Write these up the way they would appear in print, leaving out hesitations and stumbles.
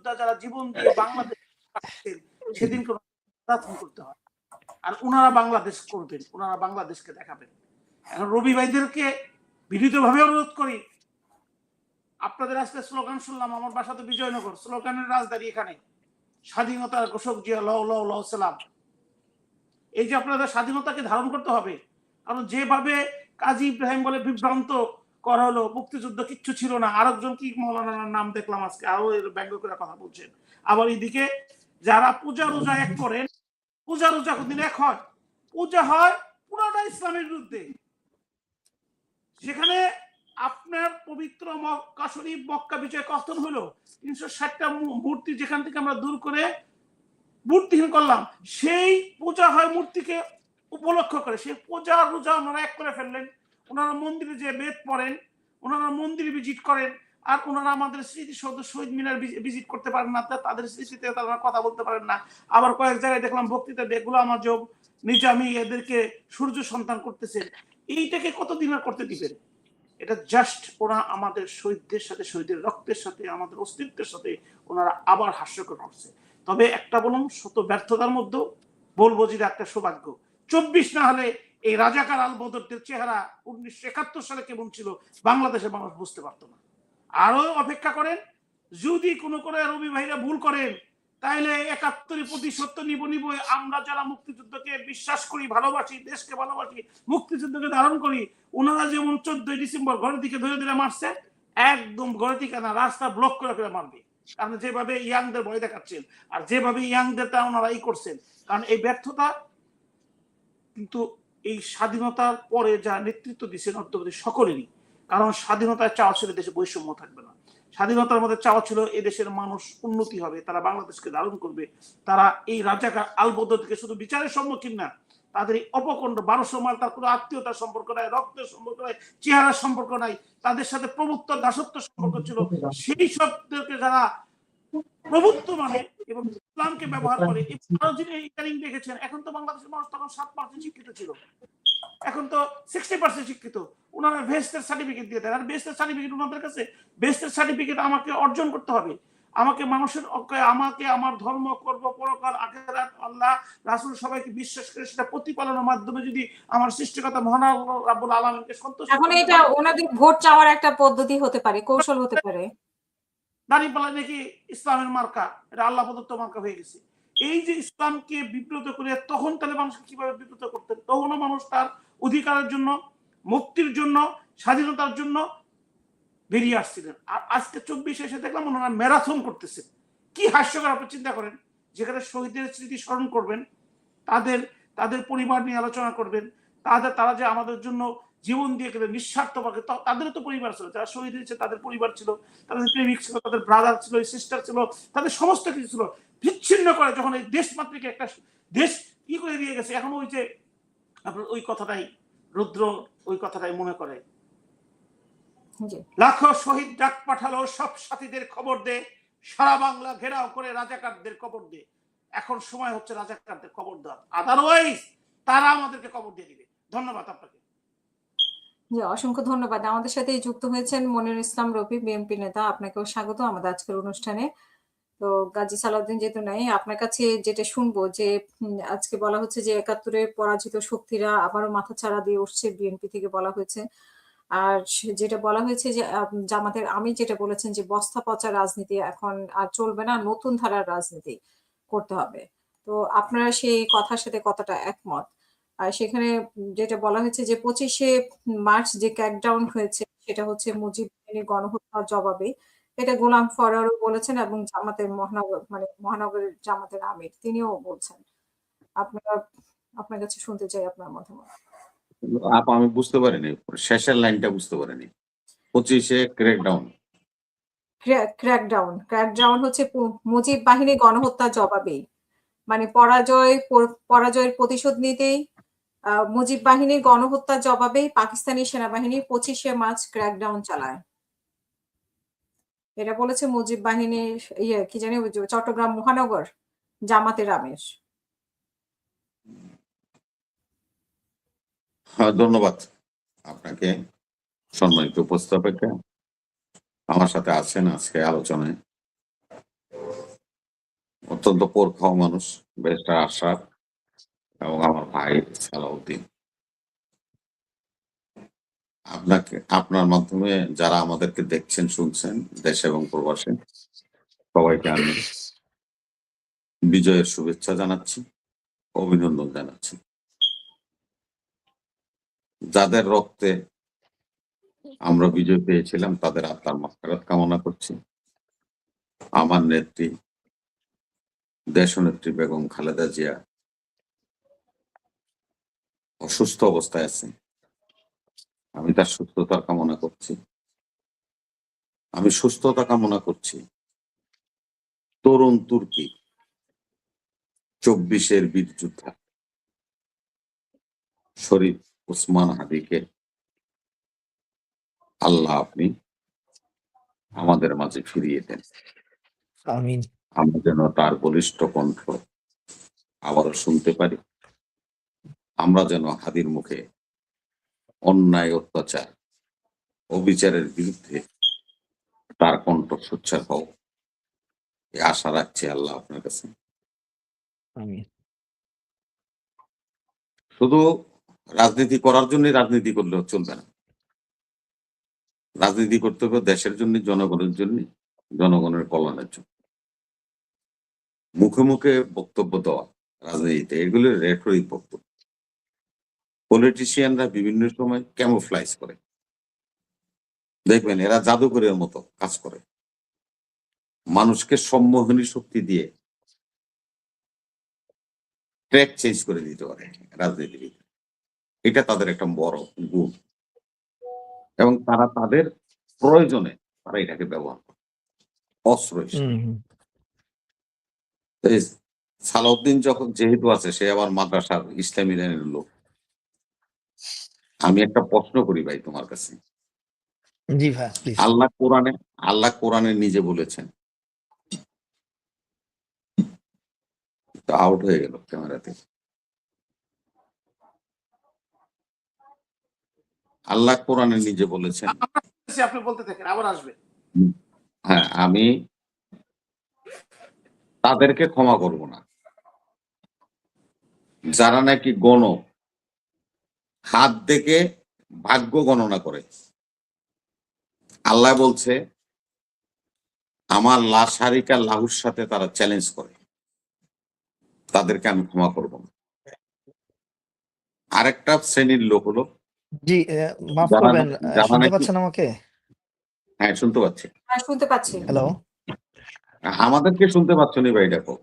মুক্তিযোদ্ধা যারা জীবন দিয়ে বাংলাদেশ সেদিনকে করতে হয়, আর ওনারা বাংলাদেশ করবেন, ওনারা বাংলাদেশকে দেখাবেন। এখন রবি ভাইদেরকে বিনীতভাবে অনুরোধ করি, আপনাদের আজকে স্লোগান শুনলাম, আমার বাসা তো বিজয়নগর, স্লোগানের রাজধানী এখানে, স্বাধীনতার ঘোষক জিয়া লও লও লও সালাম। এই যে আপনাদের স্বাধীনতাকে ধারণ করতে হবে, কারণ যেভাবে কাজী ইব্রাহিম বলে বিভ্রান্ত করা হলো, মুক্তিযুদ্ধ কিচ্ছু ছিল না, আরেকজন কি মৌলানার নাম দেখলাম আজকে আরো ব্যঙ্গ করে কথা বলছেন। আবার এইদিকে যারা পূজা রোজা এক করেন, পূজা রোজা কোনদিন এক হয়? পূজা হয় পুরাটা ইসলামের বিরুদ্ধে। সেখানে আপনার পবিত্র মক্কা শরীফ, মক্কা বিজয় কখন হলো? 360টা মূর্তি যেখান থেকে আমরা দূর করে মূর্তিহীন করলাম, সেই পূজা হয় মূর্তিকে উপলক্ষ করে। সেই পূজা রোজা ওনারা এক করে ফেললেন। ওনারা মন্দিরে যে বেদ পড়েন, ওনারা মন্দিরে ভিজিট করেন, আর ওনারা আমাদের স্মৃতিসৌধ শহীদ মিনার ভিজিট করতে পারেন না, তাদের স্মৃতিতে তারা কথা বলতে পারেন না। আবার কয়েক জায়গায় দেখলাম বক্তৃতা দেখগুলো আমার যোগ নিজামী এদেরকে সূর্য সন্তান করতেছেন। এইটাকে কতদিন আর করতে দিবেন? এটা জাস্ট ওরা আমাদের শহীদদের সাথে, শহীদের রক্তের সাথে, আমাদের অস্তিত্বের সাথে ওনারা আবার হাস্যকর করছে। তবে একটা বলুন, শত ব্যর্থতার মধ্যে বলবো যে একটা সৌভাগ্য, 24 না হলে এই রাজাকার আল বদরদের চেহারা 1971 সালে কেমন ছিল বাংলাদেশের মানুষ বুঝতে পারতো না। আরো অপেক্ষা করেন, যদি কোনো করে রবি ভাইরা ভুল করেন, তাইলে 71 প্রতিশত নিব। আমরা যারা মুক্তিযুদ্ধকে বিশ্বাস করি, ভালোবাসি, দেশকে ভালোবাসি, মুক্তিযুদ্ধকে ধারণ করি, ওনারা যেমন 14 ডিসেম্বর ঘরের দিকে ধরে ধরে মারছে, একদম ঘরের দিকে না, রাস্তা ব্লক করে ফেলে মারবে। কারণ যেভাবে ইয়াংদের ভয় দেখাচ্ছেন, আর যেভাবে ইয়াংদের তা ওনারা করছেন, কারণ এই ব্যর্থতা কিন্তু এই স্বাধীনতার পরে যা নেতৃত্ব দিচ্ছেন অন্তর্বর্তী সকলেরই। কারণ স্বাধীনতার চাওয়া ছিল দেশে বৈষম্য থাকবে না, স্বাধীনতার মধ্যে চাওয়া ছিল এদেশের মানুষ উন্নতি হবে, তারা বাংলাদেশকে ধারণ করবে। তারা এই রাজাকার আল বদরকে শুধু বিচারের সম্মুখীন না, তাদের এই অপকণ্ড 1200 মাইল, তার কোনো আত্মীয়তার সম্পর্ক নাই, রক্তের সম্পর্ক নাই, চেহারার সম্পর্ক নাই, তাদের সাথে প্রভুত্ব দাসত্ব সম্পর্ক ছিল। সেই সবদেরকে যারা প্রভুত্ব মানে এবং ইসলামকে ব্যবহার করে, ইদানিং দেখেছেন, এখন তো বাংলাদেশের মানুষ তখন 7% শিক্ষিত ছিল, এখন তো 60% শিক্ষিত। ওনারা বেহেশতের সার্টিফিকেট দিয়ে দেয়, আর বেহেশতের সার্টিফিকেট ওনাদের কাছে, বেহেশতের সার্টিফিকেট আমাকে অর্জন করতে হবে, আমাকে মানুষের, আমাকে আমার ধর্ম করব, পরকাল, আখিরাত, আল্লাহ, রাসূল সবাইকে বিশ্বাস করে সেটা প্রতিপালনের মাধ্যমে যদি আমার সৃষ্টিকর্তা মহান রাব্বুল আলামিনকে সন্তুষ্ট, এখন এটা ওনাদের ভোট চাওয়ার একটা পদ্ধতি হতে পারে, কৌশল হতে পারে। দাঁড়িপাল্লা নাকি ইসলামের মার্কা, এটা আল্লাহ প্রদত্ত মার্কা হয়ে গেছে। এই যে ইসলামকে বিব্রত করে, তখন তাহলে মানুষকে কিভাবে বিব্রত করতেন? তখনও মানুষ তার অধিকারের জন্য, মুক্তির জন্য, স্বাধীনতার জন্য বেরিয়ে আসছিলেন। আর আজকে 24 এসে দেখলাম ওনারা ম্যারাথন করতেছেন। কি হাস্যকর! আপনি চিন্তা করেন, যেখানে শহীদের স্মৃতি স্মরণ করবেন, তাদের পরিবার নিয়ে আলোচনা করবেন, তারা যে আমাদের জন্য জীবন দিয়ে গেলেন নিঃস্বার্থভাবে, তাদেরও তো পরিবার ছিল, যারা শহীদ হয়েছে তাদের পরিবার ছিল, তাদের প্রেমিক ছিল, তাদের ব্রাদার ছিল, সিস্টার ছিল, তাদের সমস্ত কিছু ছিল। বিচ্ছিন্ন করে যখন এই দেশমাতৃক একটা দেশ কি করে দিয়ে গেছে, এখন ওই যে আপনার ওই কথাটাই রুদ্র ওই কথাটাই মনে করে, লাখো শহীদ ডাক পাঠালো, সব সাথীদের খবর দে, সারা বাংলা ঘেরাও করে রাজাকারদের খবর দে। এখন সময় হচ্ছে রাজাকারদের খবর দেওয়ার, আদারওয়াইজ তারা আমাদেরকে খবর দিয়ে দিবে। ধন্যবাদ আপনাকে। অসংখ্য ধন্যবাদ। আমাদের সাথে যুক্ত হয়েছেন মনির ইসলাম রফি, বিএনপি নেতা। আপনাকেও স্বাগত আমাদের আজকের অনুষ্ঠানে। তো গাজী সালাউদ্দিন যেহেতু নাই, আপনার কাছে যেটা শুনবো যে আজকে বলা হচ্ছে যে 71-এর পরাজিত শক্তিরা আবারও মাথাচাড়া দিয়ে উঠছে, বিএনপি থেকে বলা হয়েছে। আর যেটা বলা হয়েছে যে জামাতের আমির যেটা বলেছেন যে বস্তা পচা রাজনীতি এখন আর চলবে না, নতুন ধারার রাজনীতি করতে হবে। তো আপনারা সেই কথার সাথে কতটা একমত? আর সেখানে যেটা বলা হয়েছে যে 25শে মার্চ যে ক্র্যাকডাউন হয়েছে সেটা হচ্ছে মুজিব বাহিনীর গণহত্যার জবাবে, এটা গোলাম ফরওয়ারও বলেছেন এবং জামাতের মহানগরের জামাতের আমির তিনিও বলছেন। আপনার কাছে শুনতে চাই আপনার মতামত। আমি বুঝতে পারিনি, শেষের লাইনটা বুঝতে পারিনি। 25শে ক্র্যাকডাউন হচ্ছে মুজিব বাহিনী গণহত্যার জবাবেই, মানে পরাজয়ের প্রতিশোধ নিতেই মুজিব বাহিনীর গণহত্যার জবাবেই পাকিস্তানি সেনাবাহিনী 25শে মার্চ ক্র্যাকডাউন চালায়। এটা বলেছে মুজিব বাহিনীর কি জানি চট্টগ্রাম মহানগর জামাতের আমির। ধন্যবাদ আপনাকে, সম্মানিত উপস্থাপিকা আমার সাথে আছেন আজকে আলোচনায়। অত্যন্ত পোর খাওয়া মানুষ, ব্যারিস্টার আশরাফ এবং আমার ভাই সালাউদ্দিন। আপনার মাধ্যমে যারা আমাদেরকে দেখছেন শুনছেন দেশে এবং প্রবাসে, সবাইকে আমি বিজয়ের শুভেচ্ছা জানাচ্ছি, অভিনন্দন জানাচ্ছি। যাদের রক্তে আমরা বিজয় পেয়েছিলাম তাদের আত্মার মাগফিরাত কামনা করছি। আমার নেত্রী দেশনেত্রী বেগম খালেদা জিয়া অসুস্থ অবস্থায় আছে, আমি তার সুস্থতার কামনা করছি। আমি সুস্থতা কামনা করছি তরুণ তুর্কি 24-এর বীর যোদ্ধা শরীফ ওসমান হাদিকে আল্লাহ আপনি আমাদের মাঝে ফিরিয়ে দেন। আমিন। আমরা যেন তার বলিষ্ঠ কণ্ঠ আবারও শুনতে পারি। আমরা যেন হাদির মুখে অন্যায়, অত্যাচার, অবিচারের বিরুদ্ধে তার কণ্ঠ সোচ্চার হোক, এই আশা রাখছি আল্লাহ আপনার কাছে। আমিন। শুধু রাজনীতি করার জন্য রাজনীতি করলেও চলবে না। রাজনীতি করতে হবে দেশের জন্য, জনগণের জন্য, জনগণের কল্যাণের জন্য। মুখে মুখে বক্তব্য দেওয়া রাজনীতিতে, এগুলো রেটরিক বক্তব্য। পলিটিশিয়ানরা বিভিন্ন সময় ক্যামোফ্লাইজ করে, দেখবেন এরা জাদুকরের মতো কাজ করে, মানুষকে সম্মোহনী শক্তি দিয়ে ট্র্যাক চেঞ্জ করে দিতে পারে রাজনীতিবিদ। এটা তাদের একটা বড় গুণ এবং তারা তাদের প্রয়োজনে তারা এটাকে ব্যবহার করে অস্ত্র হিসেবে। এই সালাউদ্দিন যখন যেহেতু আছে, সে আবার মাদ্রাসার ইসলামী লাইনের লোক। আমি একটা প্রশ্ন করি ভাই তোমার কাছে। জি ভাই, প্লিজ। আল্লাহ কোরআনে নিজে বলেছেন, আউট হয়ে গেল ক্যামেরাতে। আল্লাহ কোরআনে নিজে বলেছেন, আপনি বলতে থাকেন, আবার আসবে। হ্যাঁ, আমি তাদেরকে ক্ষমা করব না যারা নাকি হাত দেখে ভাগ্য গণনা করে। আল্লাহ বলছে আমার লাশারিকা লাহুর সাথে তারা চ্যালেঞ্জ করে, তাদেরকে আমি ক্ষমা করব না। আরেকটা শ্রেণীর লোক হলো, জি, মাফ যারা করবেন, যারা শুনতে নাকি, পাচ্ছেন আমাকে? হ্যাঁ শুনতে পাচ্ছি। হ্যাঁ, শুনতে পাচ্ছি। হ্যালো। আমাদেরকে শুনতে পাচ্ছ নি ভাই? দেখো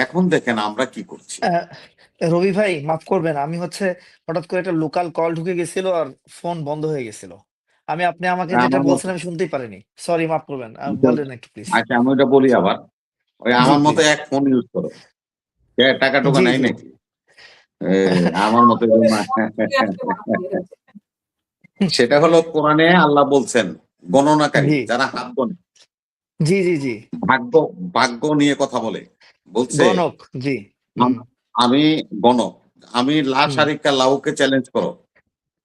এখন দেখেন আমরা কি করছি। রবি ভাই, মাফ করবেন, আমি হঠাৎ করে একটা লোকাল কল ঢুকে গেছিল আর ফোন বন্ধ হয়ে গেছিল। আপনি আমাকে যেটা আমার বলছেন মতো, আমি শুনতেই পারিনি। সরি, মাফ করবেন, বলেন একটু প্লিজ। আচ্ছা আমি ওটা বলি আবার। ওই জি আমার মতো প্লিজ। এক ফোন ইউজ করো, টাকা টোকা জি নাই জি। নাকি? আমার মতো সেটা হলো কোরআনে আল্লাহ বলছেন গণনাকারী জি যারা হাত গণে, জি জি জি। ভাগ্য ভাগ্য নিয়ে কথা বলে, বলছে গণক। জি। আমি গণক, আমি লাশারিকা লাউকে চ্যালেঞ্জ করো,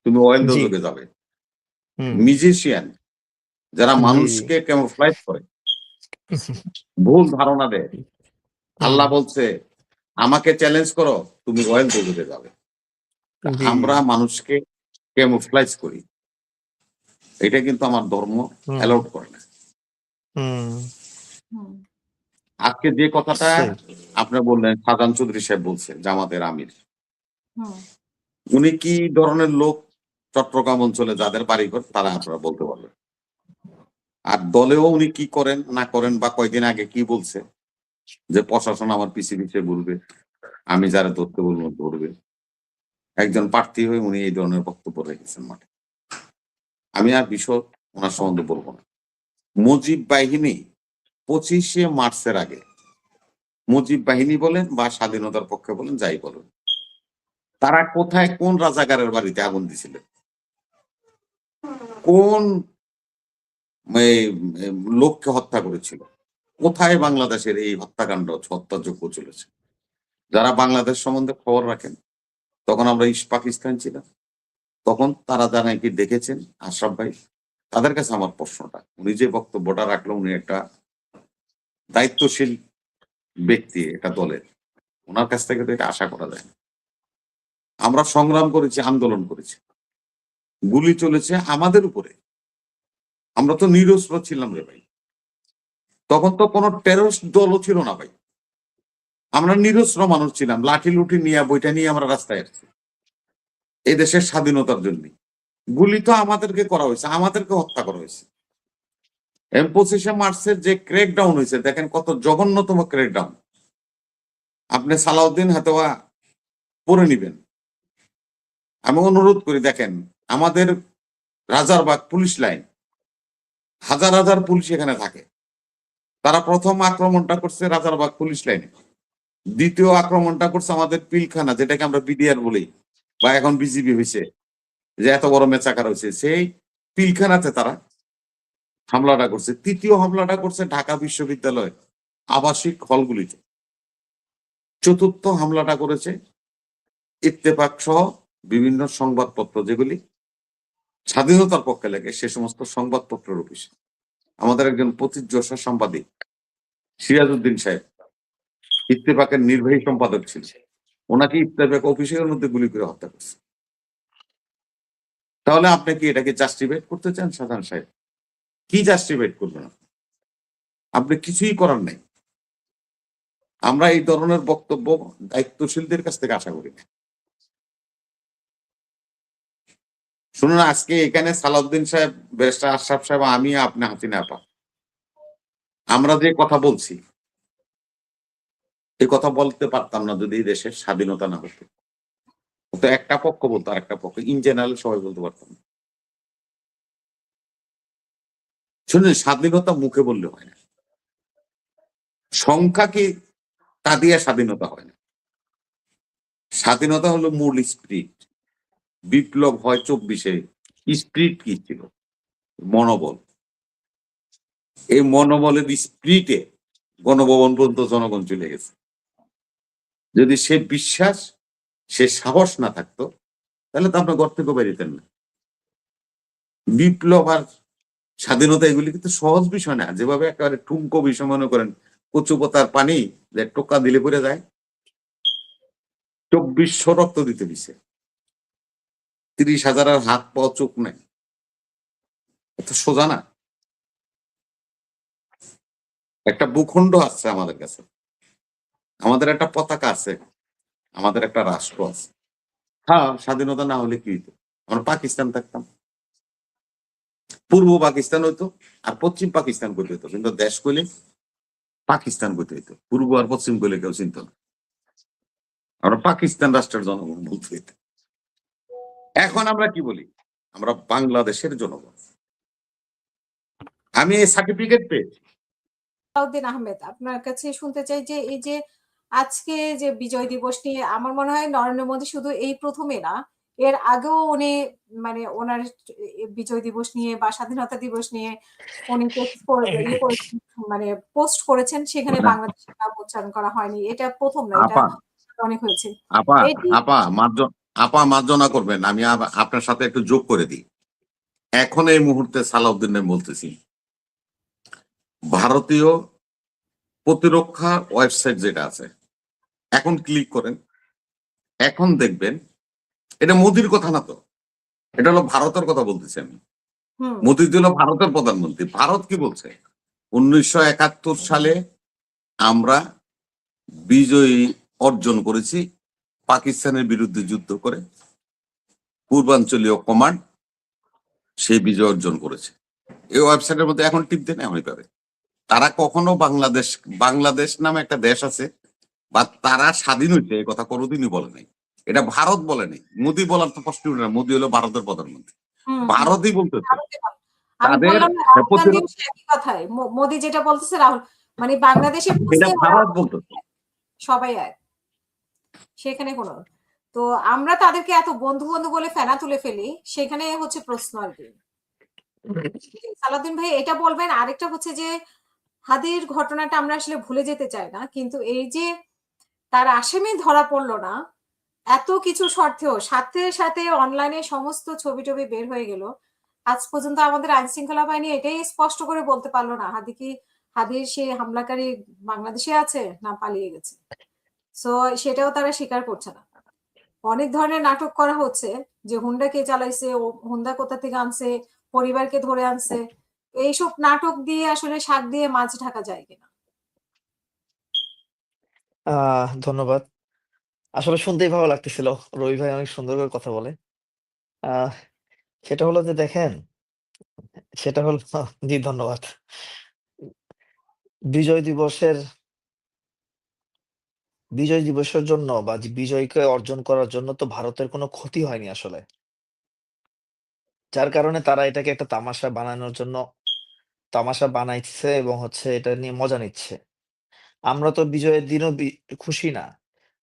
তুমি অয়েল জি। দোজখে যাবে। মিউজিশিয়ান যারা জি, জি। মানুষকে ক্যামোফ্লাইজ করে, ভুল ধারণা দেয়, আল্লাহ বলছে আমাকে চ্যালেঞ্জ করো, তুমি অয়েল দোজখে যাবে। জি, আমরা মানুষকে ক্যামোফ্লাইজ করি, এটা কিন্তু আমার ধর্ম অ্যালাউড করে না। আজকে যে কথাটা আপনি বললেন, শাহজাহান চৌধুরী সাহেব বলছে, জামাতের আমির, উনি কি ধরনের লোক চট্টগ্রাম অঞ্চলে যাদের বাড়িঘর তারা আপনারা বলতে পারবেন। আর দলেও উনি কি করেন না করেন, বা কয়দিন আগে কি বলছে যে প্রশাসন আমার পিছিয়ে পিছিয়ে বলবে, আমি যারা ধরতে বলবো ধরবে। একজন প্রার্থী হয়ে উনি এই ধরনের বক্তব্য রেখেছেন মাঠে। আমি আর বিষয় ওনার সম্বন্ধে বলবো না। মুজিব বাহিনী 25শে মার্চের আগে, মুজিব বাহিনী বলেন বা স্বাধীনতার পক্ষে বলেন, যাই বলেন, তারা কোথায় কোন রাজাকারের বাড়িতে আগুন দিছিলেন, কোন লোককে হত্যা করেছিল, কোথায় বাংলাদেশের এই হত্যাকাণ্ড হত্যাযোগ্য চলেছে। যারা বাংলাদেশ সম্বন্ধে খবর রাখেন, তখন আমরা ইস্ট পাকিস্তান ছিলাম, তখন তারা যারা কি দেখেছেন আশরাফ ভাই, তাদের কাছে আমার প্রশ্নটা, উনি যে বক্তব্যটা রাখলো, উনি একটা দায়িত্বশীল ব্যক্তি, একটা দলের, ওনার কাছ থেকে তো এটা আশা করা যায় না। আমরা সংগ্রাম করেছি, আন্দোলন করেছি, গুলি চলেছে আমাদের উপরে, আমরা তো নিরস্ত্র ছিলাম রে ভাই। তখন তো কোনো টেররিস্ট দলও ছিল না ভাই, আমরা নিরস্ত্র মানুষ ছিলাম, লাঠি লুঠি নিয়ে বইটা নিয়ে আমরা রাস্তায় আসছি এই দেশের স্বাধীনতার জন্য। গুলি তো আমাদেরকে করা হয়েছে, আমাদেরকে হত্যা করা হয়েছে। 25 মার্চের যে ক্র্যাকডাউন হয়েছে, দেখেন কত জঘন্যতম ক্র্যাকডাউন। আপনি সালাউদ্দিন হাতেওয়া পড়ে নিবেন। আমি অনুরোধ করি, দেখেন আমাদের রাজারবাগ পুলিশ লাইন, হাজার হাজার পুলিশ এখানে থাকে। তারা প্রথম আক্রমণটা করছে রাজারবাগ পুলিশ লাইনে, দ্বিতীয় আক্রমণটা করছে আমাদের পিলখানা, যেটাকে আমরা বিডিআর বলি বা এখন বিজিবি হয়েছে, যে এত বড় মেচাকার হয়েছে, সেই পিলখানাতে তারা হামলাটা করছে। তৃতীয় হামলাটা করছে ঢাকা বিশ্ববিদ্যালয় আবাসিক হলগুলিতে। চতুর্থ হামলাটা করেছে ইত্তেফাক সহ বিভিন্ন সংবাদপত্র, যেগুলি স্বাধীনতার পক্ষে লাগে, সে সমস্ত সংবাদপত্রের অফিসে। আমাদের একজন প্রতিযশা সাংবাদিক সিরাজউদ্দিন সাহেব ইত্তেফাকের নির্বাহী সম্পাদক ছিল, ওনাকে ইত্তেফাক অফিসের মধ্যে গুলি করে হত্যা করছে। তাহলে আপনি কি এটাকে জাস্টিফাইড করতে চান সাধারণ সাহেব? কি জাস্টিফাইড করবেন? আপনি কিছুই করার নাই। আমরা এই ধরনের বক্তব্য দায়িত্বশীলদের কাছ থেকে আশা করি না। শুনুন, আজকে এখানে সালাউদ্দিন সাহেব, ব্যারিস্টার আশরাফ সাহেব, আমি, আপনি, হাসিনা আপা, আমরা যে কথা বলছি, এই কথা বলতে পারতাম না যদি এই দেশের স্বাধীনতা না হতো। তো একটা পক্ষ বলতো, আর একটা পক্ষ, ইন জেনারেল সবাই বলতে পারতাম না। শুনুন, স্বাধীনতা মুখে বললে হয় না, সংখ্যাকে তা দিয়ে স্বাধীনতা হয় না। স্বাধীনতা হলো মূল স্পিরিট। বিপ্লব হয় 24-এ, স্পিরিট কি ছিল? মনোবল। এই মনোবলের স্পিরিটে গণভবন পর্যন্ত জনগণ চলে গেছে। যদি সে বিশ্বাস, সে সাহস না থাকতো, তাহলে তো আপনার ঘর থেকে বেরিতেন না। বিপ্লব আর স্বাধীনতা এগুলি কিন্তু সহজ বিষয় না, যেভাবে একেবারে ঠুনকো বিষয় মনে করেন, কচু পাতার পানি যে টোকা দিলে পড়ে যায়। 2400 রক্ত দিতে দিছে, 30,000 হাত পা চোখ নাই, এত সোজা না। একটা ভূখণ্ড আছে আমাদের কাছে, আমাদের একটা পতাকা আছে, আমাদের একটা রাষ্ট্র আছে। হ্যাঁ, স্বাধীনতা না হলে কি হইতো? আমরা পাকিস্তান থাকতাম, পূর্ব পাকিস্তান হইতো আর পশ্চিম পাকিস্তান করতে হইতো, কিন্তু দেশ কইলে পাকিস্তান করতে হইতো, পূর্ব আর পশ্চিম কইলে কেউ চিনত না। আমরা পাকিস্তান রাষ্ট্রের জনগণ বলতে হইতো। এখন আমরা কি বলি? আমরা বাংলাদেশের জনগণ। আমি এই সার্টিফিকেট পেয়েছি। সালাউদ্দিন আহমেদ, আপনার কাছে শুনতে চাই যে এই যে আজকে যে বিজয় দিবস নিয়ে, আমার মনে হয় নরেন্দ্র মোদী শুধু এই প্রথমে না, এর আগেও উনি মানে ওনার বিজয় দিবস নিয়ে বা স্বাধীনতা দিবস নিয়ে উনি মানে পোস্ট করেছেন, সেখানে বাংলাদেশের নাম উচ্চারণ করা হয়নি। এটা প্রথম না, এটা আপা অনেক হয়েছে। আপা এটি আপা আপা মার্জনা করবেন, আমি আপনার সাথে একটু যোগ করে দিই। এখন এই মুহূর্তে সালাউদ্দিন বলতেছি, ভারতীয় প্রতিরক্ষা ওয়েবসাইট যেটা আছে, এখন ক্লিক করেন, এখন দেখবেন এটা মোদির কথা না তো, এটা হলো ভারতের কথা বলতেছি আমি। মোদি হলো ভারতের প্রধানমন্ত্রী। ভারত কি বলছে? 1971 সালে আমরা বিজয়ী অর্জন করেছি, পাকিস্তানের বিরুদ্ধে যুদ্ধ করে পূর্বাঞ্চলীয় কমান্ড সেই বিজয় অর্জন করেছে। এই ওয়েবসাইটের মধ্যে এখন টিপ দেন, এমনই পাবে। তারা কখনো বাংলাদেশ নামে একটা দেশ আছে বা তারা স্বাধীন হইছে এই কথা কোনোদিনই বলে নাই। এটা ভারত বলে নাই। মোদি বলার তো প্রশ্ন না, মোদি হলো ভারতের প্রধানমন্ত্রী, ভারতই বলতেছে। আমি তাদের বললাম না, রাহুল গান্ধীও একই কথাই, মোদি যেটা বলতেছে, রাহুল মানে বাংলাদেশের এটা ভারত বলতেছে। সবাই এক, সেখানে কোনো। তো আমরা তাদেরকে এত বন্ধু বন্ধু বলে ফেনা তুলে ফেলি, সেখানে হচ্ছে প্রশ্ন আর কি। সালাউদ্দিন ভাই এটা বলবেন। আরেকটা হচ্ছে যে হাদির ঘটনাটা আমরা আসলে ভুলে যেতে চাই না, কিন্তু এই যে তার আসামি ধরা পড়লো না, এত কিছু স্বার্থেও সাথে সাথে অনলাইনে সমস্ত ছবি টবি বের হয়ে গেল, আজ পর্যন্ত আমাদের আইন শৃঙ্খলা বাহিনী এটাই স্পষ্ট করে বলতে পারলো না হাদি কি হাদির সেই হামলাকারী বাংলাদেশে আছে না পালিয়ে গেছে। সো সেটাও তারা স্বীকার করছে না। অনেক ধরনের নাটক করা হচ্ছে যে হুন্ডা কে চালাইছে, ও হুন্ডা কোথা থেকে আনছে, পরিবারকে ধরে আনছে। এইসব নাটক দিয়ে আসলে শাক দিয়ে মাছ ঢাকা যায় কিনা? ধন্যবাদ। আসলে শুনতেই ভালো লাগতেছিল। রবি ভাই অনেক সুন্দর করে কথা বলে। আহ সেটা হলো যে দেখেন, সেটা হলো জি ধন্যবাদ। বিজয় দিবসের বিজয় দিবসের জন্য বা বিজয়কে অর্জন করার জন্য তো ভারতের কোনো ক্ষতি হয়নি আসলে। যার কারণে তারা এটাকে একটা তামাশা বানানোর জন্য তামাশা বানাইছে এবং এটা নিয়ে মজা নিচ্ছে। আমরা তো বিজয়ের দিনও খুশি না।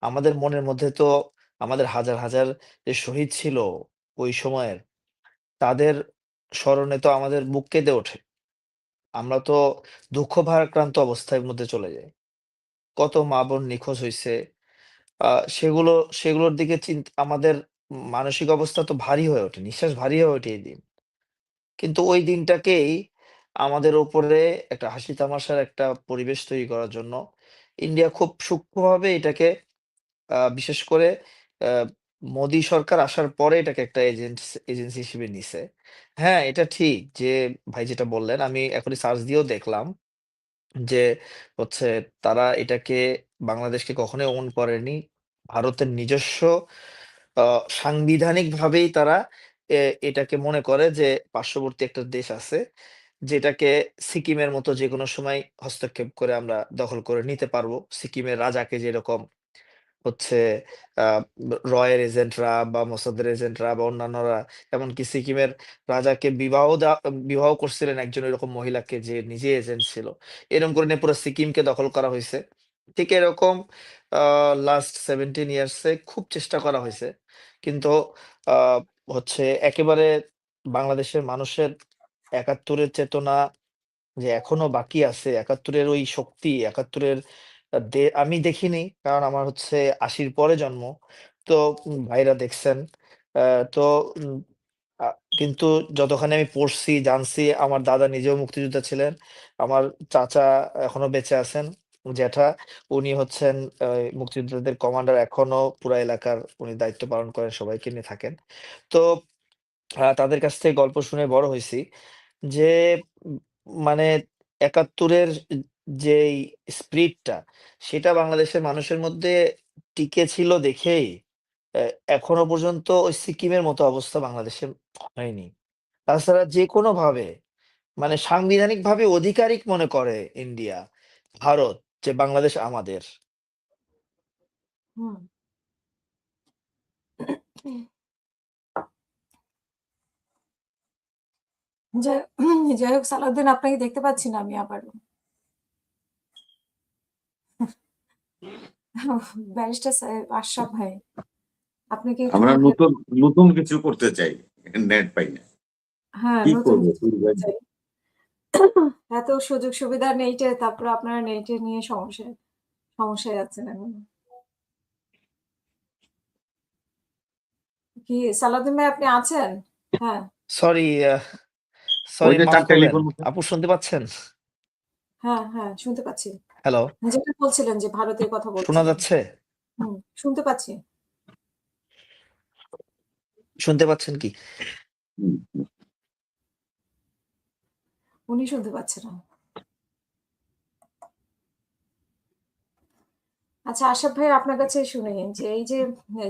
আমাদের মনের মধ্যে তো আমাদের হাজার, হাজার যে শহীদ ছিল ওই সময়ের, তাদের স্মরণে তো আমাদের বুক কেঁদে ওঠে। আমরা তো দুঃখ ভারাক্রান্ত অবস্থার মধ্যে চলে যাই। কত মা-বোন নিখোঁজ হইছে। আ সেগুলো সেগুলোর দিকে আমাদের মানসিক অবস্থা তো ভারী হয়ে ওঠে। নিঃশ্বাস ভারী হয়ে ওঠে এই দিন। কিন্তু ওই দিনটাকেই আমাদের উপরে একটা হাসি তামাশার একটা পরিবেশ তৈরি করার জন্য ইন্ডিয়া খুব সূক্ষ্মভাবে এটাকে বিশেষ করে আ মোদী সরকার আসার পরে এটাকে একটা এজেন্সি হিসেবে নিছে। হ্যাঁ, এটা ঠিক যে ভাই যেটা বললেন আমি এখনই সার্চ দিয়েও দেখলাম যে হচ্ছে তারা এটাকে বাংলাদেশকে কখনোই ওন করেনি। ভারতের নিজস্ব আ সাংবিধানিকভাবেই তারা এ এটাকে মনে করে যে পার্শ্ববর্তী একটা দেশ আছে, যেটাকে সিকিমের মতো যেকোনো সময় হস্তক্ষেপ করে আমরা দখল করে নিতে পারবো। সিকিমের রাজাকে যেরকম হচ্ছে আ রয়ের এজেন্টরা বা মোসাদের এজেন্টরা বা অন্যান্যরা এমনকি সিকিমের রাজাকে বিবাহ করছিলেন একজন এরকম মহিলাকে যে নিজে এজেন্ট ছিল। এরকম করে নিয়ে পুরো সিকিমকে দখল করা হইছে। ঠিক এরকম আ লাস্ট 17 ইয়ার্স এ খুব চেষ্টা করা হইছে। কিন্তু আ একেবারে বাংলাদেশের মানুষের ৭১ এর চেতনা যে এখনো বাকি আছে ৭১ এর ওই শক্তি, ৭১ এর আমি দেখিনি। কারণ আমার ৮০ র পরে জন্ম। তো ভাইরা দেখছেন। আ তো উম আ কিন্তু যতখানি আমি পড়ছি, জানছি আমার দাদা নিজেও মুক্তিযোদ্ধা ছিলেন। আমার চাচা এখনো বেঁচে আছেন। জ্যাঠা উনি হচ্ছেন আ মুক্তিযোদ্ধাদের কমান্ডার এখনো পুরা এলাকার উনি দায়িত্ব পালন করেন, সবাইকে নিয়ে থাকেন। তো তাদের কাছ থেকে গল্প শুনে বড় হইছি। যে উম মানে ৭১ এর যেই স্পিরিটটা সেটা বাংলাদেশের মানুষের মধ্যে টিকে ছিল দেখেই এ এখনো পর্যন্ত ওই সিকিমের মতো অবস্থা বাংলাদেশে হয়নি। তাছাড়া যেকোনোভাবে সাংবিধানিকভাবে অধিকারিক মনে করে ইন্ডিয়া, ভারত যে বাংলাদেশ আমাদের। হুম। যাই যাই হোক সালাউদ্দিন আপনাকে দেখতে পাচ্ছি না আমি আবারও। ব্যারিস্টার সাহেব আশরাফ ভাই আপনি কি একটু আমরা হেল্প নতুন কিছু করতে চাই। নেট পাই না। হ্যাঁ, কি নতুন করব? কিছু করতে চাই। এত সুযোগ সুবিধা নেইটে তারপরে আপনারা নেইটে নিয়ে সমস্যায় আছেন এখন। কি সালাউদ্দিন ভাই আপনি আছেন? হ্যাঁ, সরি ওই সরি যে মাফ ৪ করবেন। টেলিফোন আপু শুনতে পাচ্ছেন? হ্যাঁ, হ্যাঁ শুনতে পাচ্ছি। হ্যালো, যেটা বলছিলেন যে ভারতের কথা শোনা বলছিলেন। যাচ্ছে? হুম, শুনতে পাচ্ছি। শুনতে পাচ্ছেন কি? হুম, হুম। উনি শুনতে পাচ্ছে না। আচ্ছা আশরাফ ভাই আপনার কাছে শুনি যে এই যে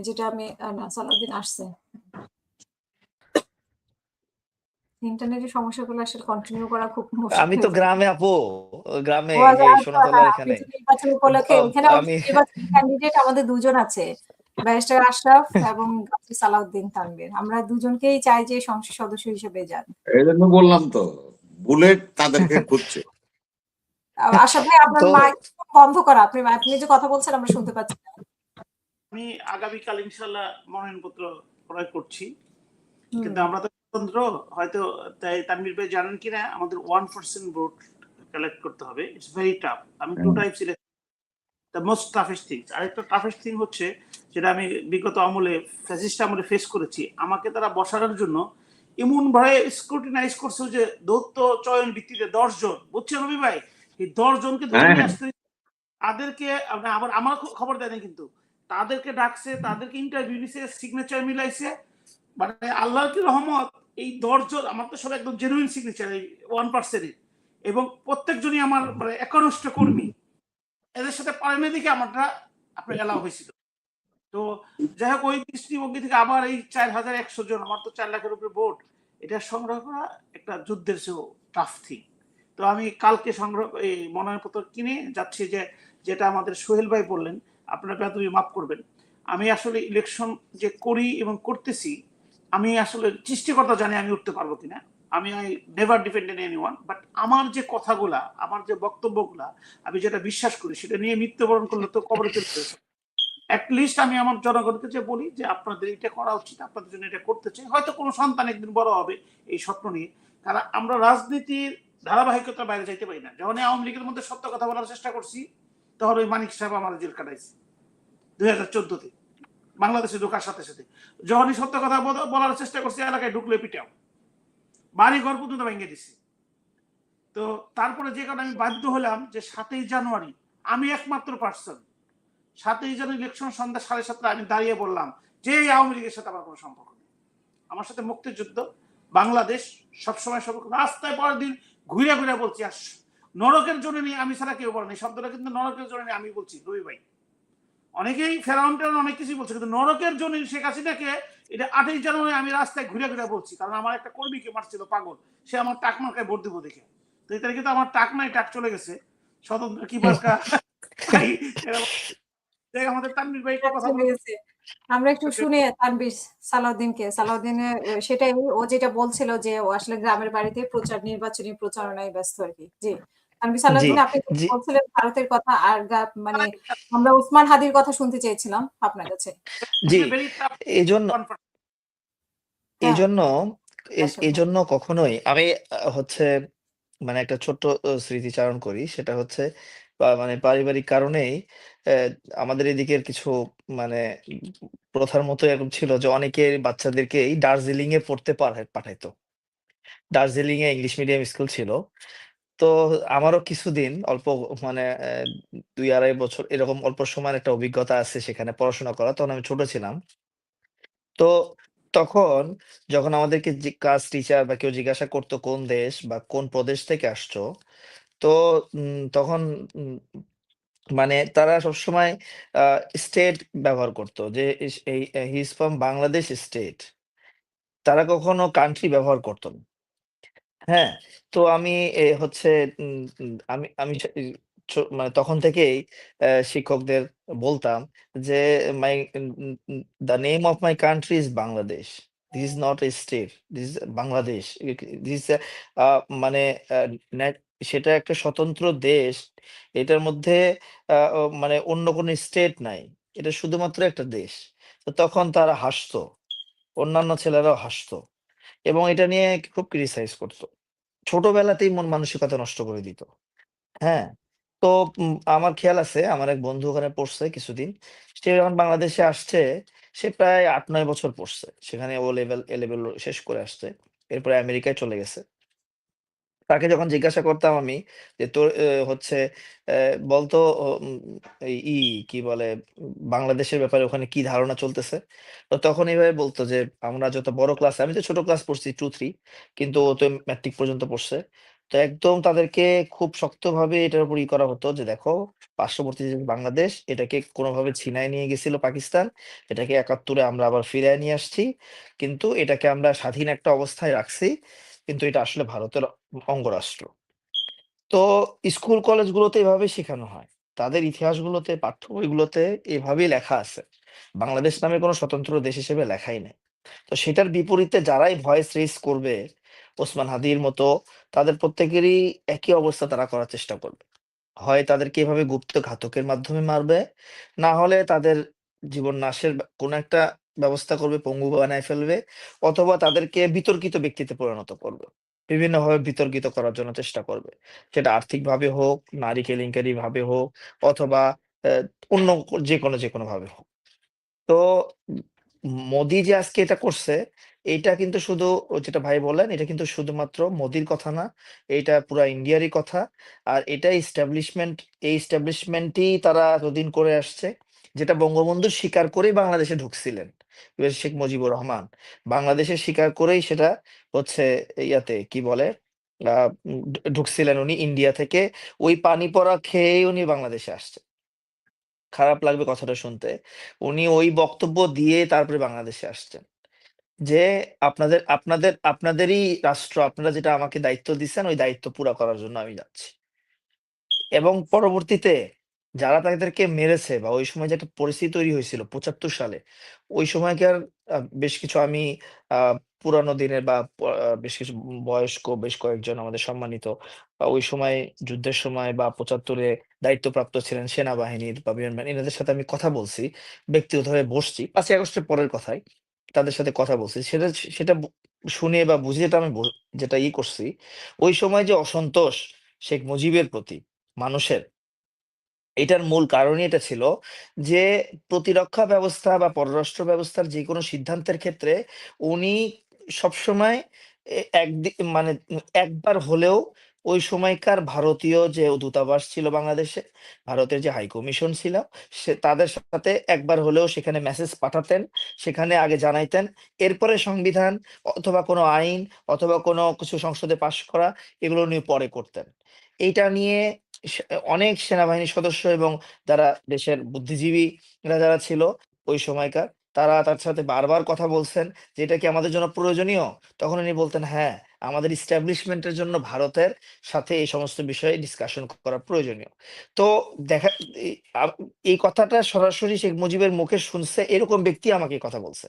যেটা আমি না সালাউদ্দিন আসছে। ইন্টারনেটের সমস্যাগুলো আসলে কন্টিনিউ করা খুব মুশকিল আমি তো হয়ে যায়। গ্রামে আপু। গ্রামে ও এই যে আচ্ছা সোনাতলার হ্যাঁ, আপনি এখানে। তো নির্বাচন উপলক্ষে আম এখানে অবশ্য আমি নির্বাচনী ক্যান্ডিডেট আমাদের ২ জন আছে। ব্যারিস্টার আশরাফ এবং গাজী সালাউদ্দিন তানভীর। আমরা দুজনকেই চাই যে সংসদ সদস্য হিসেবে যান। এইজন্য বললাম তো, বুলেট তাদেরকে খুঁজছে। আশরাফ ভাই আপনার তো মাইক বন্ধ করা। আপনি যে কথা বলছেন আমরা শুনতে পাচ্ছি না। আমি আগামীকাল ইনশাল্লাহ মনোনয়নপত্র ক্রয় করছি। হুম, কিন্তু আমরা তো স্বতন্ত্র, হয়তো তাই তানভীর ভাই জানেন কিনা আমাদের 1% ভোট কালেক্ট করতে হবে। It's very tough. আমি 2 types election, the most toughest things. আরেকটা টাফেস্ট থিং হচ্ছে যেটা আমি বিগত আমলে ফ্যাসিস্ট আমলে ফেস করেছি। আমাকে তারা বসানোর জন্য এমন ভাবে স্ক্রুটিনাইজ করছে যে দৌত্য চয়ন ভিত্তিতে 10 জন, বুঝছেন রবি ভাই? এই 10 জনকে ধরে হ্যাঁ নিয়ে হ্যাঁ আসতে, তাদেরকে আবার আমার খবর দেয়নি কিন্তু, তাদেরকে ডাকছে, তাদেরকে ইন্টারভিউ নিছে, সিগনেচার মিলাইছে। মানে আল্লাহর কি রহমত, এই 10 জন আমার তো সব একদম জেনুইন সিগনেচার, এই 1%, এবং প্রত্যেকজনই আমার মানে একনিষ্ঠ কর্মী। এদের সাথে পারেনি দিকে আমারটা আপনার এলাও হয়েছিল। তো যাই হোক, ওই দৃষ্টিভঙ্গি থেকে আবার এই 4100 জন, আমার তো 4 লাখের উপরে ভোট, এটা সংগ্রহ করা একটা যুদ্ধের চেয়েও টাফ থিং। তো আমি কালকে এই মনোনয়নপত্র কিনে যাচ্ছি, যেটা আমাদের সোহেল ভাই বললেন, আপনারা তুমি মাফ করবেন, আমি আসলে ইলেকশন যে করি এবং করতেছি, আমি আসলে সৃষ্টিকর্তা জানি আমি উঠতে পারবো কিনা। আমি never depend on anyone, but আমার যে কথাগুলা, আমার যে বক্তব্যগুলা, আমি যেটা বিশ্বাস করি, সেটা নিয়ে মৃত্যুবরণ করলে তো কবরে চলে যেতে হবে। অ্যাটলিস্ট আমি আমার জনগণকে যে বলি যে আপনাদের এটা করা উচিত, আপনাদের জন্য এটা করতে চাই, হয়তো কোনো সন্তান একদিন বড় হবে এই স্বপ্ন নিয়ে। কারণ আমরা রাজনীতির ধারাবাহিকতার বাইরে যাইতে পারি না। যখন আওয়ামী লীগের মধ্যে সত্য কথা বলার চেষ্টা করছি, তখন ওই মানিক সাহেব আমার জেল কাটাইছে 2014-তে, বাংলাদেশে ঢোকার সাথে সাথে। যখনই সত্য কথা বলার চেষ্টা করছি, এলাকায় ঢুকলে পিটাও, বাড়ি ঘর পর্যন্ত ভেঙে দিছি। তো তারপরে যে কারণে আমি বাধ্য হলাম যে 7ই জানুয়ারি আমি একমাত্র পার্সন, 7ই জানুয়ারি ইলেকশন সন্ধ্যা 7:30 আমি দাঁড়িয়ে বললাম যে এই আওয়ামী লীগের সাথে আমার কোনো সম্পর্ক নেই, আমার সাথে মুক্তিযুদ্ধ, বাংলাদেশ সবসময় সম্পর্ক। রাস্তায় পরের দিন ঘুরে ঘুরে বলছি, আর নরকের জন্য নিয়ে আমি ছাড়া কেউ বলেনি, শব্দটা কিন্তু নরকের জন্য নিয়ে আমি বলছি রবি ভাই। অনেকেই ফেরাউন অনেক কিছুই বলছে, কিন্তু নরকের জন্য শেখ হাসিনাকে এটা 8ই জানুয়ারি আমি রাস্তায় ঘুরে ঘুরে বলছি, কারণ আমার একটা কর্মীকে মারছিল পাগল, সে আমার টাক মার্কায় ভোট দেবো দেখে। তো এই তারিখে তো আমার টাক নাই, টাক চলে গেছে, স্বতন্ত্র কি মার্কা আমাদের তানভীর ভাই একটু কথা চলে বলুন। গেছে। আমরা একটু শুনি তানভীর সালাউদ্দিনকে। সালাউদ্দিনের সেটাই, ও যেটা বলছিল যে ও আসলে গ্রামের বাড়িতে নির্বাচনী প্রচারণায় ব্যস্ত আরকি। জি। তানভীর জি সালাউদ্দিন, আপনি জি বলছিলেন ভারতের কথা, আর মানে আমরা উসমান হাদির কথা শুনতে চেয়েছিলাম আপনার কাছে। জি ভেরি টাফ এজন্য কনফারেন্স। হ্যাঁ, এজন্য দর্শক ভাই। এজন্য কখনোই আমি হচ্ছে মানে একটা ছোট্ট স্মৃতিচারণ করি। সেটা হচ্ছে মানে পারিবারিক কারণেই আমাদের এদিকের কিছু মানে প্রথার মতো এরকম ছিল যে অনেকের বাচ্চাদেরকেই দার্জিলিং এ পড়তে পাঠাইতো। দার্জিলিং এ ইংলিশ মিডিয়াম স্কুল ছিল। তো আমারও কিছুদিন অল্প মানে ২-২.৫ বছর এরকম অল্প সময়ের একটা অভিজ্ঞতা আছে সেখানে পড়াশোনা করা। তখন আমি ছোট ছিলাম। তো তখন যখন আমাদেরকে ক্লাস টিচার বা কেউ জিজ্ঞাসা করতো কোন দেশ বা কোন প্রদেশ থেকে আসছো, তো তখন উম মানে তারা সবসময় আ স্টেট ব্যবহার করত। যে হি ইস ফ্রম বাংলাদেশ স্টেট। তারা কখনো কান্ট্রি ব্যবহার করত না। হ্যাঁ? তো আমি হচ্ছে উম উম আমি আমি সে ই মানে তখন থেকেই শিক্ষকদের বলতাম যে, "my um um um the name of my country is Bangladesh. This is not a state. This is Bangladesh. This is মানে আ ন্যাট সেটা একটা স্বতন্ত্র দেশ। এটার মধ্যে মানে অন্য কোনো স্টেট নাই। এটা শুধুমাত্র একটা দেশ।" তো তখন তারা হাসতো। অন্যান্য ছেলেরাও হাসতো এবং এটা নিয়ে খুব ক্রিটিসাইজ করত। ছোটবেলাতেই মন মানসিকতা নষ্ট করে দিত। হ্যাঁ? তো আমার খেয়াল আছে আমার এক বন্ধু ওখানে পড়ছে কিছুদিন। সে যখন বাংলাদেশে আসছে, সে প্রায় ৮-৯ বছর পড়ছে। সেখানে ও লেভেল, এ লেভেল শেষ করে আসছে। এরপরে আমেরিকায় চলে গেছে। তাকে যখন জিজ্ঞাসা করতাম আমি যে, "তোর হচ্ছে বলতো কি বলে বাংলাদেশের ব্যাপারে ওখানে কি ধারণা চলতেছে?" তো তখন এভাবে বলত যে, "আমরা যত বড় ক্লাসে" আমি তো ছোট ক্লাস পড়ছি 2-3 কিন্তু ও তো ম্যাট্রিক পর্যন্ত পড়ছে। তো একদম তাদেরকে খুব শক্তভাবে এটার উপর করা হতো যে, "দেখো পার্শ্ববর্তী যে বাংলাদেশ এটাকে কোনভাবে ছিনায় নিয়ে গেছিল পাকিস্তান। এটাকে ৭১ এ আমরা আবার ফিরায় নিয়ে আসছি। কিন্তু এটাকে আমরা স্বাধীন একটা অবস্থায় রাখছি। কিন্তু এটা আসলে ভারতের অঙ্গরাষ্ট্র।" তো স্কুল কলেজগুলোতে এভাবেই শেখানো হয়। তাদের ইতিহাসগুলোতে, পাঠ্য বইগুলোতে এভাবেই লেখা আছে। বাংলাদেশ নামে কোনো স্বতন্ত্র দেশ হিসেবে লেখাই নাই। তো সেটার বিপরীতে যারাই ভয়েস রেইজ করবে, ওসমান হাদির মতো তাদের প্রত্যেকেরই একই অবস্থা তারা করার চেষ্টা করবে। হয় তাদেরকে এভাবে গুপ্ত ঘাতকের মাধ্যমে মারবে, না হলে তাদের জীবন নাশের কোনো একটা ব্যবস্থা করবে, পঙ্গু বানায় ফেলবে, অথবা তাদেরকে বিতর্কিত ব্যক্তিতে পরিণত করবে। বিভিন্নভাবে বিতর্কিত করার জন্য চেষ্টা করবে। সেটা আর্থিকভাবে হোক, নারী কেলেঙ্কারি ভাবে হোক, অথবা অ্যা অন্য যেকোনোভাবে হোক। তো মোদি যে আজকে এটা করছে, এইটা কিন্তু শুধু যেটা ভাই বললেন, এটা কিন্তু শুধুমাত্র মোদির কথা না, এইটা পুরা ইন্ডিয়ারই কথা। আর এটা এই এস্টাবলিশমেন্টই তারা এতদিন করে আসছে, যেটা বঙ্গবন্ধু স্বীকার করেই বাংলাদেশে ঢুকছিলেন। শেখ মুজিবুর রহমান বাংলাদেশে স্বীকার করেই সেটা হচ্ছে ইয়াতে কি বলে ঢুকছিলেন উনি ইন্ডিয়া থেকে। ওই পানি পড়া খেয়েই উনি বাংলাদেশে আসছে। খারাপ লাগবে কথাটা শুনতে, উনি ওই বক্তব্য দিয়ে তারপরে বাংলাদেশে আসছেন যে আপনাদেরই রাষ্ট্র, আপনারা যেটা আমাকে দায়িত্ব দিচ্ছেন ওই দায়িত্ব পুরা করার জন্য আমি যাচ্ছি। এবং পরবর্তীতে যারা তাদেরকে মেরেছে বা ওই সময় যে একটা পরিস্থিতি তৈরি হয়েছিল ৭৫ সালে, ওই সময়কার বেশ কিছু আমি পুরানো দিনের বা বেশ কিছু বয়স্ক বেশ কয়েকজন আমাদের সম্মানিত ওই সময় যুদ্ধের সময় বা ৭৫-এ দায়িত্বপ্রাপ্ত ছিলেন সেনাবাহিনীর বা বিমান বাহিনী, এনাদের সাথে আমি কথা বলছি, ব্যক্তিগতভাবে বসছি ৫ই আগস্টের পরের কথাই, তাদের সাথে কথা বলছি। সেটা সেটা শুনে বা বুঝে যেটা আমি যেটা করছি, ওই সময় যে অসন্তোষ শেখ মুজিবের প্রতি মানুষের, এটার মূল কারণই এটা ছিল যে প্রতিরক্ষা ব্যবস্থা বা পররাষ্ট্র ব্যবস্থার যে কোনো সিদ্ধান্তের ক্ষেত্রে উনি সবসময় মানে একবার হলেও ওই সময়কার ভারতীয় যে দূতাবাস ছিল বাংলাদেশে, ভারতের যে হাই কমিশন ছিল, সে তাদের সাথে একবার হলেও সেখানে মেসেজ পাঠাতেন, সেখানে আগে জানাইতেন, এরপরে সংবিধান অথবা কোনো আইন অথবা কোনো কিছু সংসদে পাশ করা এগুলো নিয়ে পরে করতেন। এইটা নিয়ে অনেক সেনাবাহিনীর সদস্য এবং যারা দেশের বুদ্ধিজীবীরা যারা ছিল ওই সময়কার, তারা তার সাথে বারবার কথা বলছেন যে এটা কি আমাদের জন্য প্রয়োজনীয়। তখন উনি বলতেন হ্যাঁ, আমাদের ইস্টাবলিশমেন্টের জন্য ভারতের সাথে এই সমস্ত বিষয়ে ডিসকাশন করা প্রয়োজনীয়। তো দেখা এই কথাটা সরাসরি শেখ মুজিবের মুখে শুনছে এরকম ব্যক্তি আমাকে এই কথা বলছে।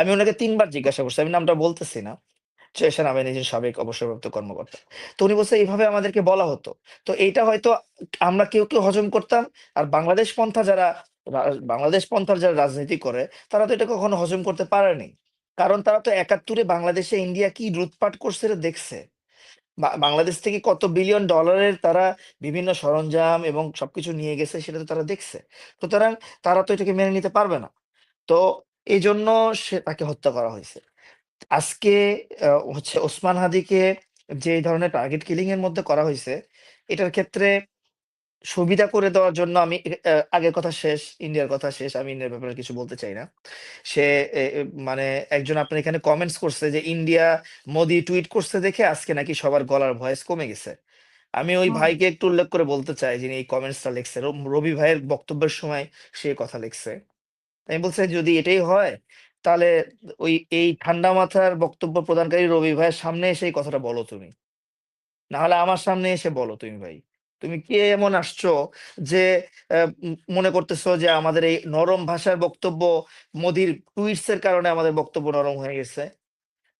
আমি ওনাকে ৩ বার জিজ্ঞাসা করছি, আমি নামটা বলতেছি না, সেনাবাহিনীর যে সাবেক অবসরপ্রাপ্ত কর্মকর্তা। তো উনি বলছে এইভাবে আমাদেরকে বলা হতো। তো এইটা হয়তো আমরা কেউ হজম করতাম। আর বাংলাদেশ পন্থার যারা রাজনীতি করে তারা তো এটা কখনো হজম করতে পারেনি। কারণ তারা তো ৭১-এ বাংলাদেশে ইন্ডিয়া কি লুটপাট করছে এটা দেখছে। বাংলাদেশ থেকে কত বিলিয়ন ডলারের তারা বিভিন্ন সরঞ্জাম এবং সবকিছু নিয়ে গেছে সেটা তো তারা দেখছে। সুতরাং তারা তো এটাকে মেনে নিতে পারবে না। তো এইজন্য তাকে হত্যা করা হয়েছে। আজকে হচ্ছে ওসমান হাদিকে যে এই ধরনের টার্গেট কিলিং এর মধ্যে করা হয়েছে, এটার ক্ষেত্রে সুবিধা করে দেওয়ার জন্য আমি আগের কথা শেষ, ইন্ডিয়ার কথা শেষ। আমি ইন্ডিয়ার ব্যাপারে কিছু বলতে চাই না। সে মানে একজন আপনার এখানে কমেন্টস করছে যে ইন্ডিয়া মোদি টুইট করছে দেখে আজকে নাকি সবার গলার ভয়েস কমে গেছে। আমি ওই হুম। ভাইকে একটু উল্লেখ করে বলতে চাই যিনি এই কমেন্টসটা লিখছে। রবি ভাইয়ের বক্তব্যের সময় সে কথা লিখছে। আমি বলছি যদি এটাই হয় তাহলে এই ঠান্ডা মাথার বক্তব্য প্রদানকারী রবি ভাইয়ের সামনে এসে এই কথাটা বলো তুমি, না হলে আমার সামনে এসে বলো তুমি ভাই। তুমি কে এমন আসছো যে মনে করতেছো যে আমাদের এই নরম ভাষার বক্তব্য মোদির টুইটস এর কারণে আমাদের বক্তব্য নরম হয়ে গেছে।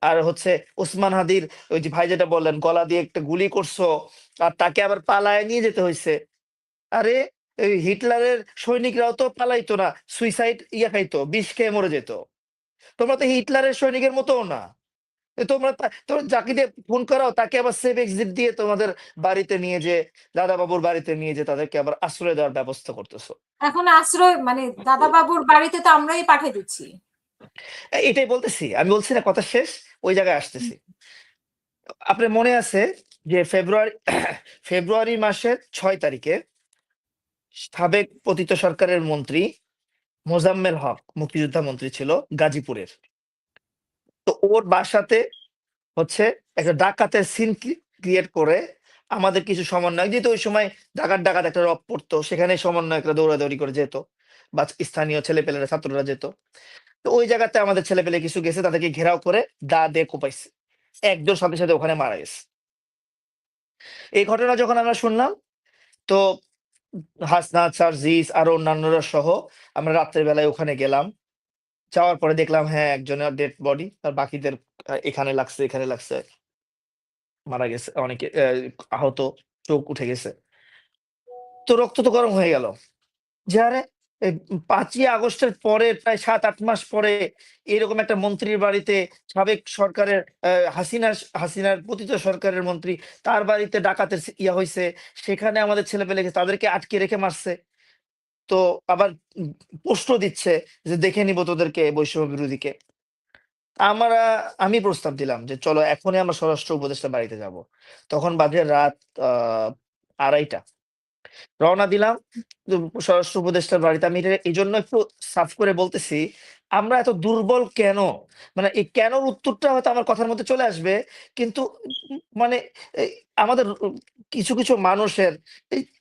আর হচ্ছে ওসমান হাদির ওই যে ভাই যেটা বললেন গলা দিয়ে একটা গুলি করছো আর তাকে আবার পালায় নিয়ে যেতে হয়েছে। আরে এই হিটলারের সৈনিকরাও তো পালাইতো না, সুইসাইড খাইতো, বিষ খেয়ে মরে যেত। তোমরা তো হিটলারের সৈনিকের মতো না। তোমরা যাকে দিয়ে ফোন করাও তাকে আবার সেভ এক্সিট দিয়ে তোমাদের বাড়িতে নিয়ে যে দাদা বাবুর বাড়িতে নিয়ে যে তাদেরকে আবার আশ্রয় দেওয়ার ব্যবস্থা করতেছো। এখন আশ্রয় মানে দাদা বাবুর বাড়িতে তো আমরাই পাঠিয়ে দিচ্ছি। এটাই বলতেছি, আমি বলছি না কথা শেষ, ওই জায়গায় আসতেছি। আপনার মনে আছে যে ফেব্রুয়ারি মাসের ৬ তারিখে সাবেক পতিত সরকারের মন্ত্রী মোজাম্মেল হক মুক্তিযোদ্ধা মন্ত্রী ছিল গাজীপুরের। তো ওর বাসাতে হচ্ছে একটা ডাকাতের সিন ক্রিয়েট করে আমাদের কিছু সমন্বয়ক, যেহেতু ওই সময় ডাকাত ডাকাত একটা রব পড়তো, সেখানে সমন্বয়করা দৌড়াদৌড়ি করে যেত বা স্থানীয় ছেলেপেলেরা ছাত্ররা যেত। তো ওই জায়গাতে আমাদের ছেলেপেলে কিছু গেছে, তাদেরকে ঘেরাও করে দা দিয়ে কোপাইছে, একজন সাথে সাথে ওখানে মারা গেছে। এই ঘটনা যখন আমরা শুনলাম, তো হাসনাত সার্জিস আরো অন্যান্যরা সহ আমরা রাত্রের বেলায় ওখানে গেলাম। যাওয়ার পরে দেখলাম হ্যাঁ একজনের ডেড বডি, আর বাকিদের এখানে লাগছে এখানে লাগছে, মারা গেছে অনেকে, আহত, চোখ উঠে গেছে। তো রক্ত তো গরম হয়ে গেল যে আরে ৫ই আগস্টের পরে প্রায় ৭-৮ মাস পরে এরকম একটা মন্ত্রীর বাড়িতে, সাবেক সরকারের হাসিনার পতিত সরকারের মন্ত্রী, তার বাড়িতে ডাকাতের হয়েছে, সেখানে আমাদের ছেলেপেলেকে তাদেরকে আটকে রেখে মারছে। তো আবার প্রশ্ন দিচ্ছে যে দেখে নিব তোদেরকে বৈষম্য বিরোধীকে। আমি প্রস্তাব দিলাম যে চলো এখনই আমরা স্বরাষ্ট্র উপদেষ্টার বাড়িতে যাব। তখন বাজে রাত 2:30। রওনা দিলাম স্বরাষ্ট্র উপদেষ্টার বাড়িতে। আমি এটা এই জন্য একটু সাফ করে বলতেছি, আমরা এত দুর্বল কেন? মানে এই কেনর উত্তরটা হয়তো আমার কথার মধ্যে চলে আসবে, কিন্তু মানে এই আমাদের কিছু কিছু মানুষের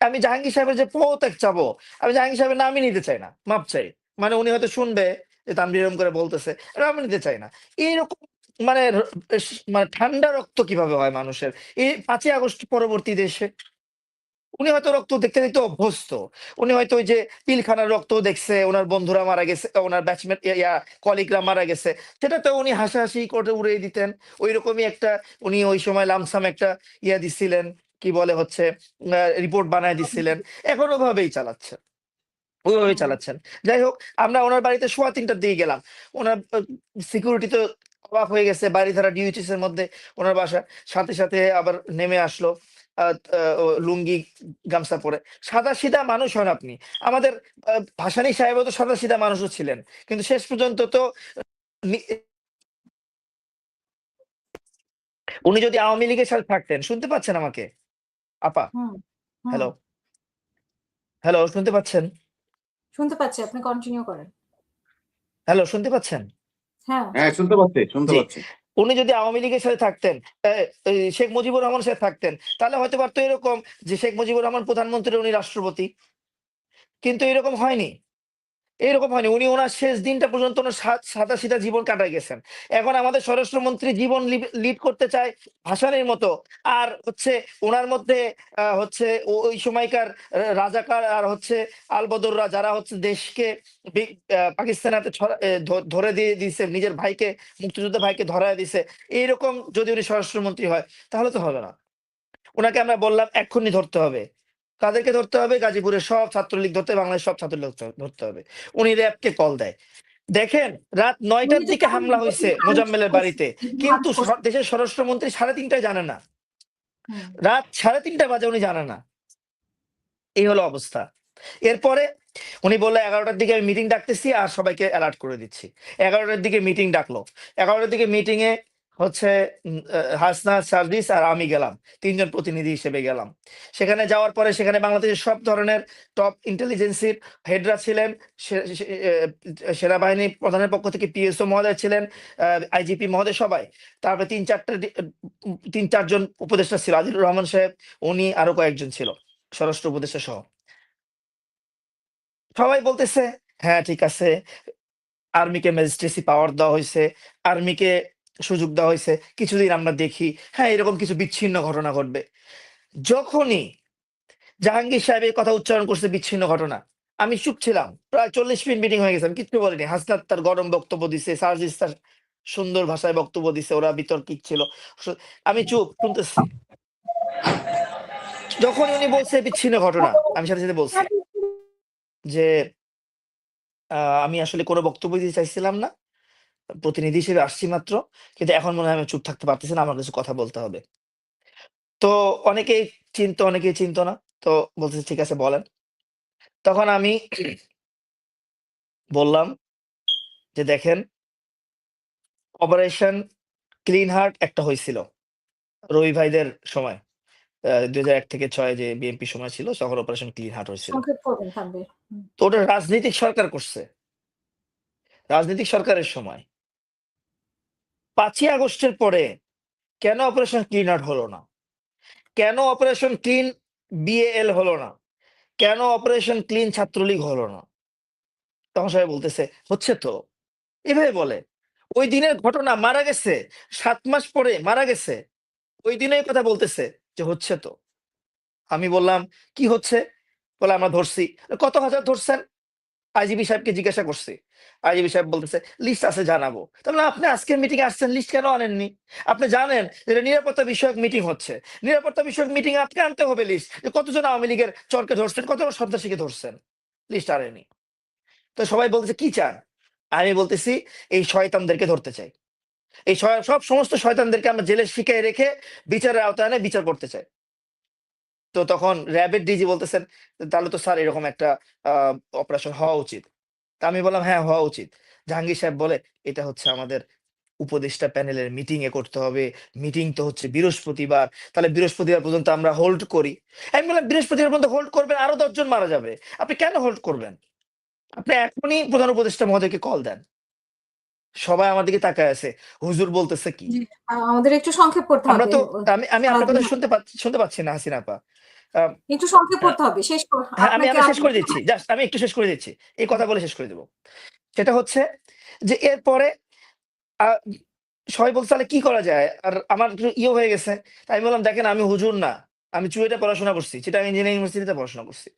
আমি জাহাঙ্গীর সাহেবের যে পদত্যাগ চাবো, আমি জাহাঙ্গীর সাহেবের নামই নিতে চাই না, মাপ চাই। মানে উনি হয়তো শুনবে যে তানভীর এরকম করে বলতেছে, এটা আমি নিতে চাই না। এইরকম মানে মানে ঠান্ডা রক্ত কিভাবে হয় মানুষের এই 5ই আগস্ট পরবর্তী দেশে? উনি হয়তো রক্ত দেখতে দেখতে অভ্যস্ত। উনি হয়তো ওই যে পিলখানার রক্ত দেখছে, ওনার বন্ধুরা মারা গেছে, ওনার ব্যাচমেট কলিগরা মারা গেছে, সেটা তো উনি হাসাহাসি করে উড়িয়ে দিতেন। ওই রকমই একটা উনি ওই সময় লামসাম একটা দিছিলেন, কি বলে হচ্ছে রিপোর্ট বানায় দিছিলেন। এখন ওভাবেই চালাচ্ছেন, ওইভাবেই চালাচ্ছেন। যাই হোক, আমরা ওনার বাড়িতে 3:15টার দিকে গেলাম। ওনার সিকিউরিটি তো অবাক হয়ে গেছে, বাড়ি ধারা ডিউটিস এর মধ্যে ওনার বাসা। সাথে সাথে আবার নেমে আসলো লুঙ্গি গামছা পরে। সাদা সিধা মানুষ হন আপনি। আমাদের ভাসানী সাহেবও তো সাদা সিধা মানুষও ছিলেন, কিন্তু শেষ পর্যন্ত তো নি- উনি যদি আওয়ামী লীগের সাথে থাকতেন, শুনতে পাচ্ছেন আমাকে আপা? হুম, হুম। হ্যালো, হ্যালো, শুনতে পাচ্ছেন? শুনতে পাচ্ছি, আপনি কন্টিনিউ করেন। হ্যালো, শুনতে পাচ্ছেন? হ্যাঁ। হ্যাঁ, শুনতে পাচ্ছি, শুনতে জি। পাচ্ছি। উনি যদি আওয়ামী লীগের সাথে থাকতেন, এই শেখ মুজিবুর রহমানের সাথে থাকতেন, তাহলে হয়তো পারতো এরকম যে শেখ মুজিবুর রহমান প্রধানমন্ত্রী, উনি রাষ্ট্রপতি। কিন্তু এরকম হয়নি, এরকম হয়নি। উনি ওনার শেষ দিনটা পর্যন্ত ওনার সাদাসিধা জীবন কাটায় গেছেন। এখন আমাদের স্বরাষ্ট্রমন্ত্রী জীবন লিড করতে চায় ভাসানীর মতো। আর হচ্ছে ওনার মধ্যে হচ্ছে ওই সময়কার রাজাকার আর হচ্ছে আলবদররা, যারা হচ্ছে দেশকে পাকিস্তান হাতে ধরে দিয়ে দিছে, নিজের ভাইকে, মুক্তিযোদ্ধা ভাইকে ধরায় দিছে। এইরকম যদি উনি স্বরাষ্ট্রমন্ত্রী হয়, তাহলে তো হবে না। ওনাকে আমরা বললাম এক্ষুনি ধরতে হবে। কাদেরকে ধরতে হবে? গাজীপুরের সব ছাত্রলীগ ধরতে হবে, বাংলাদেশ সব ছাত্রলীগ ধরতে হবে। উনি র্যাবকে কল দেয়। দেখেন, রাত 9টার উনি তো দিকে তখন হামলা হয়েছে আরেস্ট মোজাম্মেলের করছে, বাড়িতে, কিন্তু দেশের স্বরাষ্ট্রমন্ত্রী 3:30টায় জানে না। হুম। রাত 3:30 বাজে উনি জানে না। এই হলো অবস্থা। এরপরে উনি বললো 11টার দিকে আমি মিটিং ডাকতেছি আর সবাইকে অ্যালার্ট করে দিচ্ছি। 11টার দিকে মিটিং ডাকলো। 11টার দিকে মিটিং এ হচ্ছে হাসনা, সার্জিস আর আমি গেলাম, 3জন প্রতিনিধি হিসেবে গেলাম। সেখানে যাওয়ার পরে সেখানে বাংলাদেশের সব ধরনের টপ ইন্টেলিজেন্সির হেডরা ছিলেন। সেনাবাহিনী প্রধানের পক্ষ থেকে পিএসও মহোদয় ছিলেন, আইজিপি মহোদয়, সবাই। তারপরে 3-4জন উপদেষ্টা ছিল, আজিজুর রহমান সাহেব, উনি, আরো কয়েকজন ছিল স্বরাষ্ট্র উপদেষ্টা সহ। সবাই বলতেছে হ্যাঁ ঠিক আছে, আর্মিকে ম্যাজিস্ট্রেসি পাওয়ার দেওয়া হয়েছে, আর্মিকে সুযোগ দেওয়া হয়েছে, কিছুদিন আমরা দেখি, হ্যাঁ এরকম কিছু বিচ্ছিন্ন ঘটনা ঘটবে। যখনই জাহাঙ্গীর সাহেব এই কথা উচ্চারণ করছে বিচ্ছিন্ন ঘটনা, আমি চুপ ছিলাম। প্রায় 40 মিনিট মিটিং হয়ে গেছে, আমি কিচ্ছু বলিনি। হাসনাত তার গরম বক্তব্য দিছে, সার্জিস তার সুন্দর ভাষায় বক্তব্য দিছে, ওরা বিতর্কিত ছিল। আমি চুপ শুনতেছি। যখন উনি বলছে বিচ্ছিন্ন ঘটনা, আমি সাথে সাথে বলছি যে আমি আসলে কোনো বক্তব্য দিতে চাইছিলাম না, প্রতিনিধি হিসেবে আসছি মাত্র, কিন্তু এখন মনে হয় আমি চুপ থাকতে পারতেছি না, আমার কিছু কথা বলতে হবে। তো অনেকেই চিনতো, অনেকেই চিনতো না। তো বলতেছে ঠিক আছে বলেন। তখন আমি বললাম যে দেখেন, অপারেশন ক্লিন হার্ট একটা হয়েছিল রবি ভাইদের সময়, 2001 থেকে 6 যে বিএনপি সময় ছিল, তখন অপারেশন ক্লিন হার্ট হয়েছিল। সংক্ষেপ করবেন তানভীর। তো ওটা রাজনৈতিক সরকার করছে, রাজনৈতিক সরকারের সময়। 5ই আগস্টের পরে কেন অপারেশন ক্লিন হার্ট হলো না? কেন অপারেশন ক্লিন বিএএল হলো না? কেন অপারেশন ক্লিন ছাত্রলীগ হলো না? তখন সবাই বলতেছে হচ্ছে তো, এভাবে বলে। ওই দিনের ঘটনা, মারা গেছে 7 মাস পরে, মারা গেছে, ওই দিনে এই কথা বলতেছে যে হচ্ছে তো। আমি বললাম কি হচ্ছে? বলে আমরা ধরছি। কত হাজার ধরছেন? আইজিবি সাহেবকে জিজ্ঞাসা করছি। আইজিবি সাহেব বলতেছে লিস্ট আছে, জানাবো। তাহলে আপনি আজকের মিটিং আসছেন, লিস্ট কেন আনেননি? আপনি জানেন এটা নিরাপত্তা বিষয়ক মিটিং হচ্ছে, নিরাপত্তা বিষয়ক মিটিং আপনি আনতে হবে লিস্ট, যে কতজন আওয়ামী লীগের চরকে ধরছেন, কতজন সন্ত্রাসীকে ধরছেন, লিস্ট আনেনি। তো সবাই বলতেছে কি চান? আমি বলতেছি এই শয়তানদেরকে ধরতে চাই, এই সব সমস্ত শয়তানদেরকে আমরা জেলে শিখায় রেখে বিচারের আওতায় এনে বিচার করতে চাই। তো তখন র্যাবের ডিজি বলতেছেন তাহলে তো স্যার এরকম একটা অপারেশন হওয়া উচিত। তা আমি বললাম হ্যাঁ হওয়া উচিত। জাহাঙ্গীর সাহেব বলে এটা হচ্ছে আমাদের উপদেষ্টা প্যানেলের মিটিং এ করতে হবে। মিটিং তো হচ্ছে বৃহস্পতিবার, তাহলে বৃহস্পতিবার পর্যন্ত আমরা হোল্ড করি। আমি বললাম বৃহস্পতিবার পর্যন্ত হোল্ড করবেন, আরো 10 জন মারা যাবে, আপনি কেন হোল্ড করবেন? আপনি এখনই প্রধান উপদেষ্টা মহোদয়কে কল দেন। সবাই আমার দিকে তাকায় আছে, হুজুর বলতেছে কি? জি, আমাদের একটু সংক্ষেপ করতে আমরা হবে। তো আমি আপনার কথা সালাউদ্দিন, শুনতে পাচ্ছি না হাসিনা আপা। আহ, একটু সংক্ষেপ আহ, করতে হবে, শেষ হ্যাঁ, আমি আপনাকে আমি শেষ করে দিচ্ছি, জাস্ট আমি একটু শেষ করে দিচ্ছি, এই কথা বলে শেষ করে দেবো। সেটা হচ্ছে যে এরপরে আহ, সবাই বলছে তাহলে কি করা যায়, আর আমার একটু ইয়ে হয়ে গেছে। তাই আমি বললাম দেখেন আমি হুজুর না, আমি চুয়েটে পড়াশোনা করছি, চিটাগাং ইঞ্জিনিয়ারিং ইউনিভার্সিটিতে পড়াশোনা করছি।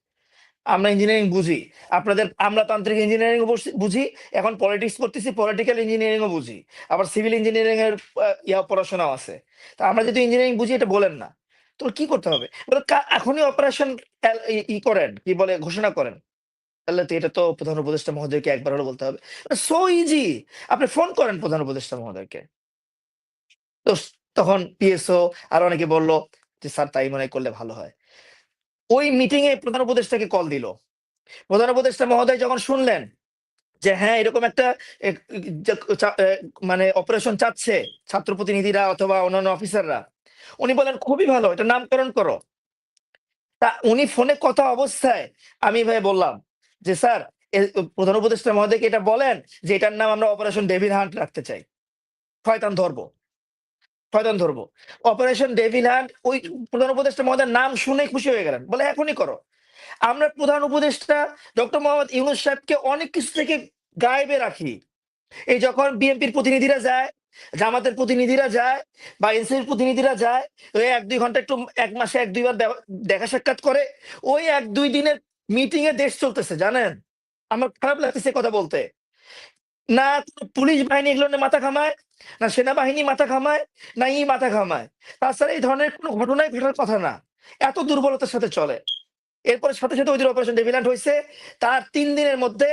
আমরা ইঞ্জিনিয়ারিং বুঝি, আপনাদের আমলাতান্ত্রিক ইঞ্জিনিয়ারিং বুঝি, এখন পলিটিক্স করতেছি, পলিটিক্যাল ইঞ্জিনিয়ারিং ও বুঝি, আবার সিভিল ইঞ্জিনিয়ারিং এর পড়াশোনাও আছে। তা আমরা যদি ইঞ্জিনিয়ারিং বুঝি এটা বলেন না, তো কি করতে হবে? বলে, এখনই অপারেশন ই করেন, কি বলে ঘোষণা করেন। তাহলে তো এটা তো প্রধান উপদেষ্টা মহোদয়কে একবার হলে বলতে হবে। সো ইজি, আপনি ফোন করেন প্রধান উপদেষ্টা মহোদয়কে। তো তখন পিএসও আর অনেকে বললো যে স্যার তাই মনে হয় করলে ভালো হয়। ওই মিটিং এ প্রধান উপদেষ্টাকে কল দিল। প্রধান উপদেষ্টা মহোদয় যখন শুনলেন যে হ্যাঁ এরকম একটা মানে অপারেশন চাচ্ছে ছাত্র প্রতিনিধিরা অথবা অন্যান্য অফিসাররা, উনি বলেন খুবই ভালো, এটা নামকরণ করো। তা উনি ফোনে কথা অবস্থায় আমি ভাই বললাম যে স্যার প্রধান উপদেষ্টা মহোদয়কে এটা বলেন যে এটার নাম আমরা অপারেশন ডেভিল হান্ট রাখতে চাই, শয়তান ধরবো, শয়তান ধরবো, অপারেশন ডেভিল হান্ট। ওই প্রধান উপদেষ্টা মহোদয়ের নাম শুনে খুশি হয়ে গেলেন, বলে এখনই করো। আমরা প্রধান উপদেষ্টা ডক্টর মোহাম্মদ ইউনূস সাহেবকে অনেক কিছু থেকে গায়েবে রাখি। এই যখন বিএনপির প্রতিনিধিরা যায়, জামাতের প্রতিনিধিরা যায়, বা এনসিপির প্রতিনিধিরা যায়, ওই 1-2 ঘন্টা একটু, 1 মাসে 1-2 বার দেখা সাক্ষাৎ করে, ওই 1-2 দিনের মিটিং এ দেশ চলতেছে জানেন। আমার খারাপ লাগতেছে কথা বলতে। না কোনো পুলিশ বাহিনী এগুলো নিয়ে মাথা ঘামায়, না সেনাবাহিনী মাথা ঘামায়, না মাথা ঘামায়। তাছাড়া এই ধরনের কোনো ঘটনাই ঘটার কথা না, এত দুর্বলতার সাথে চলে। এরপরে সাথে সাথে ওই অপারেশন ডেভিল্যান্ড হয়েছে, তার 3 দিনের মধ্যে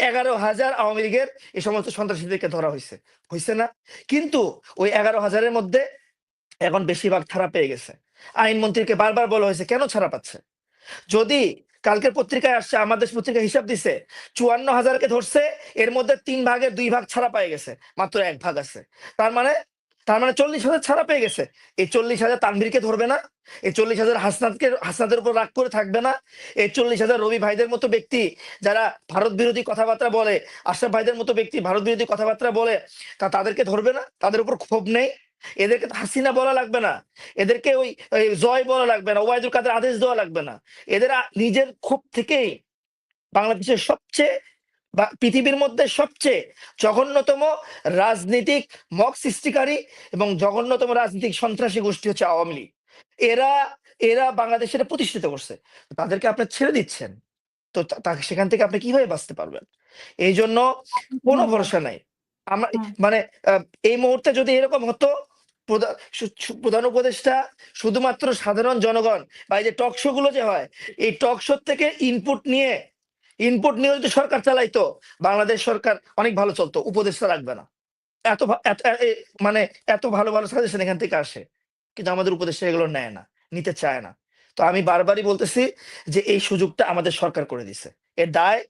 11,000 আওয়ামী লীগের এই সমস্ত সন্ত্রাসীদেরকে ধরা হয়েছে, হয়েছে না? কিন্তু ওই 11,000-এর মধ্যে এখন বেশিরভাগ ছাড়া পেয়ে গেছে। আইনমন্ত্রীকে বারবার বলা হয়েছে কেন ছাড়া পাচ্ছে। যদি কালকের পত্রিকায় আসছে, আমাদের পত্রিকা হিসাব দিছে 54,000-কে ধরছে, এর মধ্যে 3 ভাগের 2 ভাগ ছাড়া পেয়ে গেছে, মাত্র 1 ভাগ আছে। তার মানে 40,000 ছাড়া পেয়ে গেছে। এই 40,000 তানভীরকে ধরবে না, এই 40,000 হাসনাতের উপর রাগ করে থাকবে না, এই 40,000 রবি ভাইদের মতো ব্যক্তি যারা ভারত বিরোধী কথাবার্তা বলে, আশরাফ ভাইদের মতো ব্যক্তি ভারত বিরোধী কথাবার্তা বলে, তাদেরকে ধরবে না, তাদের উপর ক্ষোভ নেই? এদেরকে তো হাসিনা বলা লাগবে না, এদেরকে ওই জয় বলা লাগবে না, ওবায়দুল কাদের আদেশ দেওয়া লাগবে না। এদের নিজের ক্ষোভ থেকেই বাংলাদেশের সবচেয়ে বা পৃথিবীর মধ্যে সবচেয়ে জঘন্যতম রাজনীতিক মক সৃষ্টিকারী এবং জঘন্যতম রাজনীতিক সন্ত্রাসী গোষ্ঠী হচ্ছে আওয়ামী লীগ। এরা এরা বাংলাদেশের প্রতিষ্ঠিত করছে, তাদেরকে আপনি ছেড়ে দিচ্ছেন, তো সেখান থেকে আপনি কিভাবে বাঁচতে পারবেন? এই জন্য কোনো ভরসা নাই। আমরা মানে এই মুহূর্তে যদি এরকম হতো, প্রধান উপদেষ্টা শুধুমাত্র সাধারণ জনগণ বা এই যে টক শো গুলো যে হয়, এই টক শো থেকে ইনপুট নিয়ে যদি সরকার চালাইতো, বাংলাদেশ সরকার অনেক ভালো চলতো, উপদেষ্টা লাগবে না। এত মানে এত ভালো ভালো সাজেশন এখান থেকে আসে, কিন্তু আমাদের উপদেষ্টা এগুলো নেয় না, নিতে চায় না। তো আমি বারবারই বলতেছি যে এই সুযোগটা আমাদের সরকার করে দিছে, এর দায়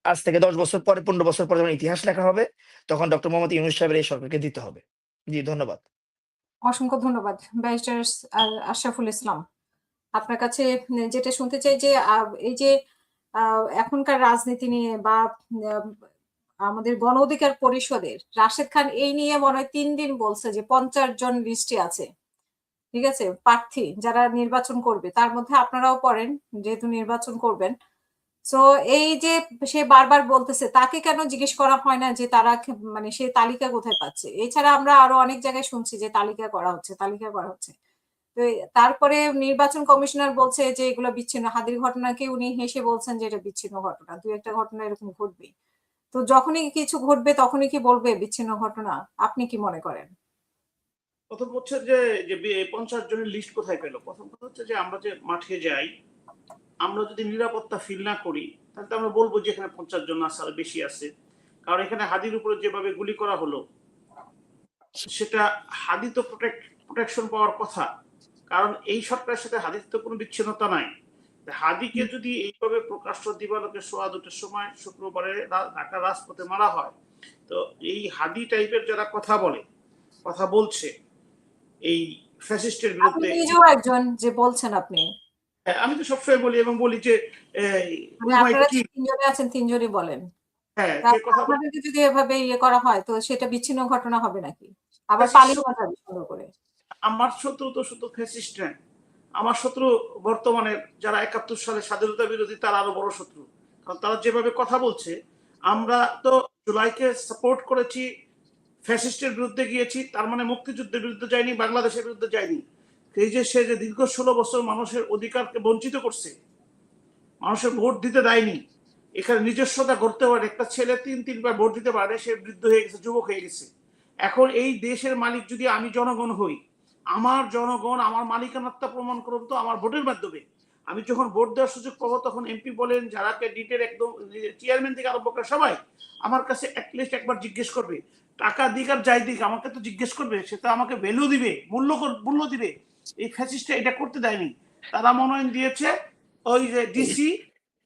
আজ থেকে 10 বছর পরে, 15 বছর পরে যখন ইতিহাস লেখা হবে, তখন ডক্টর মোহাম্মদ ইউনূস সাহেবের এই সরকারকে দিতে হবে। জি ধন্যবাদ। অসংখ্য ধন্যবাদ ব্যারিস্টার আশরাফুল ইসলাম। আপনার কাছে যেটা শুনতে চাই যে এই যে এখনকার রাজনীতি নিয়ে বা আমাদের গণ অধিকার পরিষদের রাশেদ খান এই নিয়ে মনে হয় 3 দিন বলছে যে 50 জন লিস্টে আছে, ঠিক আছে, প্রার্থী যারা নির্বাচন করবে, তার মধ্যে আপনারাও পড়েন যেহেতু নির্বাচন করবেন। সো এই যে সে বারবার বলতেছে, তাকে কেন জিজ্ঞেস করা হয় না যে তারা মানে সে তালিকা কোথায় পাচ্ছে? এছাড়া আমরা আরো অনেক জায়গায় শুনছি যে তালিকা করা হচ্ছে। তো তারপরে নির্বাচন কমিশনার বলছে যে এগুলো বিচ্ছিন্ন, হাদির ঘটনাকে উনি হেসে বলছেন যে এটা বিচ্ছিন্ন ঘটনা, 2-একটা ঘটনা এরকম ঘটবে। তো যখনই কিছু ঘটবে তখনই কি বলবে বিচ্ছিন্ন ঘটনা? আপনি কি মনে করেন? প্রথম হচ্ছে যে 50 জনের লিস্ট কোথায় পেলো? প্রথম কথা হচ্ছে যে আমরা যে মাঠে যাই, আমরা যদি নিরাপত্তা ফিল না করি, তাহলে তো আমরা বলবো যে এখানে 50 জন আছে, আর বেশি আছে। কারণ এখানে হাদির উপরে যেভাবে গুলি করা হলো, সেটা হাদি তো প্রোটেকশন পাওয়ার কথা। কারণ এই সরকারের সাথে হাদির তো কোনো বিচ্ছিন্নতা নাই। হাদিকে যদি এইভাবে প্রকাশ্য দিবালোকে 2:15 সময় শুক্রবারে ঢাকার রাজপথে মারা হয়, তো এই হাদি টাইপের যারা কথা বলছে এই ফ্যাসিস্টের আপনি বিরুদ্ধে, নিজেও একজন যে বলছেন আপনি, আমি তো সবসময় বলি এবং বলি যে মানে আপনারা যে তিনজনে আছেন তিনজনই বলেন, হ্যাঁ তা যে কথা আপনাদেরকে যদি এভাবে ইয়ে করা হয় তো সেটা বিচ্ছিন্ন ঘটনা হবে নাকি? আবার Fascist- পালিয়ে যাবে সুন্দর করে। আমার শত্রু তো শুধু ফ্যাসিস্ট নয়, আমার শত্রু বর্তমানে যারা 71 সালে স্বাধীনতা বিরোধী তারা আরো বড় শত্রু। কারণ তারা যেভাবে কথা বলছে, আমরা তো জুলাইকে সাপোর্ট করেছি, ফ্যাসিস্টের বিরুদ্ধে গিয়েছি, তার মানে মুক্তিযুদ্ধের বিরুদ্ধে যায়নি, বাংলাদেশের বিরুদ্ধে যায়নি। এই যে সে যে দীর্ঘ 16 বছর মানুষের অধিকারকে বঞ্চিত করছে, মানুষের ভোট দিতে দেয়নি, এখানে নিজস্বতা করতে পারে, একটা ছেলে 3-3বার ভোট দিতে পারে, সে বৃদ্ধ হয়ে গেছে, যুবক হয়ে গেছে। এখন এই দেশের মালিক যদি আমি জনগণ হই, আমার জনগণ আমার মালিকানাত্মা প্রমাণ করবো তো আমার ভোটের মাধ্যমে। আমি যখন ভোট দেওয়ার সুযোগ পাবো তখন এমপি বলেন, যারা ক্যান্ডিডেট একদম চেয়ারম্যান থেকে আরম্ভ করে সবাই আমার কাছে অ্যাটলিস্ট একবার জিজ্ঞেস করবে, টাকা দিক আর যাই দিক আমাকে তো জিজ্ঞেস করবে, সে তো আমাকে ভ্যালু দিবে, মূল্য দিবে। এই ফ্যাসিস্টটা এটা করতে দেয়নি। তারা মনোনয়ন দিয়েছে ওই যে ডিসি,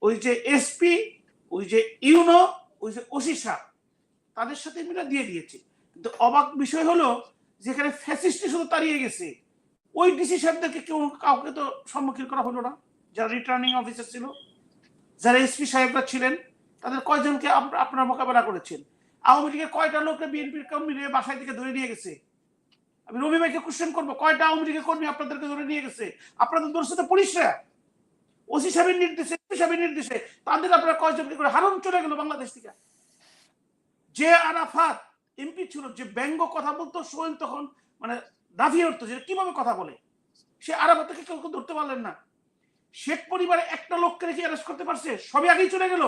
ওই যে এসপি, ওই যে ইউনো, ওই যে ওসি সাহেব, তাদের সাথে মিলে দিয়ে দিয়েছে। কিন্তু অবাক বিষয় হলো যেখানে ফ্যাসিস্ট শুধু তাড়িয়ে গেছে, ওই ডিসি সাহেবদেরকে কাউকে তো সম্মুখীন করা হলো না। যারা রিটার্নিং অফিসার ছিল, যারা এসপি সাহেবরা ছিলেন, তাদের কয়জনকে আপনারা মোকাবেলা করেছেন? আওয়ামী লীগের কয়টা লোককে বিএনপির কর্মী বাসায় থেকে ধরে নিয়ে গেছে? আমি রবি ভাইকে কোশ্চেন করবো, কয়টা আওয়ামী লীগের কর্মী আপনাদেরকে ধরে নিয়ে গেছে? আপনাদের দোষে তো পুলিশরা, ওসি সাহেবের নির্দেশে, এসপি সাহেবের নির্দেশে তাদের আপনারা কয়জনকে করে হারুন চলে গেল বাংলাদেশ থেকে। যে আরাফাত এমপি ছিল, যে ব্যঙ্গ কথা বলতো, সোহেল তখন মানে দাফিয়ে উঠতো যে কিভাবে কথা বলে, সে আরাফাতকে কেউ ধরতে পারলেন না। শেখ পরিবারে একটা লোককে রেখে অ্যারেস্ট করতে পারছে, সবই আগেই চলে গেল।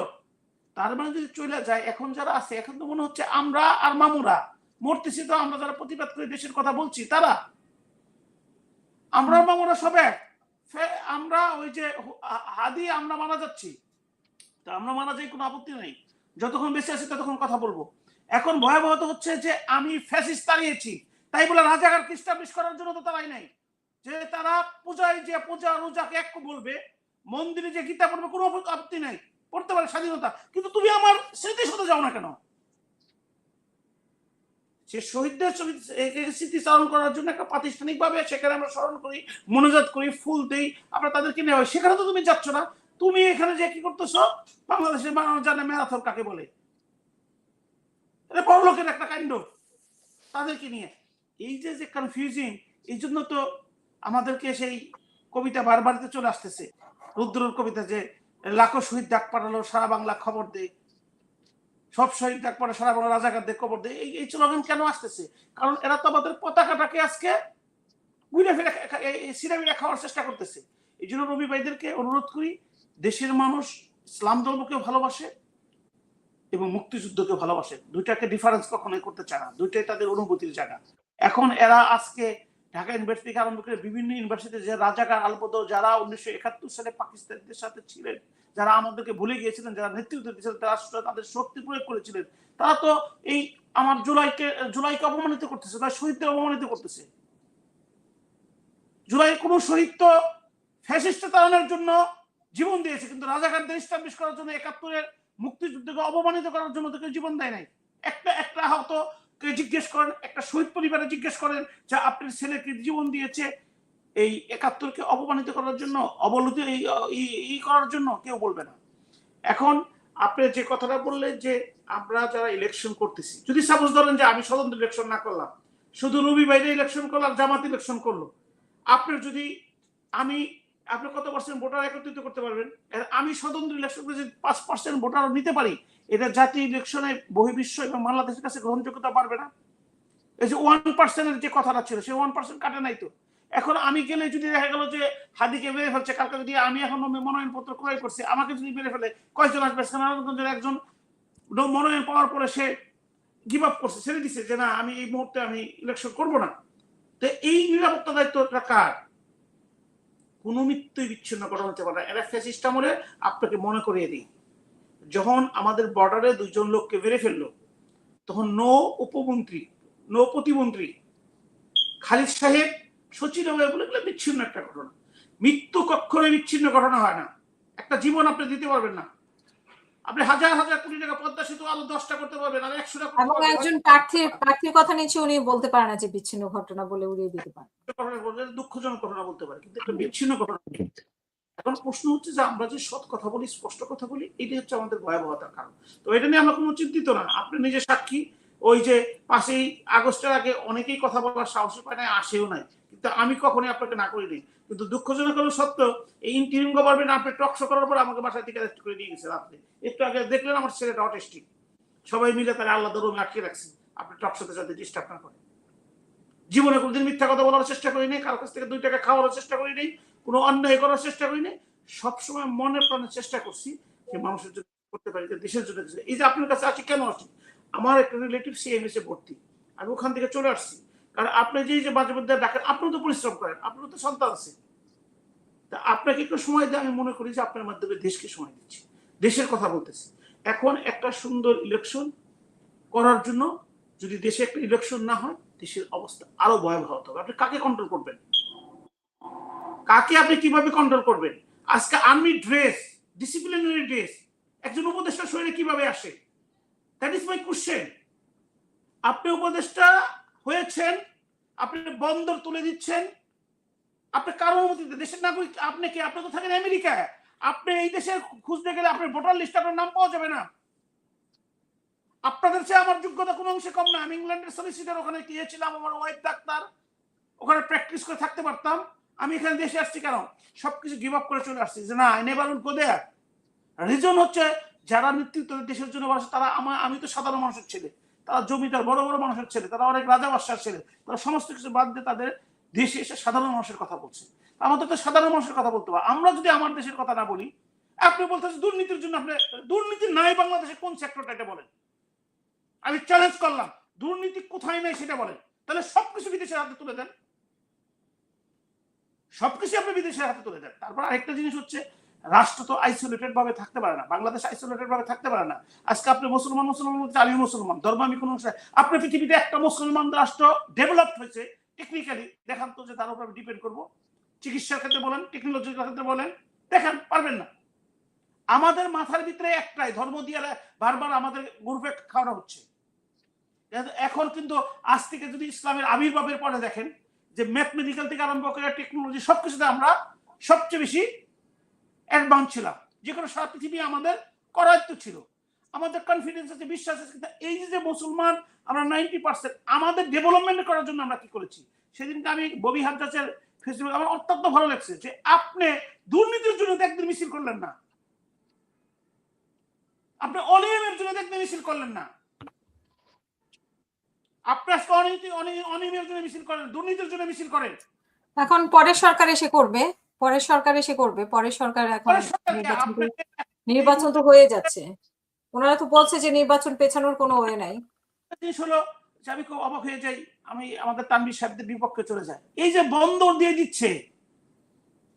তার মানে যদি চলে যায়, এখন যারা আছে, এখন তো মনে হচ্ছে আমরা আর মামুরা মরতেছি, তো আমরা যারা প্রতিবাদ করে দেশের কথা বলছি তারা, আমরা মামুরা সব এক। আমরা ওই যে হাদি আমরা মারা যাচ্ছি, তা আমরা মারা যাই, কোনো আপত্তি নেই, যতক্ষণ বেঁচে আছি ততক্ষণ কথা বলবো। এখন ভয়াবহতা হচ্ছে যে আমি ফ্যাসিস্ট তাড়িয়েছি, তাই বলে রাজাকারকে এস্টাবলিশ করার জন্য তো তারাই নাই। যে তারা পূজায় যে পূজা রোজাকে এক বলবে, মন্দিরে যে গীতা পড়বে, কোনো আপত্তি নাই, পড়তে পারে, স্বাধীনতা। কিন্তু তুমি আমার স্মৃতির সাথে যাও না কেন? সে শহীদদের স্মৃতিচারণ করার জন্য একটা প্রাতিষ্ঠানিক ভাবে সেখানে আমরা স্মরণ করি, মনোজাত করি, ফুল দেই, আমরা তাদেরকে নেওয়া হয়, সেখানে তো তুমি যাচ্ছ না। তুমি এখানে যে কি করতেছো, বাংলাদেশের বানানো জানে ম্যারাথন কাকে বলে, এটা বড় লোকের একটা কাণ্ড, তাদেরকে নিয়ে এই যে কনফিউজিং। এই জন্য তো আমাদেরকে সেই কবিতা বারবারিতে চলে আসতেছে, রুদ্রর কবিতা, যে লাখো শহীদ ডাক পাঠালো সারা বাংলা খবর দে, সব শহীদ ডাক পাঠালো সারা বাংলা রাজাকারদের খবর দে। এই স্লোগান কেন আসতেছে? কারণ এরা তো আমাদের পতাকাটাকে আজকে গুলে ফেলে সিরামিরা খাওয়ার চেষ্টা করতেছে। এই জন্য রবি ভাইদেরকে অনুরোধ করি, দেশের মানুষ ইসলাম ধর্মকে ভালোবাসে এবং মুক্তিযুদ্ধকে ভালোবাসে, দুইটাকে ডিফারেন্স কখনোই করতে চায় না, দুইটাই তাদের অনুভূতির জায়গা। এখন এরা আজকে ঢাকা ইউনিভার্সিটি থেকে আরম্ভ করে বিভিন্ন ইউনিভার্সিটিতে যে রাজাকার আলবদর, যারা 1971 সালে পাকিস্তানদের সাথে ছিলেন, যারা আমাদেরকে ভুলে গিয়েছিলেন, যারা নেতৃত্ব দিয়েছিলেন, তারা তাদের শক্তি প্রয়োগ করেছিলেন, তারা তো এই আমার জুলাইকে অপমানিত করতেছে, তারা শহীদদের অপমানিত করতেছে। জুলাই কোন শহীদ তো ফ্যাসিস্ট তাড়ানোর জন্য জীবন দিয়েছে, কিন্তু রাজাকারদের এস্টাবলিশ করার জন্য, 71-এর মুক্তিযুদ্ধকে অপমানিত করার জন্য তাকে জীবন দেয় নাই। একটা হয়তো জিজ্ঞেস করেন, একটা শহীদ পরিবারে জিজ্ঞেস করেন যে আপনার ছেলেকে জীবন দিয়েছে এই 71-কে অপমানিত করার জন্য, অবলুতি করার জন্য, কেউ বলবে না। এখন আপনি যে কথাটা বললেন যে আমরা যারা ইলেকশন করতেছি, যদি সাপোজ ধরেন যে আমি স্বতন্ত্র ইলেকশন না করলাম, শুধু রবি বাইরে ইলেকশন করলাম, জামাত ইলেকশন করলো, আপনার যদি আপনি কত পার্সেন্ট ভোটার একত্রিত করতে পারবেন? আমি স্বতন্ত্র ইলেকশন করে যদি 5% ভোটার নিতে পারি, এটা জাতীয় ইলেকশনে বহির্বিশ্ব এবং বাংলাদেশের কাছে গ্রহণযোগ্যতা পারবে না। এই যে 1%-এর যে কথাটা ছিল, সে 1% কাটে নাই তো। এখন আমি গেলে যদি দেখা গেল যে হাদিকে মেরে ফেলছে, কালকে যদি আমি এখন মনোনয়ন পত্র ক্রয় করছি, আমাকে যদি মেরে ফেলে, কয়জন আসবে? নারায়ণগঞ্জের একজন মনোনয়ন পাওয়ার পরে সে গিভ আপ করছে, ছেড়ে দিচ্ছে যে না, আমি এই মুহূর্তে আমি ইলেকশন করব না। তো এই নিরাপত্তা দায়িত্বটা কার? কোন মৃত্যুই বিচ্ছিন্ন করা হতে পারে না। এরা ফ্যাসিস্ট আমলে, আপনাকে মনে করিয়ে দিই, যখন আমাদের বর্ডারে 2 জন লোককে মেরে ফেললো, তখন নো প্রতিমন্ত্রী খালিদ সাহেব সচিবালয় বলে গেলে বিচ্ছিন্ন একটা ঘটনা। মৃত্যু কখনোই বিচ্ছিন্ন ঘটনা হয় না, একটা জীবন আপনি দিতে পারবেন না। আপনি হাজার হাজার কোটি টাকা পদ্মা সেতু আরো 10টা করতে পারবেন, আর 100টা করতে এবং পারবেন। একজন প্রার্থীর কথা নিচ্ছে, উনি বলতে পারে না যে বিচ্ছিন্ন ঘটনা বলে উড়িয়ে দিতে পারে, দুঃখজনক ঘটনা বলতে পারে, কিন্তু একটা বিচ্ছিন্ন ঘটনা। এখন প্রশ্ন হচ্ছে যে আমরা যে সৎ কথা বলি, স্পষ্ট কথা বলি, এটাই হচ্ছে আমাদের ভয়াবহতার কারণ। তো এটা নিয়ে আমরা কোনো চিন্তিত না। আপনি নিজে সাক্ষী, ওই যে 5ই আগস্টের আগে অনেকেই কথা বলার সাহস পায় না, আসেও নাই, কিন্তু আমি কখনোই আপনাকে না করিনি। কিন্তু দুঃখজনক হলো সত্য, এই ইন্টারিম গভর্নমেন্ট আপনি টকশো করার পর আমাকে বাসায় থেকে অ্যারেস্ট করে নিয়ে গেছে রাত্রে। একটু আগে দেখলেন আমার ছেলেটা অটিস্টিক, সবাই মিলে তারা আলাদা রুমে আটকে রাখছে, আপনি টকশোতে যাতে ডিস্টার্ব না করে। জীবনে কোনদিন মিথ্যা কথা বলার চেষ্টা করি নেই, কারোর কাছ থেকে 2 টাকা খাওয়ার চেষ্টা করি নেই, কোনো অন্যায় করার চেষ্টা করি নেই। সবসময় মনে প্রাণে চেষ্টা করছি যে মানুষের জন্য করতে পারি, দেশের জন্য। এই যে আপনার কাছে আছি কেন আসি, আমার একটা রিলেটিভ সিএমএস এ ভর্তি, আমি ওখান থেকে চলে আসছি। কারণ আপনি যে মাঝে মধ্যে ডাকেন, আপনিও তো পরিশ্রম করেন, আপনারও তো সন্তান আছে, তা আপনাকে একটু সময় দিয়ে আমি মনে করি যে আপনার মাধ্যমে দেশকে সময় দিচ্ছি, দেশের কথা বলতেছি। এখন একটা সুন্দর ইলেকশন করার জন্য যদি দেশে একটা ইলেকশন না হয়, দেশের অবস্থা আরো ভয়াবহ হবে। আপনি কাকে কন্ট্রোল করবেন, কাকে আপনি কিভাবে কন্ট্রোল করবেন? আজকে আর্মি ড্রেস, ডিসিপ্লিনারি ড্রেস একজন উপদেষ্টা শরীরে কিভাবে আসে? That is my question. আপনি উপদেষ্টা হয়েছেন, আপনি বন্দর তুলে দিচ্ছেন, আপনি কারো অনুমতিতে, দেশের নাগরিক আপনি কি? আপনি তো থাকেন আমেরিকায়, আপনি এই দেশে খুঁজতে গেলে আপনার ভোটার লিস্টে আপনার নাম পাওয়া যাবে না। আপনাদের চেয়ে আমার যোগ্যতা কোনো অংশে কম না। আমি ইংল্যান্ডের সলিসিটার ওখানে গিয়েছিলাম, আমার ওয়াইফ ডাক্তার, ওখানে প্র্যাকটিস করে থাকতে পারতাম। আমি এখানে দেশে আসছি কেন? সবকিছু গিভ আপ করে চলে আসছি যে না, I never will go there. Reason হচ্ছে যারা নেতৃত্ব দেশের জন্য বসে তারা আমি তো সাধারণ মানুষের ছেলে, তারা জমিদার বড় বড় মানুষের ছেলে, তারা অনেক রাজা বাদশার ছেলে, তারা সমস্ত কিছু বাদ দিয়ে তাদের দেশে এসে সাধারণ মানুষের কথা বলছে। আমাদের তো সাধারণ মানুষের কথা বলতে হবে। আমরা যদি আমার দেশের কথা না বলি, আপনি বলতেছেন দুর্নীতির জন্য। আপনি দুর্নীতি নাই বাংলাদেশে কোন সেক্টরটা, এটা বলেন। আমি চ্যালেঞ্জ করলাম, দুর্নীতি কোথায় নাই সেটা বলেন। তাহলে সবকিছু বিদেশের হাতে তুলে দেন, সবকিছু আপনি বিদেশের হাতে তুলে দেন। তারপর আরেকটা জিনিস হচ্ছে, রাষ্ট্র তো আইসোলেটেড ভাবে থাকতে পারে না, বাংলাদেশ আইসোলেটেড ভাবে থাকতে পারে না। আজকে আপনি মুসলমান আমি মুসলমান, ধর্ম আমি কোনো, আপনি পৃথিবীতে একটা মুসলমান রাষ্ট্র ডেভেলপড হয়েছে টেকনিক্যালি দেখান তো, যে তার উপর আমি ডিপেন্ড করবো? চিকিৎসার ক্ষেত্রে বলেন, টেকনোলজির ক্ষেত্রে বলেন, দেখান, পারবেন না। আমাদের মাথার ভিতরে একটাই ধর্ম দিয়ে বারবার আমাদের গ্রুপে খাওয়ানো হচ্ছে। এখন কিন্তু আজ থেকে যদি ইসলামের আবির্ভাবের পরে দেখেন যে ম্যাথমেটিক্যাল থেকে আরম্ভ করে টেকনোলজি সবকিছুতে আমরা সবচেয়ে বেশি অ্যাডভান্স ছিলাম, যে কোনো সারা পৃথিবী আমাদের করায়ত্ত ছিল, আমাদের কনফিডেন্স আছে, বিশ্বাস আছে। কিন্তু এই যে মুসলমান আমরা 90%, আমাদের ডেভেলপমেন্ট করার জন্য আমরা কি করেছি? সেদিনকে আমি ববি হাদ্দাসের ফেসবুক আমার অত্যন্ত ভালো লাগছে যে আপনি দুর্নীতির জন্য একদিন মিছিল করলেন না, আপনি অনিয়মের জন্য একদিন মিছিল করলেন না, আপনি আজকে অনিয়মের জন্য মিছিল করেন, দুর্নীতির জন্য মিছিল করেন। এখন পরের সরকার এসে করবে, পরের সরকার এসে করবে, পরের সরকার এখন নির্বাচন তো হয়ে যাচ্ছে। ওনারা তো বলছে যে নির্বাচন পেছানোর কোনো ওয়ে নাই। জিনিস হলো যে আমি খুব অবাক হয়ে যাই, আমি আমাদের তানভীর সাহেবদের বিপক্ষে চলে যাই। এই যে বন্দর দিয়ে দিচ্ছে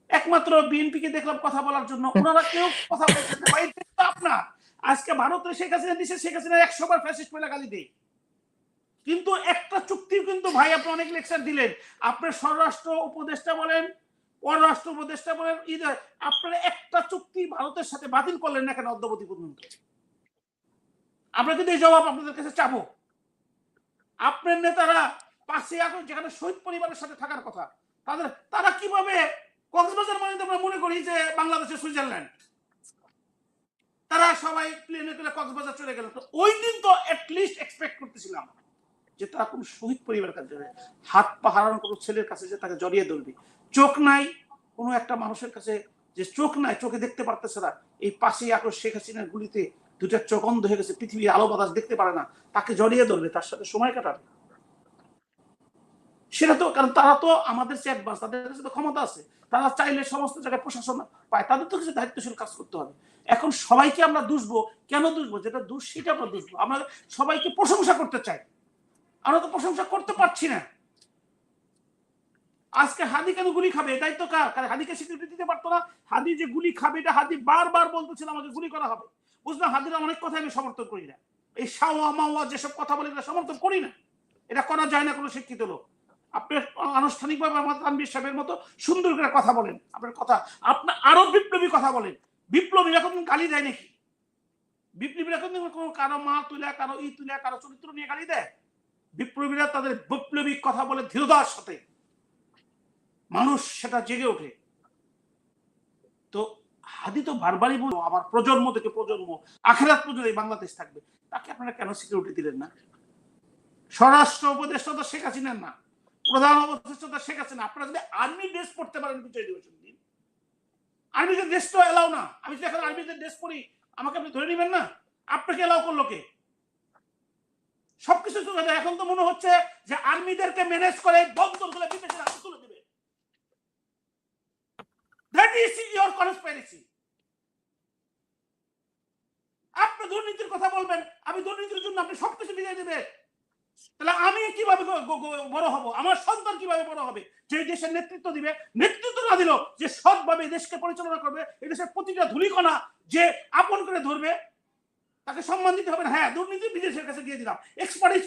একমাত্র বিএনপি কে দেখলাম কথা বলার জন্য, ওনারা কেউ কথা বলছেন না। ভাই আপনার আজকে ভারতের শেখ হাসিনা দিচ্ছে, শেখ হাসিনা 100 বার ফ্যাসিস্ট বলে গালি দেয়, কিন্তু একটা চুক্তি কিন্তু ভাই আপনি অনেক লেকচার দিলেন, আপনার স্বরাষ্ট্র উপদেষ্টা বলেন, পররাষ্ট্র উপদেষ্টা বলেন, আপনারা একটা চুক্তি ভারতের সাথে বাতিল করলেন না কেন অদ্যাবধি পর্যন্ত? আমরা কিন্তু এই জবাব আপনাদের কাছে চাবো। আপনার নেতারা 5ই আগস্ট যেখানে শহীদ পরিবারের সাথে থাকার কথা, তারা কিভাবে কক্সবাজার মানে আমরা মনে করি যে বাংলাদেশের সুইজারল্যান্ড, তারা সবাই প্লেনে করে কক্সবাজার চলে গেল। তো ওই দিন তো অ্যাটলিস্ট এক্সপেক্ট করতেছিলাম যে তারা কোনো শহীদ পরিবারের কাছে হাত পা হারানো কোনো ছেলের কাছে যে তাকে জড়িয়ে ধরবে। চোখ নাই কোনো একটা মানুষের কাছে, যে চোখ নাই, চোখে দেখতে পারতেছে না, এই 5ই আগস্ট শেখ হাসিনার গুলিতে দুটা চোখ অন্ধ হয়ে গেছে, পৃথিবীর আলো বাতাস দেখতে পারে না, তাকে জড়িয়ে ধরবে, তার সাথে সময় কাটাবে। সেটা তো, কারণ তারা তো আমাদের চেয়ে অ্যাডভান্স, তাদের কাছে তো ক্ষমতা আছে, তারা চাইলে সমস্ত জায়গায় প্রশাসন পায়, তাদের তো কিছু দায়িত্বশীল কাজ করতে হবে। এখন সবাইকে আমরা দুষবো, কেন দুষবো? যেটা দুষ সেটা আমরা দুষবো। আমরা সবাইকে প্রশংসা করতে চাই, আমরা তো প্রশংসা করতে পারছি না। আজকে হাদি কেন গুলি খাবে, এটাই তো কার? হাদিকে স্বীকৃতি দিতে পারতো না? হাদি যে গুলি খাবে এটা হাদি বারবার বলতেছিল আমাকে গুলি করা হবে। বুঝলাম হাদির অনেক কথা আমি সমর্থন করি না, এই শাওয়া মাওয়া যেসব কথা বলে এটা সমর্থন করি না, এটা করা যায় না কোনো শিক্ষিত লোক। আপনি আনুষ্ঠানিকভাবে আমার তানভীর সাহেবের মতো সুন্দর করে কথা বলেন, আপনার কথা, আপনার আরো বিপ্লবী কথা বলেন। বিপ্লবী এখন গালি দেয় নাকি? বিপ্লবীরা কিন্তু কোনো কারো মা তুলে, কারো তুলে, কারো চরিত্র নিয়ে গালি দেয়। বিপ্লবীরা তাদের বৈপ্লবিক কথা বলে দৃঢ়তার সাথে, মানুষ সেটা জেগে ওঠে। তো হাদি তো বারবারই বলবো আমার প্রজন্ম থেকে প্রজন্ম আখেরাত পর্যন্ত এই বাংলাদেশ থাকবে, তাকে আপনারা কেন সিকিউরিটি দিলেন না? স্বরাষ্ট্র উপদেষ্টা তো শেখ হাসিনার না, প্রধান উপদেষ্টা তো শেখ হাসিনা। আপনারা যদি আর্মি ড্রেস পড়তে পারেন বিজয় দিবসের দিন, আর্মিদের ড্রেস তো এলাও না। আমি যদি এখন আর্মিদের ড্রেস পরি, আমাকে আপনি ধরে নেবেন না? আপনাকে এলাও করলো কে? সবকিছু চলে যায়। এখন তো মনে হচ্ছে যে আর্মিদেরকে ম্যানেজ করে বন্দরগুলো বিদেশে রাখতে তুলে দেবে। That is your conspiracy. আপনি দুর্নীতির কথা বলবেন, আমি দুর্নীতির জন্য আপনি সবকিছু বিদায় দেবে, তাহলে আমি কিভাবে বড় হব? আমার সন্তান কিভাবে বড় হবে? যে দেশের নেতৃত্ব দিবে, নেতৃত্ব না দিল যে সৎভাবে দেশকে পরিচালনা করবে, এই দেশের প্রতিটা ধূলিকণা যে আপন করে ধরবে, তাকে সম্মান দিতে হবে না। হ্যাঁ, দুর্নীতি বিদেশের কাছে দিয়ে দিলাম, এক্সপার্টিস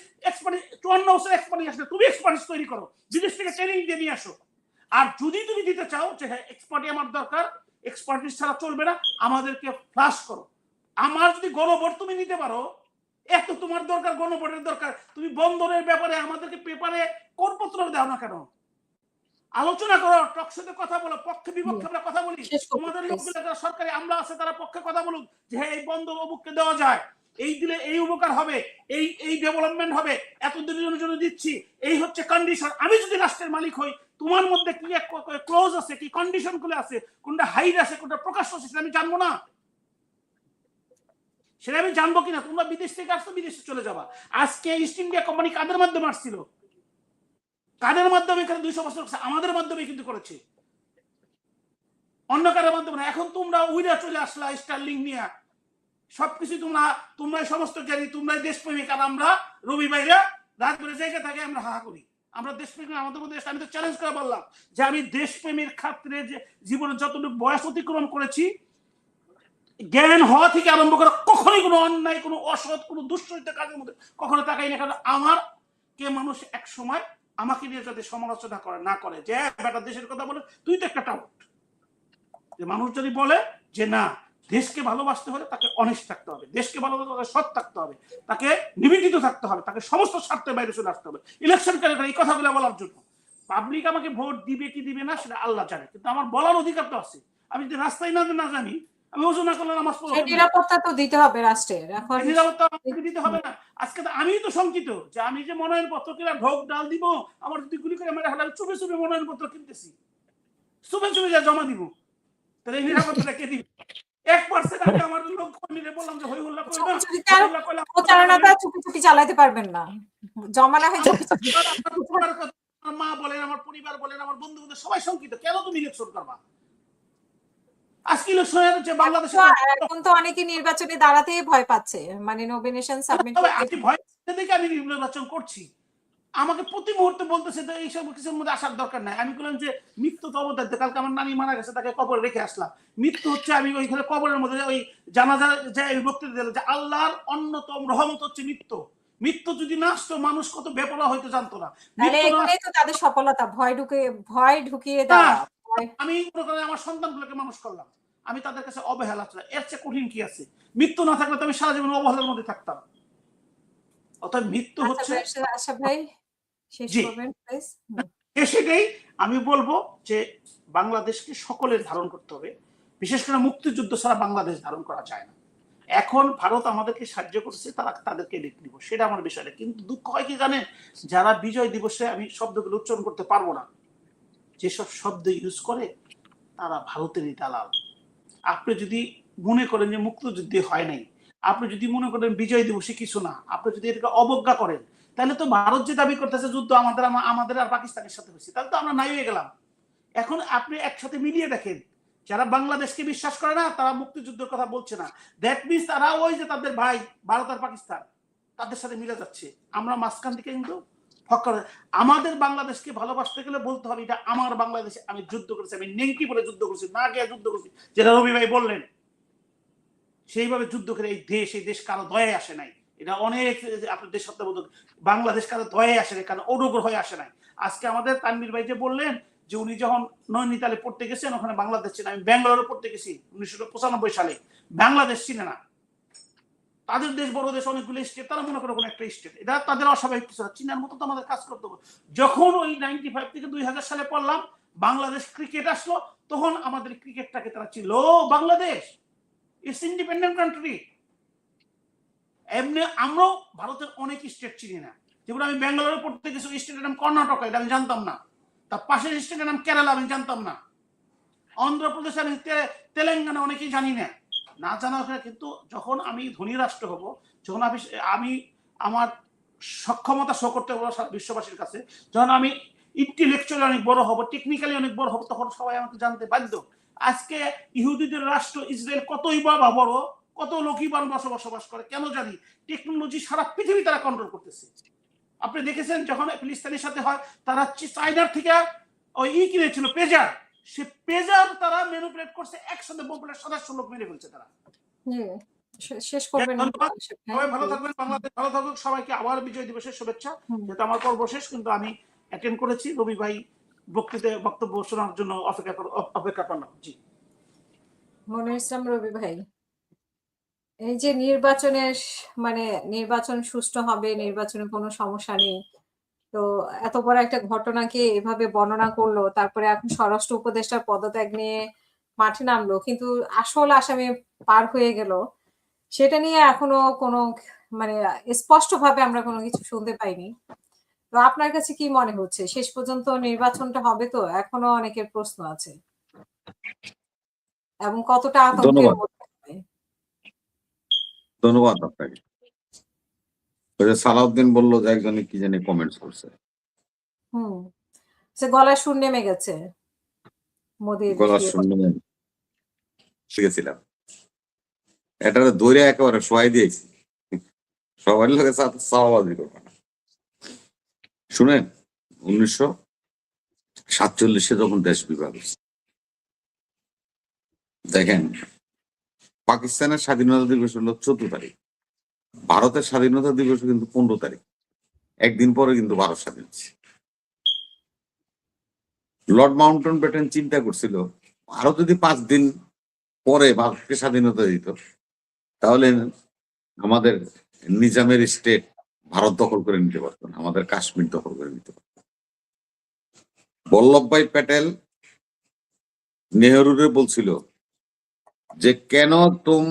54 বছর এক্সপার্টিস আসলে তুমি এক্সপার্টিস তৈরি করো, বিদেশ থেকে ট্রেনিং দিয়ে নিয়ে আসো। আর যদি তুমি দিতে চাও যে হ্যাঁ এক্সপার্টি আমার দরকার, এক্সপার্টিস ছাড়া চলবে না, আমাদেরকে ফ্লাশ করো। আমার যদি গণভোট তুমি নিতে পারো, এত তোমার দরকার, গণভোটের দরকার, তুমি বন্দরের ব্যাপারে আমাদেরকে পেপারে করপত্র দাও না কেন? আলোচনা করো, টকশোতে কথা বলো, পক্ষে বিপক্ষে আমরা কথা বলি। তোমাদের লোকগুলো যারা সরকারি আমলা আছে তারা পক্ষে কথা বলুক যে হ্যাঁ এই বন্দর অমুককে দেওয়া যায়, এই দিলে এই উপকার হবে, এই ডেভেলপমেন্ট হবে, এতদিনের জন্য দিচ্ছি, এই হচ্ছে কন্ডিশন। আমি যদি রাষ্ট্রের মালিক হই, তোমার মধ্যে কি ক্লোজ আছে, কি কন্ডিশন গুলো আছে, কোনটা হাইড আছে, কোনটা প্রকাশ্য আছে, সেটা আমি জানবো না? সেটা আমি জানবো কিনা? তোমরা বিদেশ থেকে আসছো, বিদেশে চলে যাবা। আজকে ইস্ট ইন্ডিয়া কোম্পানি কাদের মাধ্যমে আসছিল? কাদের মাধ্যমে? এখানে 200 বছর আমাদের মাধ্যমে কিন্তু করেছে, অন্য কারোর মাধ্যমে না। এখন তোমরা উইরা চলে আসলা স্টারলিং নিয়ে, সবকিছু তোমরা সমস্ত জ্ঞানী, তোমরাই দেশপ্রেমিক। আর আমরা রবি ভাইরা রাত করে জায়গা থাকে আমরা হাহা করি, আমরা দেশপ্রেমিক। আমাদের মধ্যে আমি তো চ্যালেঞ্জ করে বললাম যে আমি দেশপ্রেমের ক্ষেত্রে যে জীবনে যতটুকু বয়স অতিক্রম করেছি, জ্ঞান হওয়া থেকে আরম্ভ করে কখনোই কোনো অন্যায়, কোনো অসৎ, কোনো দুশ্চরিত্র কাজের মধ্যে কখনো তাকাই না। কারণ আমার কে মানুষ এক সময় আমাকে নিয়ে যাতে সমালোচনা করে না করে যে বেটা দেশের কথা বলে, তুই তো একটা টাউট। যে মানুষ যদি বলে যে না, দেশকে ভালোবাসতে হলে তাকে অনেস্ট থাকতে হবে, দেশকে ভালোবাসতে হলে সৎ থাকতে হবে, তাকে নিবেদিত থাকতে হবে, তাকে সমস্ত স্বার্থের বাইরে চলে আসতে হবে ইলেকশন এই কথাগুলো বলার জন্য। পাবলিক আমাকে ভোট দিবে কি দিবে না সেটা আল্লাহ জানে, কিন্তু আমার বলার অধিকার তো আছে। আমি যদি রাস্তায় না জানি, আমি ওজন না করলে নামাজ পড়ব, নিরাপত্তা তো দিতে হবে রাষ্ট্রের। এখন নিরাপত্তা দিতে হবে না? আজকে তো আমি তো শঙ্কিত যে আমি যে মনোনয়নপত্র কিনা ঢোক ডাল দিব, আমার যদি গুলি করে মেরে ফেলে, চুপে চুপে মনোনয়নপত্র কিনতেছি, চুপে চুপে যা জমা দিব, তাহলে এই নিরাপত্তাটা কে দিবে? 1% আমি আমার লোক কর্মীদের বললাম যে হই হল্লা কই না, প্রচারণাটা চুপি চুপি চালাতে পারবেন না, জমা না হয় মা বলেন, আমার পরিবার বলেন, আমার বন্ধু বান্ধব সবাই শঙ্কিত, কেন তুমি ইলেকশন করবা? আজকে ইলেকশন হচ্ছে বাংলাদেশে, এখন তো অনেকে নির্বাচনে দাঁড়াতেই ভয় পাচ্ছে, মানে নমিনেশন সাবমিট করতে ভয় দেখে আমি নির্বাচন করছি। আমাকে প্রতি মুহূর্তে বলতেছে তো এইসব কিছুর মধ্যে আসার দরকার নাই। আমি বললাম যে মৃত্যু তো অবদার্থ, কালকে আমার নানি মারা গেছে, তাকে কবরে রেখে আসলাম। মৃত্যু হচ্ছে আমি ওইখানে কবরের মধ্যে ওই জানাজা যে বক্তৃতা দিলাম যে আল্লাহর অন্যতম রহমত হচ্ছে মৃত্যু। মৃত্যু যদি না আসতো মানুষ কত বেপরোয়া হয়তো জানতো না। এটাই তো তাদের সফলতা, ভয় ঢুকিয়ে দেওয়া। আমি আমার সন্তানগুলোকে মানুষ করলাম, আমি তাদের কাছে অবহেলা ছিল, এর চেয়ে কঠিন কি আছে? মৃত্যু না থাকলে তো আমি সারা জীবন অবহেলার মধ্যে থাকতাম। অর্থাৎ মৃত্যু হচ্ছে, আশা ভাই শেষ করবেন প্লিজ। সেটাই আমি বলবো যে বাংলাদেশকে সকলের ধারণ করতে হবে, বিশেষ করে মুক্তিযুদ্ধ ছাড়া বাংলাদেশ ধারণ করা যায় না। এখন ভারত আমাদেরকে সাহায্য করছে, তারা তাদেরকে লিখ দিব, সেটা আমার বিষয়টা। কিন্তু দুঃখ হয় কি জানেন, যারা বিজয় দিবসে, আমি শব্দগুলো উচ্চারণ করতে পারবো না, যেসব শব্দ ইউজ করে তারা ভারতেরই দালাল। আপনি যদি মনে করেন যে মুক্তিযুদ্ধে হয় নাই, আপনি যদি মনে করেন বিজয় দিবসে কিছু না, আপনি যদি এটাকে অবজ্ঞা করেন, তাহলে তো ভারত যে দাবি করতেছে যুদ্ধ আমাদের আর পাকিস্তানের সাথে হয়েছে, তাহলে তো আমরা নাই হয়ে গেলাম। এখন আপনি একসাথে মিলিয়ে দেখেন, যারা বাংলাদেশকে বিশ্বাস করে না তারা মুক্তিযুদ্ধের কথা বলছে না, দ্যাট মিনস তারা ওই যে তাদের ভাই ভারত আর পাকিস্তান তাদের সাথে মিলে যাচ্ছে। আমরা মাঝখান থেকে কিন্তু আমাদের বাংলাদেশকে ভালোবাসতে গেলে বলতে হবে এটা আমার বাংলাদেশে আমি যুদ্ধ করেছি, আমি নেংটি বলে যুদ্ধ করছি, না গিয়ে যুদ্ধ করছি, যেটা রবি ভাই বললেন। সেইভাবে যুদ্ধ করে এই দেশ কারো দয়ে আসে নাই। এটা অনেক আপনার দেশ সত্যাবোধক, বাংলাদেশ কারো দয়ে আসে নাই, কারণ অনুগ্রহ হয়ে আসে নাই। আজকে আমাদের তানভীর ভাই যে বললেন যে উনি যখন নৈনিতালে পড়তে গেছেন, ওখানে বাংলাদেশ ছিল, আমি ব্যাঙ্গালোরে পড়তে গেছি 1995 সালে, বাংলাদেশ ছিল না। তাদের দেশ বড় দেশ, অনেকগুলো স্টেট, তারা মনে করে কোনো একটা স্টেট, এটা তাদের অস্বাভাবিক কিছু না। চীনের মতো তো আমাদের কাজ করতে হবে। যখন ওই 95 থেকে 2000 সালে পড়লাম, বাংলাদেশ ক্রিকেট আসলো, তখন আমাদের ক্রিকেটটাকে তারা ছিল বাংলাদেশ ইটস ইন্ডিপেন্ডেন্ট কান্ট্রি। এমনি আমরাও ভারতের অনেক স্টেট চিনি না, যেগুলো আমি ব্যাঙ্গালোরে পড়তে কিছু স্টেটের নাম কর্ণাটক, এটা আমি জানতাম না। তার পাশের স্টেটের নাম কেরালা, আমি জানতাম না। অন্ধ্রপ্রদেশ, আমি তেলেঙ্গানা অনেকেই জানি না, না জানা হয়। কিন্তু যখন আমি ধনী রাষ্ট্র হব, যখন আমি আমার সক্ষমতা শো করতে হবো বিশ্ববাসীর কাছে, যখন আমি ইন্টেলেকচুয়ালি অনেক বড় হব, টেকনিক্যালি অনেক বড় হব, তখন সবাই আমাকে জানতে বাধ্য। আজকে ইহুদিদের রাষ্ট্র ইসরায়েল কতই বা বড়, কত লোকই বা বসবাস করে, কেন জানি? টেকনোলজি সারা পৃথিবী তারা কন্ট্রোল করতেছে। আপনি দেখেছেন যখন ফিলিস্তিনের সাথে হয়, তারা চাইনার থেকে ওই কিনেছিল পেজার, সে পেজার তারা ম্যানিপুলেট করছে, একসাথে পপুলার 700 লোক মেরে ফেলছে তারা। শেষ করবেন। ধন্যবাদ, সবাই ভালো থাকবেন, বাংলাদেশ ভালো থাকুক। সবাইকে আবার বিজয় দিবসের শুভেচ্ছা। যেটা আমার পর্ব শেষ, কিন্তু আমি অ্যাটেন্ড করেছি। রবি ভাই বক্তব্য শোনার জন্য অপেক্ষা করলাম। জি, মনির ইসলাম রবি ভাই, এই যে নির্বাচন সুষ্ঠু হবে, নির্বাচনে কোনো সমস্যা নেই, তো এত বড় একটা ঘটনাকে এভাবে বর্ণনা করলো, তারপরে এখন স্বরাষ্ট্র উপদেষ্টার পদত্যাগ নিয়ে মাঠে নামলো, কিন্তু আসল আসামি পার হয়ে গেল, সেটা নিয়ে এখনো কোনো স্পষ্টভাবে আমরা কোনো কিছু শুনতে পাইনি। তো আপনার কাছে কি মনে হচ্ছে, শেষ পর্যন্ত নির্বাচনটা হবে? তো এখনো অনেকের প্রশ্ন আছে, এবং কতটা আতঙ্কের মধ্যে হবে? ধন্যবাদ আপনাকে। সালাউদ্দিন বললো যে একজনে কি জানি কমেন্টস করছে, সে গলায় সুর নেমে গেছে মোদির গলা শুনে শিখেছিলাম, এটা ধরে একেবারে সহায় দিয়েছি, সবার লোকের সাথে চাওয়াবাজি করবো না। শুনেন, 1947 যখন দেশ বিভাগ হয়েছে, দেখেন পাকিস্তানের স্বাধীনতা দিবস হলো 14 তারিখ, ভারতের স্বাধীনতা দিবস কিন্তু 15 তারিখ, একদিন পরে কিন্তু ভারত স্বাধীন হচ্ছে। লর্ড মাউন্টন ব্যাটেন চিন্তা করছিল, আরো যদি 5 দিন পরে ভারতকে স্বাধীনতা দিত, তাহলে আমাদের নিজামের স্টেট ভারত দখল করে নিতে পারত না, আমাদের কাশ্মীর দখল করে নিতে পারত। বল্লভভাই প্যাটেল নেহরুরে বলছিল যে কেন তুম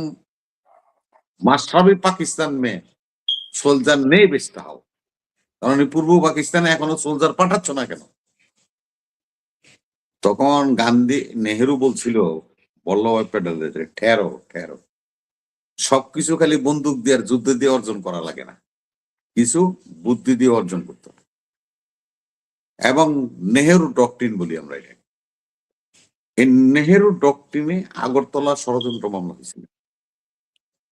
মাশরাবি পাকিস্তান মে সোলজার নেই বেচতে হও, কারণ পূর্ব পাকিস্তানে এখনো সোলজার পাঠাচ্ছ না কেন? তখন নেহেরু বলছিল বল্লভভাই প্যাটেল, ঠেরো ঠেরো, সবকিছু খালি বন্দুক দিয়ে আর যুদ্ধ দিয়ে অর্জন করা লাগে না, কিছু বুদ্ধি দিয়ে অর্জন করতে হবে। এবং নেহেরু ডক্ট্রিন বলি আমরা এটা, এই নেহেরু ডক্ট্রিনে আগরতলা ষড়যন্ত্র মামলা হয়েছিল।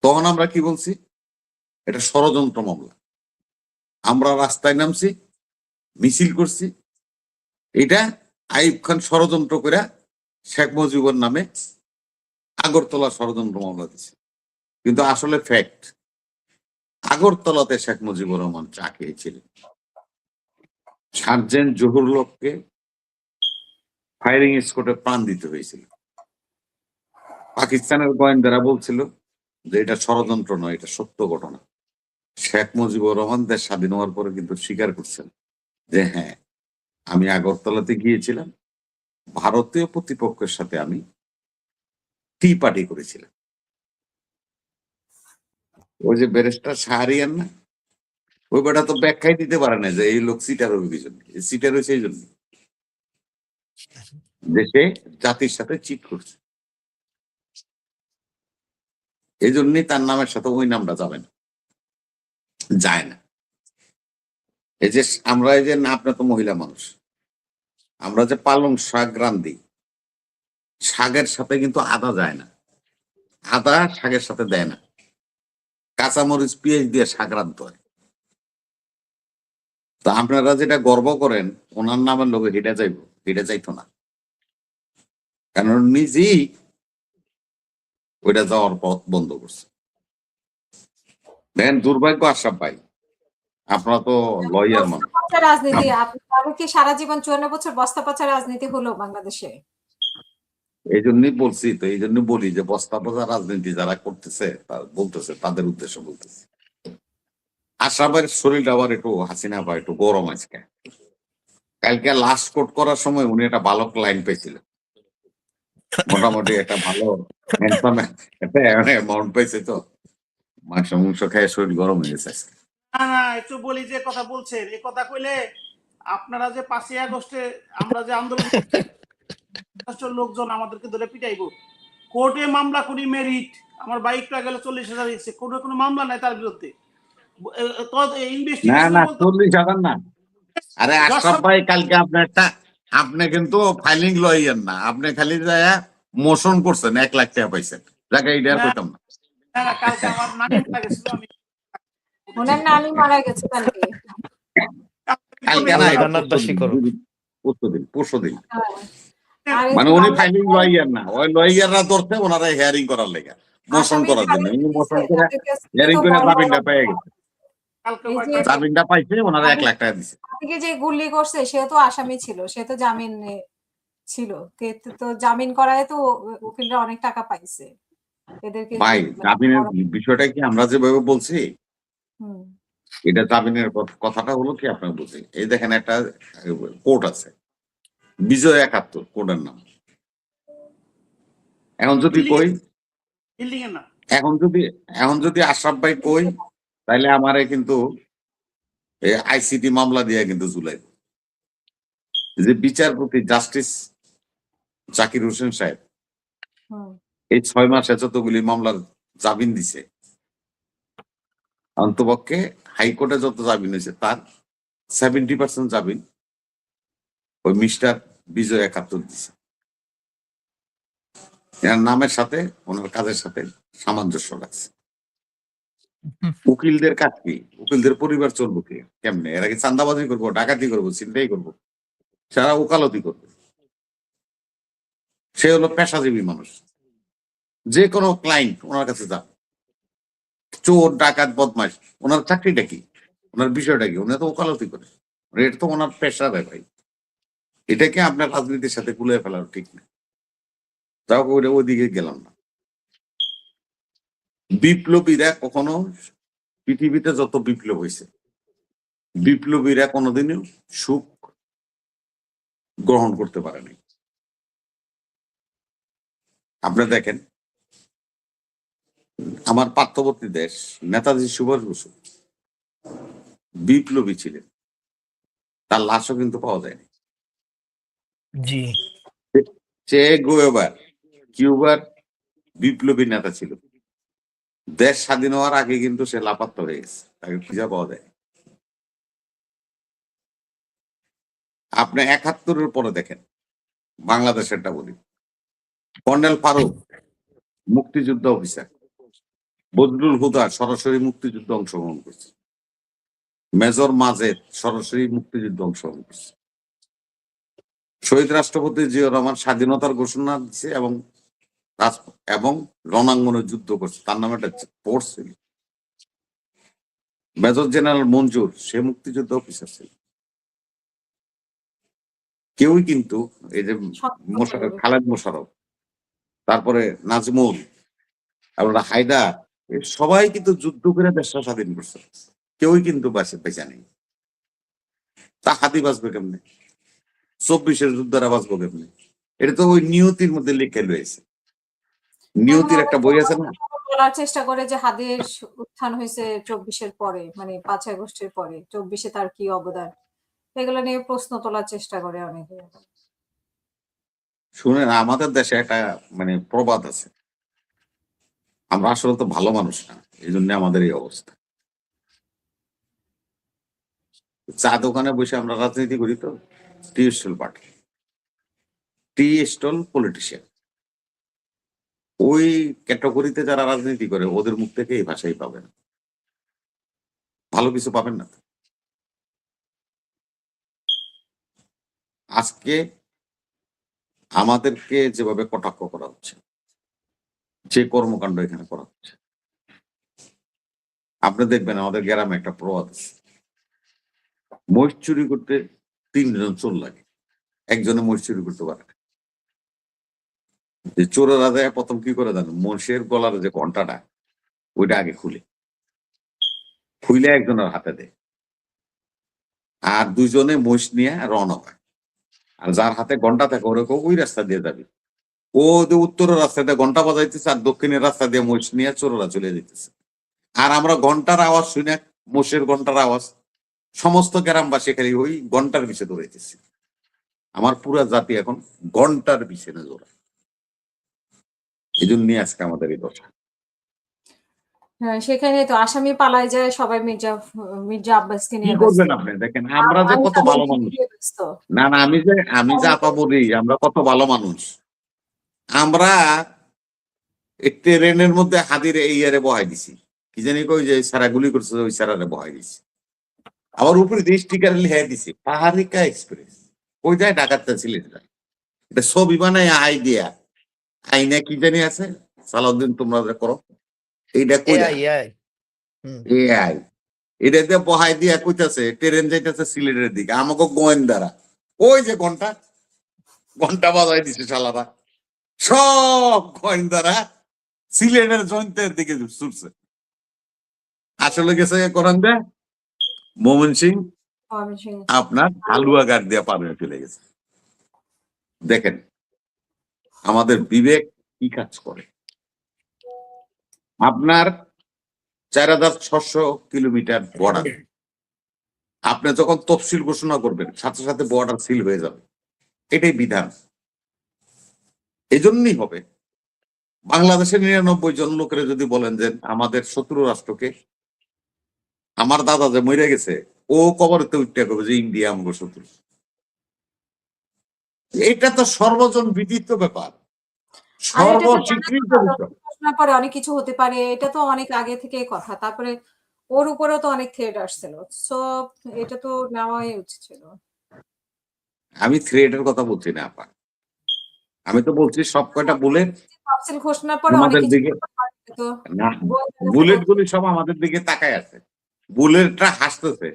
তখন আমরা কি বলছি, এটা ষড়যন্ত্র মামলা। আমরা রাস্তায় নামছি, মিছিল করছি, এটা আইয়ুব খান ষড়যন্ত্র করে শেখ মুজিবুর নামে আগরতলা ষড়যন্ত্র মামলা দিচ্ছে। কিন্তু আসলে ফ্যাক্ট, আগরতলাতে শেখ মুজিবুর রহমান চা খেয়েছিলেন, সার্জেন্ট জহুরুল হককে ফায়ারিং স্কোয়াডে প্রাণ দিতে হয়েছিল। পাকিস্তানের গোয়েন্দারা বলছিল যে এটা ষড়যন্ত্র নয়, এটা সত্য ঘটনা। শেখ মুজিবুর রহমান দেশ স্বাধীন হওয়ার পরে কিন্তু স্বীকার করছেন যে হ্যাঁ, আমি আগরতলাতে গিয়েছিলাম, ভারতীয় প্রতিপক্ষের সাথে আমি টি পার্টি করেছিলাম। ওই যে ব্যারিস্টার শাহরিয়ার না, ওই বেটা তো ব্যাখ্যাই দিতে পারে না যে এই লোক সিটার অভিযোগ, সিটার হয়েছে এই জন্য দেশে জাতির সাথে চিট করছে, এই জন্যই তার নামের সাথে ওই নামটা যাবে না, যায় না। এই যে আমরা এই যে না, আপনার তো মহিলা মানুষ, আমরা যে পালং শাক রান্ধি, শাকের সাথে কিন্তু আদা যায় না, আদা শাকের সাথে দেয় না, কাঁচামরিচ পেঁয়াজ দিয়ে শাক রাঁধতে হয়। তো আপনারা যেটা গর্ব করেন ওনার নামের লোকে হেঁটে যাইব, হেঁটে যাইতো না, কারণ নিজেই ওইটা যাওয়ার পথ বন্ধ করছে। দেখেন দুর্ভাগ্য আশরাফ ভাই, আপনারা তো লয়ার মানুষ, রাজনীতি কি সারা জীবন 54 বছর বস্তা পচা রাজনীতি হলো বাংলাদেশে? এই জন্যই বলছি, তো এই জন্য বলি যে বস্তা বোঝা রাজনীতি যারা করতেছে বলতেছে তাদের উদ্দেশ্য বলতেছে। আশরাফের শরীরটা আবার একটু হাসিনা বা একটু গরম আজকে। কালকে লাস্ট কোট করার সময় উনি একটা ভালো ক্লাইন্ট পেয়েছিলেন, মোটামুটি একটা ভালো হ্যান্ডসাম একটা অ্যামাউন্ট পেয়েছে, তো মাংস মাংস খেয়ে শরীর গরম হয়ে গেছে আজকে। না না, একটু বলি যে কথা বলছেন, এই কথা কইলে আপনারা যে 5ই আগস্টে আমরা যে আন্দোলন লোকজন আমাদেরকে ধরে পিটাইবো, কোর্টে মামলা করি মেরিট, আমার বাইকটা গেলে 40,000 দিচ্ছে, কোর্টে কোনো মামলা নাই তার বিরুদ্ধে। না ইনভেস্টিগেশন না, বলতে 40,000 না। আরে আশরাফ ভাই, কালকে আপনি কিন্তু ফাইলিং লইয়েন না, আপনি খালি যায় মোশন করছেন, 1 লাখ টাকা পাইছেন, যাকে এটা আর কইতাম না। না, কালকে আমার নানি মারা গেছিল, আমি ওনার নানি মারা গেছে কালকে। কালকে না, আল্লাহ এটা জান্নাতবাসী করুক। পরশুদিন। হ্যাঁ। আর মানে একটু উনি আমরা ফাইলিং লইয়ার না, ওই লইয়াররা ধরছে ওনারা হিয়ারিং করার লেগে, মোশন আসামি করার জন্য। উনি মোশন করে তাদেরকে হিয়ারিং তো করে বড় জামিনটা পেয়ে গেছে। কালকে এই যে জামিনটা পাইছে, ওনারা 1 লাখ টাকা দিছে। তাদেরকে যে গুলি করছে সেও তো আসামি ছিল, সে তো জামিন ছিল, তো জামিন করায় তো উকিলরা অনেক টাকা পাইছে এদেরকে ভাই, জামিনের বড়- বিষয়টা কি আমরা যেভাবে বলছি, হুম, এটা জামিনের কথাটা হলো কি আপনার বুঝি, এই দেখেন একটা কোর্ট আছে, বিজয় 71 কোর্টের নাম। এখন যদি কই, বিল্ডিং এর না, এখন যদি আশরাফ ভাই কই, তাহলে আমারে কিন্তু আইসিটি মামলা দিয়ে কিন্তু জুলাই, যে বিচারপতি জাস্টিস জাকির হোসেন সাহেব হুম, এই 6 মাসে যতগুলি মামলার জামিন দিছে, অন্তপক্ষে হাইকোর্টে যত জামিন হয়েছে তার 70% জামিন ওই মিস্টার বিজয় 71 দিছে। এর নামের সাথে ওনার কাজের সাথে সামঞ্জস্য রাখছে। উকিলদের কাজ কি? উকিলদের পরিবার চলবো কি কেমনে? এরা কি চান্দাবাজি করবো, ডাকাতি করবো, ছিনতাই করবো? সারা ওকালতি করবে। সে হলো পেশাজীবী মানুষ, যে কোনো ক্লায়েন্ট ওনার কাছে যান, চোর ডাকাত বদমাশ, ওনার চাকরিটা কি, ওনার বিষয়টা কি? উনি তো ওকালতি করে, এটা তো ওনার পেশা রে ভাই। এটাকে আপনার রাজনীতির সাথে গুলিয়ে ফেলার ঠিক না। যাও ওইদিকে গেলাম না। বিপ্লবীরা কখনো, পৃথিবীতে যত বিপ্লব হয়েছে, বিপ্লবীরা কোনোদিনও সুখ গ্রহণ করতে পারেনি। আপনি দেখেন, আমার পার্শ্ববর্তী দেশ নেতাজি সুভাষ বসু বিপ্লবী ছিলেন, তার লাশও কিন্তু পাওয়া যায়নি। জি। চে গুয়েভার কিউবার বিপ্লবী নেতা ছিল, দেশ স্বাধীন হওয়ার আগে কিন্তু সে লাপাত্তা হয়ে গেছে, তাকে খুঁজে পাওয়া যায়। আপনি 71-এর পরে দেখেন, বাংলাদেশেরটা বলি, কর্নেল ফারুক মুক্তিযুদ্ধ অফিসার, বদরুল হুদা সরাসরি মুক্তিযুদ্ধ অংশগ্রহণ করছে, মেজর মাজেদ সরাসরি মুক্তিযুদ্ধ অংশগ্রহণ করছে, শহীদ রাষ্ট্রপতি জিয়াউর রহমান স্বাধীনতার ঘোষণা দিচ্ছে এবং রণাঙ্গনে যুদ্ধ করছে, তার নামে একটা ফোর্স ছিল। মেজর জেনারেল মঞ্জুর সে মুক্তিযুদ্ধ অফিসার ছিল। কেউই কিন্তু এই যে খালেদ মোশাররফ, তারপরে নাজমুল, তারপরে হায়দার, সবাই কিন্তু যুদ্ধ করে দেশটা স্বাধীন করছে, কেউই কিন্তু বেঁচে নেই। তা হাতি বাঁচবে কেমনে? 24-এর যুদ্ধরা বাঁচবো কেমনে? এটা তো ওই নিয়তির মধ্যে লিখে রয়েছে। নিয়তির একটা বই আছে না, বলার চেষ্টা করে যে হাদির উত্থান হয়েছে 24-এর পরে, মানে 5 আগস্টের পরে, 24-এ তার কি অবদান, এগুলো নিয়ে প্রশ্ন তোলার চেষ্টা করে অনেকে। শুনেন, আমাদের দেশে একটা মানে প্রবাদ আছে, আমরা আসলে তো ভালো মানুষ না, এই জন্য আমাদের এই অবস্থা। চা দোকানে বসে আমরা রাজনীতি করি, তো tea stall party, tea stall politician, ওই ক্যাটাগরিতে যারা রাজনীতি করে ওদের মুখ থেকে এই ভাষাই পাবেন, ভালো কিছু পাবেন না। আজকে আমাদেরকে যেভাবে কটাক্ষ করা হচ্ছে, যে কর্মকাণ্ড এখানে করা হচ্ছে, আপনি দেখবেন আমাদের গ্রামে একটা প্রবাদ আছে, মহিষ চুরি করতে 3 জন চোর লাগে, একজনে মহিষ চুরি করতে পারে না। যে চোরেরা যায় প্রথম কি করে জানো, মোষের গলার যে ঘন্টাটা ওইটা আগে খুলে একজনের হাতে দেয়, আর দুজনে মোষ নিয়ে রওনা হয়। আর যার হাতে ঘন্টা থাকে ওরকম ওই রাস্তা দিয়ে যাবে, ও যে উত্তরের রাস্তা দিয়ে ঘন্টা বাজাইতেছে আর দক্ষিণের রাস্তা দিয়ে মোষ নিয়ে চোরেরা চলে যেতেছে। আর আমরা ঘন্টার আওয়াজ শুনে, মোষের ঘন্টার আওয়াজ, সমস্ত গ্রামবাসী খালি ওই ঘন্টার পিছে দৌড়াইতেছি। আমার পুরা জাতি এখন ঘন্টার পিছনে দৌড়ায়, এই জন্যই আজকে আমাদের এই দশা। হ্যাঁ, সেখানে তো আসামি পালায় যায়, সবাই মির্জা আব্বাসকে কি নিয়ে ব্যস্ত। করবেন আপনি দেখেন, আমরা যে আমি কত তাদের ভালো মানুষ। নিয়ে ব্যস্ত। না আমি যে আপা বলি আমরা কত ভালো মানুষ। আমরা ট্রেনের মধ্যে হাদির এই ইয়ারে বহাই দিছি, কি জানি কই যে সারা গুলি করছে ওই সারারে বহাই দিছি। আবার উপরে দিয়ে স্টিকার লিখে দিছি পাহাড়িকা এক্সপ্রেস, ওই যায় ডাকাতটা ছিলেন যায়। এটা ছবি বানায় আইডিয়া আইনা কি জানি আছে, সালাউদ্দিন তোমরা যে করো এইটা কইরা এআই এআই এটা দিয়ে বহাই দিয়া কইতাছে ট্রেন যাইতেছে সিলেটের দিকে, আমাকে গোয়েন্দারা ওই যে ঘন্টা বাজাই দিছে শালারা, সব গোয়েন্দারা সিলেটের জয়ন্তের দিকে ছুটছে। আসলে গেছে করান দেয় মোমিন সিং আপনার হালুয়া গাড় দিয়ে পাবে ফেলে গেছে। দেখেন আমাদের বিবেক কি কাজ করে। আপনার 4600 কিলোমিটার বর্ডার, আপনি যখন তফসিল ঘোষণা করবেন সাথে সাথে বর্ডার সিল হয়ে যাবে, এটাই বিধান। এজন্যই হবে বাংলাদেশের 99 জন লোকের যদি বলেন যে আমাদের শত্রু রাষ্ট্রকে, আমার দাদা যে মরে গেছে ও কবরতে উঠতে করবে যে ইন্ডিয়া আমাদের শত্রু, এটা তো সর্বজন বিদিত ব্যাপার, সর্বস্বীকৃত বিষয়। ঘোষণার পরে অনেক কিছু হতে পারে, এটা তো অনেক আগে থেকে কথা। তারপরে ওর উপরেও তো অনেক থ্রেট আসছিল, সো এটা তো নেওয়াই উচিত ছিল। আমি থ্রেটের কথা বলছি না আপা, আমি তো বলছি সব কয়টা বুলেট তফসিল ঘোষণার পরে অনেক আমাদের কিছু দিকে, না বুলেট গুলি সব আমাদের দিকে তাকায় আছে, বুলেটটা হাসতেছে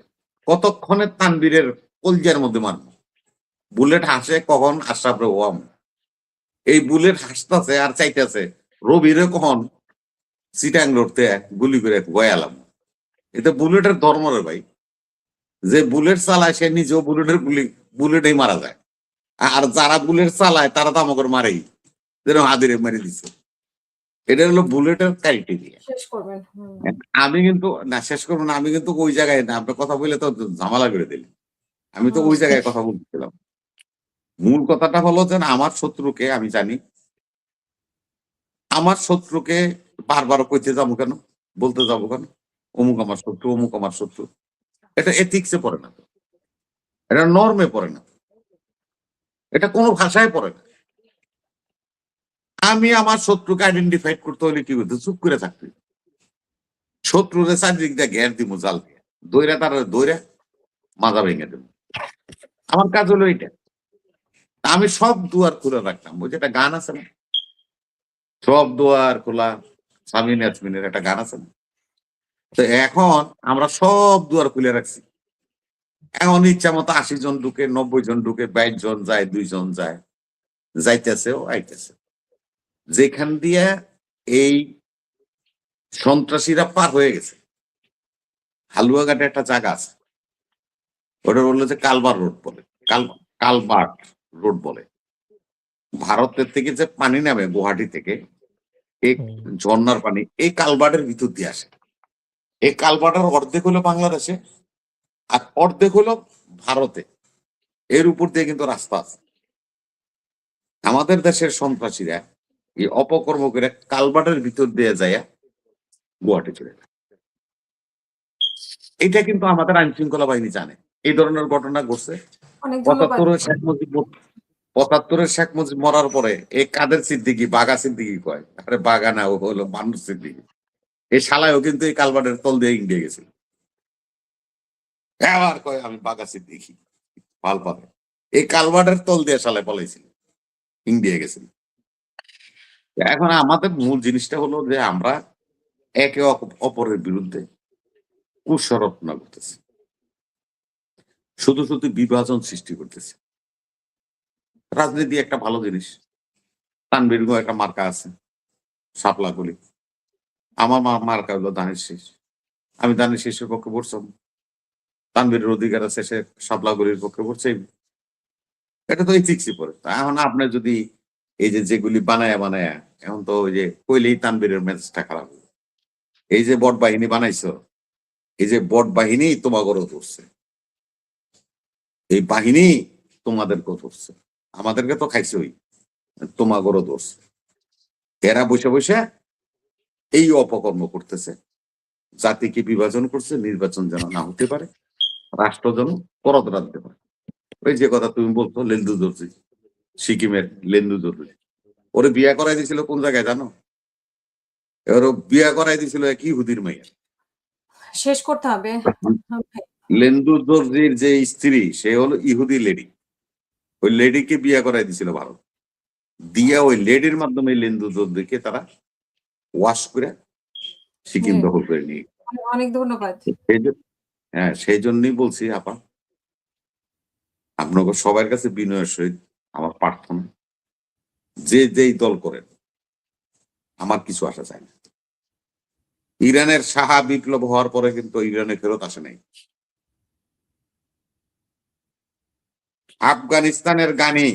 কতক্ষণে তানবীরের কলজার মধ্যে মারব। বুলেট হাসে কখন আশরাফ ওয়াম, এই বুলেট হাসতেছে আর চাইতেছে রবিরে কখন চিটাং লড়তে গুলি করে গয়ালাম। এটা বুলেটের ধর্ম রে ভাই, যে বুলেট চালায় সে নিজেও বুলেটেই মারা যায়, আর যারা বুলেট চালায় তারা তো আমাকে মারেই, যেরকম হাদিরে মেরে দিচ্ছে। এটা হলো বুলেটের ক্রাইটেরিয়া। শেষ করবেন। আমি কিন্তু না শেষ করবো না, আমি কিন্তু ওই জায়গায় না, আপনার কথা বললে তো ঝামেলা করে দিলি। আমি তো ওই জায়গায় কথা বলছিলাম, মূল কথাটা হলো যে আমার শত্রুকে আমি জানি, আমার শত্রুকে বারবার কইতে যাবো কেন, বলতে যাবো কেন অমুক আমার শত্রু অমুক আমার শত্রু, এটা এথিক্সে পড়ে না, এটা নর্মে পড়ে না, এটা কোনো ভাষায় পড়ে না। আমি আমার শত্রুকে আইডেন্টিফাইড করতে হলে কি করতে, চুপ করে থাকতে, শত্রুরে চারদিক দিয়ে ঘের দিব জাল দিয়ে, দৈরা তারা দৈরা মাজা ভেঙে দেব, আমার কাজ হলো এইটা। আমি সব দুয়ার খুলে রাখতাম, ওই যে একটা গান আছে না, সব দুয়ার খোলা, সামিন ইয়াসমিনের একটা গান আছে না, তো এখন আমরা সব দুয়ার খুলে রাখছি। এখন ইচ্ছা মতো 80 জন ঢুকে, 90 জন ঢুকে, 22 জন যায়, 2 জন যায়, যাইতেছেও আইতেছে। যেখান দিয়া এই সন্ত্রাসীরা পার হয়ে গেছে, হালুয়াঘাটে একটা জায়গা আছে, ওটা বললো যে কালবার রোড বলে, কালবার্ট রোড বলে। ভারতের থেকে যে পানি নামে গুয়াহাটি থেকে, এই ঝর্ণার পানি এই কালবার্টের ভিতর দিয়ে আসে। এই কালবার্টের অর্ধেক হলো বাংলাদেশে আর অর্ধেক হলো ভারতে, এর উপর দিয়ে কিন্তু রাস্তা আছে। আমাদের দেশের সন্ত্রাসীরা এই অপকর্ম করে কালবার্টের ভিতর দিয়ে যায় গুয়াহাটি চলে যায়। এটা কিন্তু আমাদের আইন শৃঙ্খলা বাহিনী জানে। এই ধরনের ঘটনা ঘটছে 75-এর শেখ মুজিব মরার পরে এই কাদের সিদ্দিকি, বাঘা সিদ্দিকি কয়, আরে বাঘা না, ও হলো মানুষ সিদ্দিকি। এই শালায়ও কিন্তু এই কালবার্টের তল দিয়ে ইন্ডিয়া গেছিল, আবার কয় আমি বাঘা সিদ্দিকি, পাল পাবে। এই কালবার্টের তল দিয়ে শালায় পলাইছিল, ইন্ডিয়া গেছিল। এখন আমাদের মূল জিনিসটা হলো যে আমরা একে অপরের বিরুদ্ধে কুষরচনা করতেছি, শুধু শুধু বিভাজন সৃষ্টি করতেছি। রাজনীতি একটা ভালো জিনিস, তানভীর একটা মার্কা আছে শাপলাগুলি, আমার মার্কা হলো ধানের শীষ। আমি ধানের শীষের পক্ষে ভোটছাম, তানভীরের অধিকার আছে সে শাপলাগুলির পক্ষে ভোটছে। এটা তো ইথিক্সই পড়ে। এখন আপনার যদি এই যে যেগুলি বানায়া বানায়া, এখন তো ওই যে কইলেই তানভীরের মেজাজটা খারাপ হবে। এই যে বট বাহিনী বানাইছো, এই যে বট বাহিনী তোমাদেরও ধরছে, এই বাহিনী তোমাদেরকেও ধরছে, আমাদেরকে তো খাইছে, ওই তোমাদেরও ধরছে। এরা বসে বসে এই অপকর্ম করতেছে, জাতিকে বিভাজন করছে, নির্বাচন যেন না হতে পারে, রাষ্ট্র যেন করদরা দিতে পারে। ওই যে কথা তুমি বলতো লেন্দু দর্জি, সিকিমের লেন্দু দর্জি, ওরে বিয়া করাই দিয়েছিল কোন জায়গায় জানো? এবার বিয়া করাই দিয়েছিল এক ইহুদির মেয়ে। শেষ করতে হবে। হ্যাঁ ভাই। লেন্দু দর্জির যে স্ত্রী সে হলো ইহুদি লেডি, ওই লেডিকে বিয়া করাই দিয়েছিল ভারত, দিয়া ওই লেডির মাধ্যমে লেন্দু দর্জিকে তারা ওয়াশ করে সিকিম জি, দখল করে নিয়ে। অনেক ধন্যবাদ। হ্যাঁ, সেই জন্যই বলছি আপা, আপনাকে সবার কাছে বিনয়ের সহিত আমার প্রার্থনা, যে যেই দল করেন আমার কিছু আসা চায় না। ইরানের সাহা বিপ্লব হওয়ার পরে কিন্তু ইরানে ফেরত আসে নাই। আফগানিস্তানের গানি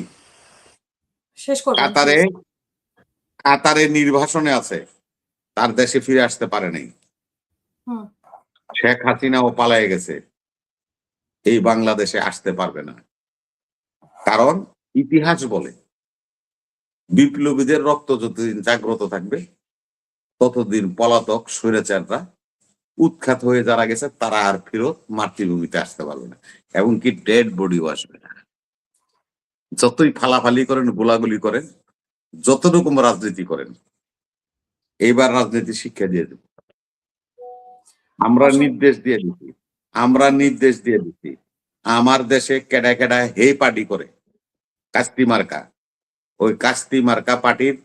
শেষ করবেন কাতারে please। কাতারে নির্বাসনে আছে, তার দেশে ফিরে আসতে পারে নাই। হুম, শেখ হাসিনাও পালায়ে গেছে, এই বাংলাদেশে আসতে পারবে না। কারণ ইতিহাস বলে বিপ্লবীদের রক্ত যতদিন জাগ্রত থাকবে ততদিন পলাতক স্বৈরাচাররা উৎখাত হয়ে যারা গেছে তারা আর ফেরত মাতৃভূমিতে আসতে পারবে না, এবং কি ডেড বডিও আসবে না। যতই ফালাফালি করেন, গোলাগুলি করেন, যত রকম রাজনীতি করেন, এইবার রাজনীতি শিক্ষা দিয়ে দেব। আমরা নির্দেশ দিয়ে দিচ্ছি, আমরা নির্দেশ দিয়ে দিচ্ছি, আমার দেশে কেডা কেডা হে পার্টি করে কাস্তি মার্কা, ওই কাস্তি মার্কা পার্টির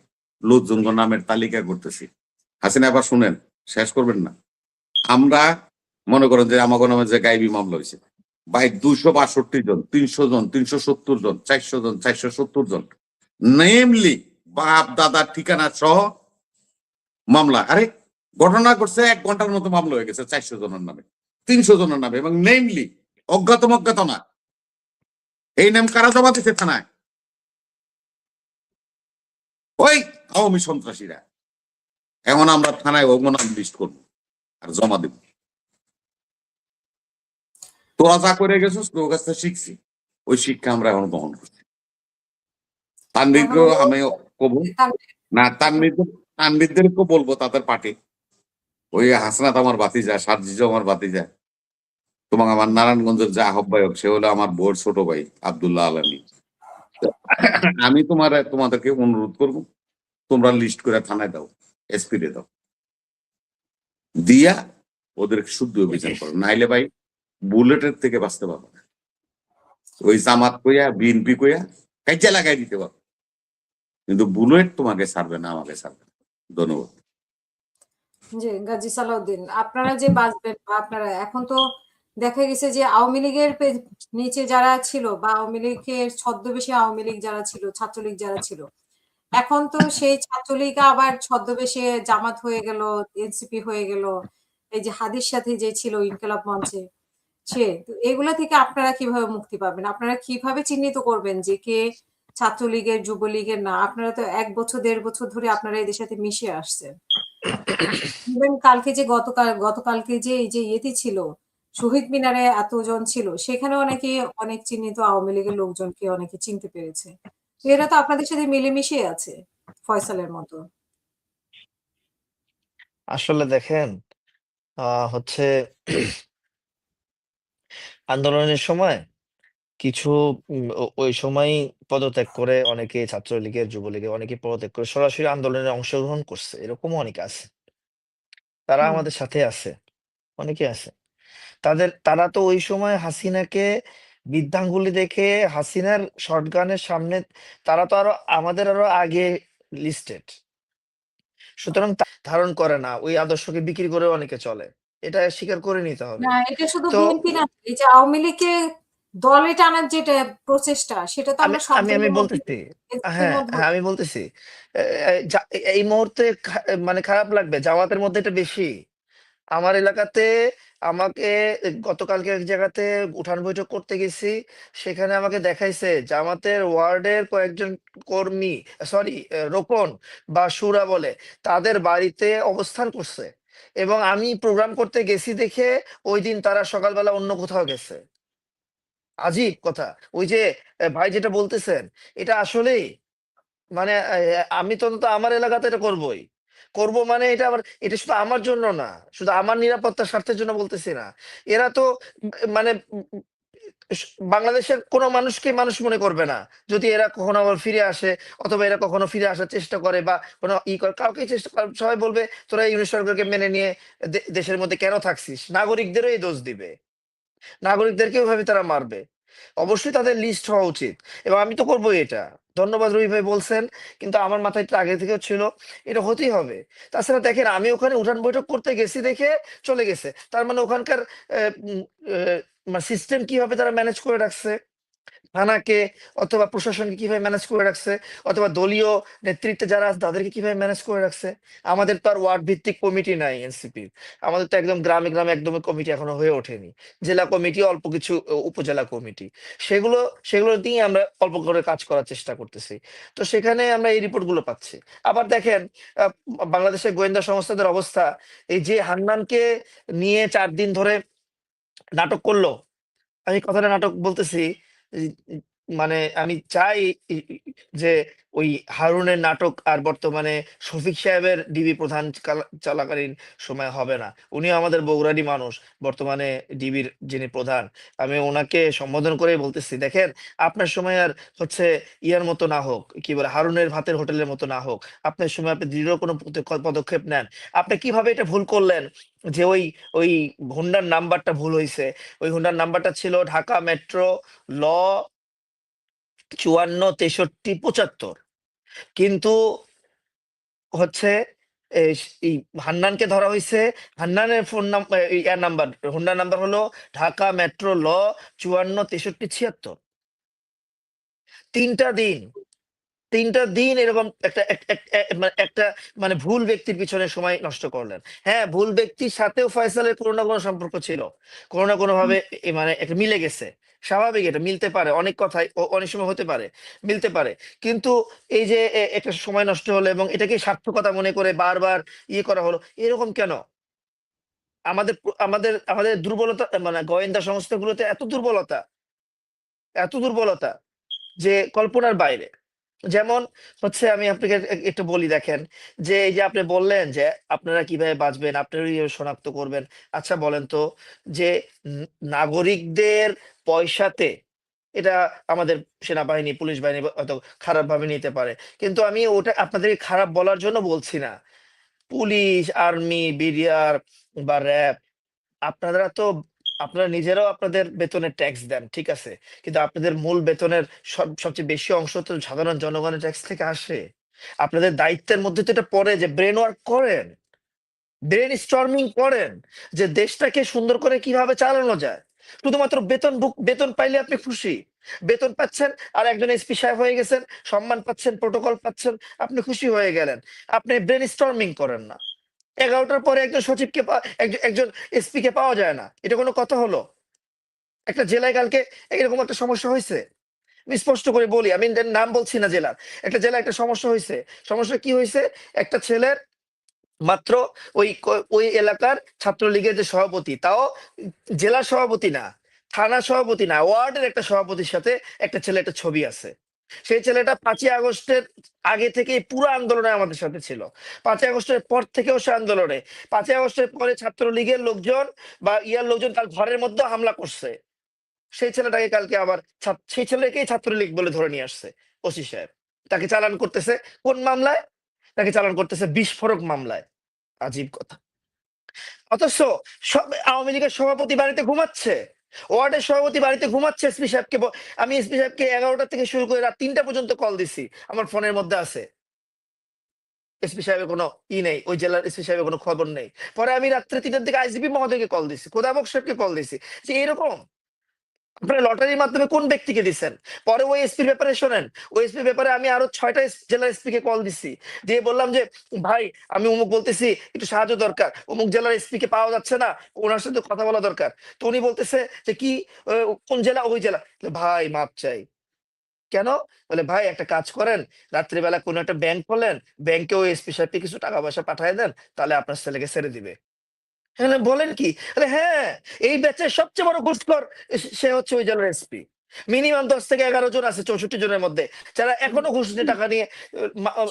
লোকজন নামের তালিকা করতেছি। হাসিনা আবার শুনেন, শেষ করবেন না। আমরা মনে করেন যে আমাকে নামে যে গাইবি মামলা হয়েছে ভাই 262 জন, 300 জন, 370 জন, 400 জন, 470 জন, নেমলি বাপ দাদার ঠিকানা সহ মামলা। আরে ঘটনা করছে 1 ঘন্টার মতো মামলা হয়ে গেছে 400 জনের নামে, 300 জনের নামে, এবং নেমলি অজ্ঞাত মজ্ঞাত না। এই নাম কারা জমা দিচ্ছে থানায়? ওই আওয়ামী সন্ত্রাসীরা। এখন আমরা থানায় নাম লিস্ট করবো আর জমা দেব। তোরা যা করে গেছিস তোর কাছ থেকে শিখছি, ওই শিক্ষা আমরা এখন গ্রহণ করছি। তানভীরকেও আমি কব না, তানভীরদেরকেও বলবো তাদের পার্টি, ওই হাসনাত আমার বাতিজা, সার্জিজ আমার বাতিজা, তোমার আমার নারায়ণগঞ্জের যে আহ্বায়ক সে হলো আমার বোর ছোট ভাই আব্দুল্লাহ আলমী। আমি তোমাদেরকে অনুরোধ করব, তোমরা লিস্ট করে থানায় দাও, এসপি রে দাও, দিয়া ওদের শুদ্ধ অভিযান করো, নাইলে ভাই বুলেটের থেকে বাঁচতে পারবো না। ওই জামাত কইয়া বিএনপি কইয়া কাইজা লাগাই দিতে পারবো, কিন্তু বুলেট তোমাকে ছাড়বে না, আমাকে ছাড়বে না। ধন্যবাদ। জি, গাজী সালাউদ্দিন, আপনারা যে বাঁচবেন বা আপনারা এখন তো দেখা গেছে যে আওয়ামী লীগের নিচে যারা ছিল বা আওয়ামী লীগের ছদ্মবেশে আওয়ামী লীগ যারা ছিল, ছাত্রলীগ যারা ছিল, এখন তো সেই ছাত্রলীগ আবার ছদ্মবেশে জামাত হয়ে গেল, এনসিপি হয়ে গেল। এই যে হাদির সাথে যে ছিল ইনকিলাব মঞ্চে সে, তো এগুলা থেকে আপনারা কিভাবে মুক্তি পাবেন? আপনারা কিভাবে চিহ্নিত করবেন যে কে ছাত্রলীগের, যুবলীগের না? আপনারা তো 1 বছর 1.5 বছর ধরে আপনারা এদের সাথে মিশে আসছেন। ইভেন গতকালকে যে এই যে ইয়েতে ছিল, শহীদ মিনারে এতজন ছিল, সেখানে অনেকে অনেক চিহ্নিত আওয়ামী লীগের লোকজনকে অনেকে চিনতে পেরেছে। তো এরা তো আপনাদের সাথে মিলেমিশে আছে ফয়সালের মতো। আসলে দেখেন, হচ্ছে আন্দোলনের সময় কিছু ওই সময় পদত্যাগ করে অনেকে ছাত্রলীগের, যুবলীগের অনেকে পদত্যাগ করে সরাসরি আন্দোলনে অংশগ্রহণ করছে। এরকমও অনেকে আছে। তারা হুম। আমাদের সাথে আছে, অনেকে আছে। তারা তো ওই সময় হাসিনাকে বৃদ্ধাঙ্গুলি দেখে হাসিনার শটগানের সামনে তারা তো আমাদের আরো আগে লিস্টেড। সুতরাং ধারণ করে না, ওই আদর্শকে বিক্রি করে অনেকে চলে। এটা স্বীকার করে নিতে হবে। না, এটা শুধু তো বিএনপি না, এই যে আওয়ামী লীগকে দলে টানার যেটা প্রচেষ্টা সেটা তো আমি আমরা সব আমি আমি দলের মধ্যে বলতেছি, এদের হ্যাঁ মধ্যে হ্যাঁ আমি বলতেছি, এ, এই মুহূর্তে মানে খারাপ লাগবে, জামাতের মধ্যে এটা বেশি। আমার এলাকাতে আমাকে গতকালকে এক জায়গাতে উঠান বৈঠক করতে গেছি, সেখানে আমাকে দেখাইছে জামাতের ওয়ার্ডের কয়েকজন কর্মী, সরি রোকন বা সুরা বলে, তাদের বাড়িতে অবস্থান করছে, এবং আমি প্রোগ্রাম করতে গেছি দেখে ওই দিন তারা সকালবেলা অন্য কোথাও গেছে। আজীব কথা। ওই যে ভাই যেটা বলতেছেন, এটা আসলেই মানে আমি তো অন্তত আমার এলাকাতে এটা করবই। করব মানে এটা আবার, এটা শুধু আমার জন্য না, শুধু আমার নিরাপত্তার স্বার্থের জন্য বলতেছি না। এরা তো মানে বাংলাদেশের কোনো মানুষকে মানুষ মনে করবে না যদি এরা কখনো আবার ফিরে আসে, অথবা এরা কখনো ফিরে আসার চেষ্টা করে বা কোনো করে, কাউকে চেষ্টা সবাই বলবে তোরা ইউনিট সরকারকে মেনে নিয়ে দেশের মধ্যে কেন থাকছিস, নাগরিকদেরও এই দোষ দিবে, নাগরিকদেরকেও ভাবে তারা মারবে। অবশ্যই তাদের লিস্ট হওয়া উচিত, এবং আমি তো করবোই এটা। ধন্যবাদ রবি ভাই বলছেন, কিন্তু আমার মাথায় একটু আগে থেকেও ছিল, এটা হতেই হবে। তাছাড়া দেখেন আমি ওখানে উঠান বৈঠক করতে গেছি দেখে চলে গেছে, তার মানে ওখানকার সিস্টেম কিভাবে তারা ম্যানেজ করে রাখছে, থানাকে অথবা প্রশাসনকে কিভাবে ম্যানেজ করে রাখছে, অথবা দলীয় নেতৃত্বে যারা আছে তাদেরকে কিভাবে ম্যানেজ করে রাখছে। আমাদের তো আর ওয়ার্ড ভিত্তিক কমিটি নাই এনসিপি, আমাদের তো একদম গ্রামে গ্রামে একদমই কমিটি এখনো হয়ে ওঠেনি। জেলা কমিটি, অল্প কিছু উপজেলা কমিটি, সেগুলো সেগুলো দিয়ে আমরা অল্প করে কাজ করার চেষ্টা করতেছি। তো সেখানে আমরা এই রিপোর্ট গুলো পাচ্ছি। আবার দেখেন আহ, বাংলাদেশের গোয়েন্দা সংস্থাদের অবস্থা, এই যে হান্নানকে নিয়ে 4 দিন ধরে নাটক করলো, আমি কথাটা নাটক বলতেছি, ই- ই- মানে আমি চাই যে ওই হারুনের নাটক আর বর্তমানে শফিক সাহেবের ডিবি প্রধান চলাকালীন সময় হবে না। উনিও আমাদের বগুড়ারই মানুষ, বর্তমানে ডিবির যিনি প্রধান। আমি ওনাকে সম্বোধন করে বলতেছি, দেখেন আপনার সময় আর হচ্ছে ইয়ার মতো না হোক, কি বলে হারুনের ভাতের হোটেলের মতো না হোক, আপনার সময় আপনি দৃঢ় কোনো পদক্ষেপ নেন। আপনি কিভাবে এটা ভুল করলেন যে ওই ওই হোন্ডার নাম্বারটা ভুল হয়েছে, ওই হোন্ডার নাম্বারটা ছিল ঢাকা মেট্রো ল 54 63 75, কিন্তু হচ্ছে এই হান্নানকে ধরা হয়েছে, হান্নানের ফোন নাম্বার ইয়ার নাম্বার হোন্ডার নাম্বার হলো ঢাকা মেট্রো ল 54 63 76। 3টা দিন, 3টা দিন এরকম একটা মানে ভুল ব্যক্তির পিছনে সময় নষ্ট করলেন। হ্যাঁ, ভুল ব্যক্তির সাথেও ফয়সালের কোনো না কোনো সম্পর্ক ছিল, কোনো না কোনো ভাবে মানে একটা মিলে গেছে। স্বাভাবিক, এটা মিলতে পারে, অনেক কথাই অনেক সময় হতে পারে, মিলতে পারে। কিন্তু এই যে একটা সময় নষ্ট হলো এবং এটাকে সার্থকতা মনে করে বারবার ইয়ে করা হলো, এরকম কেন? আমাদের দুর্বলতা, মানে গোয়েন্দা সংস্থাগুলোতে এত দুর্বলতা যে কল্পনার বাইরে। যেমন হচ্ছে আমি আপনাকে একটু বলি, দেখেন যে এই যে আপনি বললেন যে আপনারা কিভাবে বাঁচবেন, আপনারা কিভাবে শনাক্ত করবেন। আচ্ছা বলেন তো, যে নাগরিকদের পয়সাতে, এটা আমাদের সেনাবাহিনী পুলিশ বাহিনী হয়তো খারাপ ভাবে নিতে পারে, কিন্তু আমি ওটা আপনাদেরকে খারাপ বলার জন্য বলছি না। পুলিশ, আর্মি, বিডিআর বা র্যাব, আপনারা তো আপনারা নিজেরাও আপনাদের বেতনের ট্যাক্স দেন, ঠিক আছে, কিন্তু আপনাদের মূল বেতনের সবচেয়ে বেশি অংশ তো সাধারণ জনগণের ট্যাক্স থেকে আসে। আপনাদের দায়িত্বের মধ্যে তো এটা পড়ে যে ব্রেন ওয়ার্ক করেন, ব্রেন স্টর্মিং করেন, যে দেশটাকে সুন্দর করে কিভাবে চালানো যায়। শুধুমাত্র বেতন পাইলে আপনি খুশি, বেতন পাচ্ছেন আর একজন এসপি সাহেব হয়ে গেছেন, সম্মান পাচ্ছেন, প্রোটোকল পাচ্ছেন, আপনি খুশি হয়ে গেলেন, আপনি ব্রেন স্টর্মিং করেন না। 11টার পরে একজন সচিবকে একজন এসপি কে পাওয়া যায় না, এটা কোনো কথা হলো? একটা জেলায় কালকে এরকম একটা সমস্যা হয়েছে, আমি স্পষ্ট করে বলি, আমি নাম বলছি না জেলার, একটা জেলায় একটা সমস্যা হয়েছে। সমস্যা কি হয়েছে? একটা ছেলের মাত্র ওই এলাকার ছাত্রলীগের যে সভাপতি, তাও জেলার সভাপতি না, থানা সভাপতি না, ওয়ার্ডের একটা সভাপতির সাথে একটা ছেলে একটা ছবি আছে। সেই ছেলেটা 5ই আগস্টের আগে থেকে পুরো আন্দোলনে আমাদের সাথে ছিল, 5ই আগস্টের পর থেকেও সে আন্দোলনে, 5ই আগস্টের পরে ছাত্রলীগের লোকজন বা ইয়ার লোকজন তার ঘরের মধ্যে হামলা করছে। সেই ছেলেটাকে কালকে আবার সেই ছেলেকেই ছাত্রলীগ বলে ধরে নিয়ে আসছে ওসি সাহেব, তাকে চালান করতেছে কোন মামলায়? তাকে চালান করতেছে বিস্ফোরক মামলায়। আজীব কথা। অথচ সব আওয়ামী লীগের সভাপতি বাড়িতে ঘুমাচ্ছে, ওয়ার্ডের সভাপতি বাড়িতে ঘুমাচ্ছে। এসপি সাহেবকে আমি এসপি সাহেবকে 11টা থেকে শুরু করে রাত 3টা পর্যন্ত কল দিছি, আমার ফোনের মধ্যে আছে। এসপি সাহেবের কোনো নেই, ওই জেলার এসপি সাহেবের কোনো খবর নেই। পরে আমি রাত্রে 3টার দিকে আইজিপি মহোদয়কে কল দিছি, খোদাবক সাহেবকে কল দিছি, যে এরকম আপনারা লটারির মাধ্যমে কোন ব্যক্তিকে দিচ্ছেন? পরে ওই এসপির ব্যাপারে শোনেন, ওই এসপির ব্যাপারে আমি আরো ৬টা জেলার এসপি কে কল দিছি, দিয়ে বললাম যে ভাই আমি অমুক বলতেছি একটু সাহায্য দরকার, অমুক জেলার এসপি কে পাওয়া যাচ্ছে না, ওনার সাথে কথা বলা দরকার। তো উনি বলতেছে যে কি কোন জেলা? ওই জেলা। ভাই মাপ চাই। কেন? বলে ভাই একটা কাজ করেন, রাত্রিবেলা কোনো একটা ব্যাংক খোলেন, ব্যাংকে ওই এসপি সাহেবকে কিছু টাকা পয়সা পাঠায় দেন, তাহলে আপনার ছেলেকে ছেড়ে দিবে। হ্যাঁ, বলেন কি? আরে হ্যাঁ, এই ব্যাচের সবচেয়ে বড় ঘুষখোর সে হচ্ছে ওই জেলার এসপি। মিনিমাম ১০ থেকে ১১ জন আছে ৬৪ জনের মধ্যে, যারা এখনো ঘুষ দিয়ে টাকা নিয়ে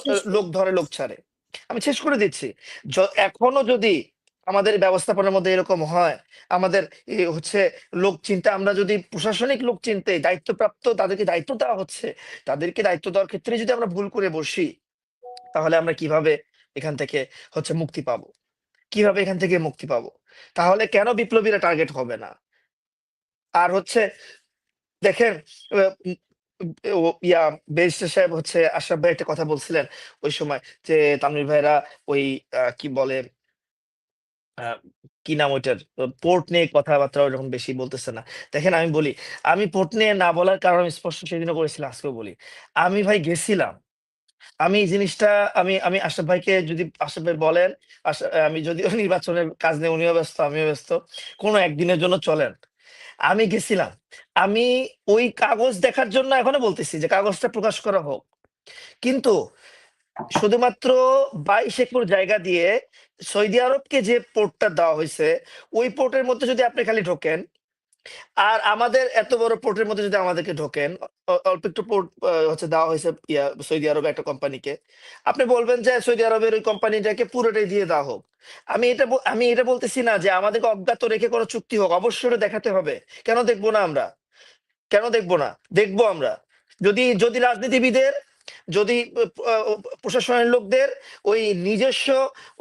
শেষ লোক করুন। ধরে লোক ছাড়ে। আমি শেষ করে দিচ্ছি। এখনো যদি আমাদের ব্যবস্থাপনার মধ্যে এরকম হয়, আমাদের হচ্ছে লোক চিন্তা, আমরা যদি প্রশাসনিক লোক চিনতে দায়িত্বপ্রাপ্ত তাদেরকে দায়িত্ব দেওয়া হচ্ছে, তাদেরকে দায়িত্ব দেওয়ার ক্ষেত্রে যদি আমরা ভুল করে বসি, তাহলে আমরা কিভাবে এখান থেকে হচ্ছে মুক্তি পাবো? কিভাবে এখান থেকে মুক্তি পাবো? তাহলে কেন বিপ্লবীরা টার্গেট হবে না? আর হচ্ছে দেখেন, আহ, উম, ইয়া ব্যারিস্টার সাহেব হচ্ছে আশরাফ ভাই একটা কথা বলছিলেন ওই সময়, যে তানভীর ভাইরা ওই কি বলে আহ, কি নাম ওইটার, পোর্ট নিয়ে কথাবার্তা ওরকম বেশি বলতেছে না। দেখেন আমি বলি, আমি পোর্ট নিয়ে না বলার কারণ স্পষ্ট সেদিনও করেছিলাম, আজকেও বলি। আমি ভাই গেছিলাম, আমি এই জিনিসটা, আমি আমি আশরাফ ভাইকে যদি আশরাফ ভাই বলেন, আমি যদিও নির্বাচনের কাজ নিয়ে উনিও ব্যস্ত আমিও ব্যস্ত, কোনো একদিনের জন্য চলেন, আমি গেছিলাম। আমি ওই কাগজ দেখার জন্য এখনো বলতেছি যে কাগজটা প্রকাশ করা হোক, কিন্তু শুধুমাত্র ২২ একর জায়গা দিয়ে সৌদি আরবকে যে পোর্টটা দেওয়া হয়েছে, ওই পোর্টের মধ্যে যদি আপনি খালি ঢোকেন, আর আমাদের এত বড় পোর্টের মধ্যে যদি আমাদেরকে ঢোকেন, অল্প একটু পোর্ট হচ্ছে দেওয়া হয়েছে সৌদি আরবে একটা কোম্পানিকে, আপনি বলবেন যে সৌদি আরবের ওই কোম্পানিটাকে পুরোটাই দিয়ে দেওয়া হোক। আমি এটা বলতেছি না যে আমাদেরকে অজ্ঞাত রেখে কোনো চুক্তি হোক, অবশ্যই ওটা দেখাতে হবে। কেন দেখবো না আমরা? কেন দেখবো না? দেখবো আমরা। যদি যদি রাজনীতিবিদের, যদি প্রশাসনের লোকদের ওই নিজস্ব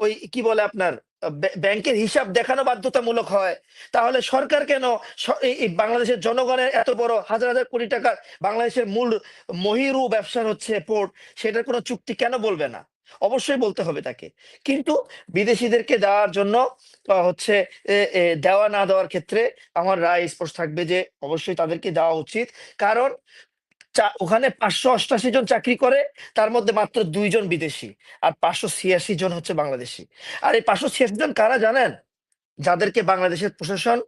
ওই কি বলে আপনার ব্যাংকের হিসাব দেখানো বাধ্যতামূলক হয়, তাহলে সরকার কেন এই বাংলাদেশের জনগণের এত বড় হাজার হাজার কোটি টাকার বাংলাদেশের মূল মহিরু ব্যবসার হচ্ছে পোর্ট, সেটার কোনো চুক্তি কেন বলবে না? অবশ্যই বলতে হবে তাকে। কিন্তু বিদেশিদেরকে দেওয়ার জন্য হচ্ছে দেওয়া না দেওয়ার ক্ষেত্রে আমার রায় স্পষ্ট থাকবে যে অবশ্যই তাদেরকে দেওয়া উচিত। কারণ ওখানে ৫৮৮ জন চাকরি করে, তার মধ্যে মাত্র ২ জন বিদেশি, আর ৫৮৬ জন হচ্ছে বাংলাদেশি। আর এই ৫৮৬ জন কারা জানেন? যাদেরকে বাংলাদেশের প্রশাসন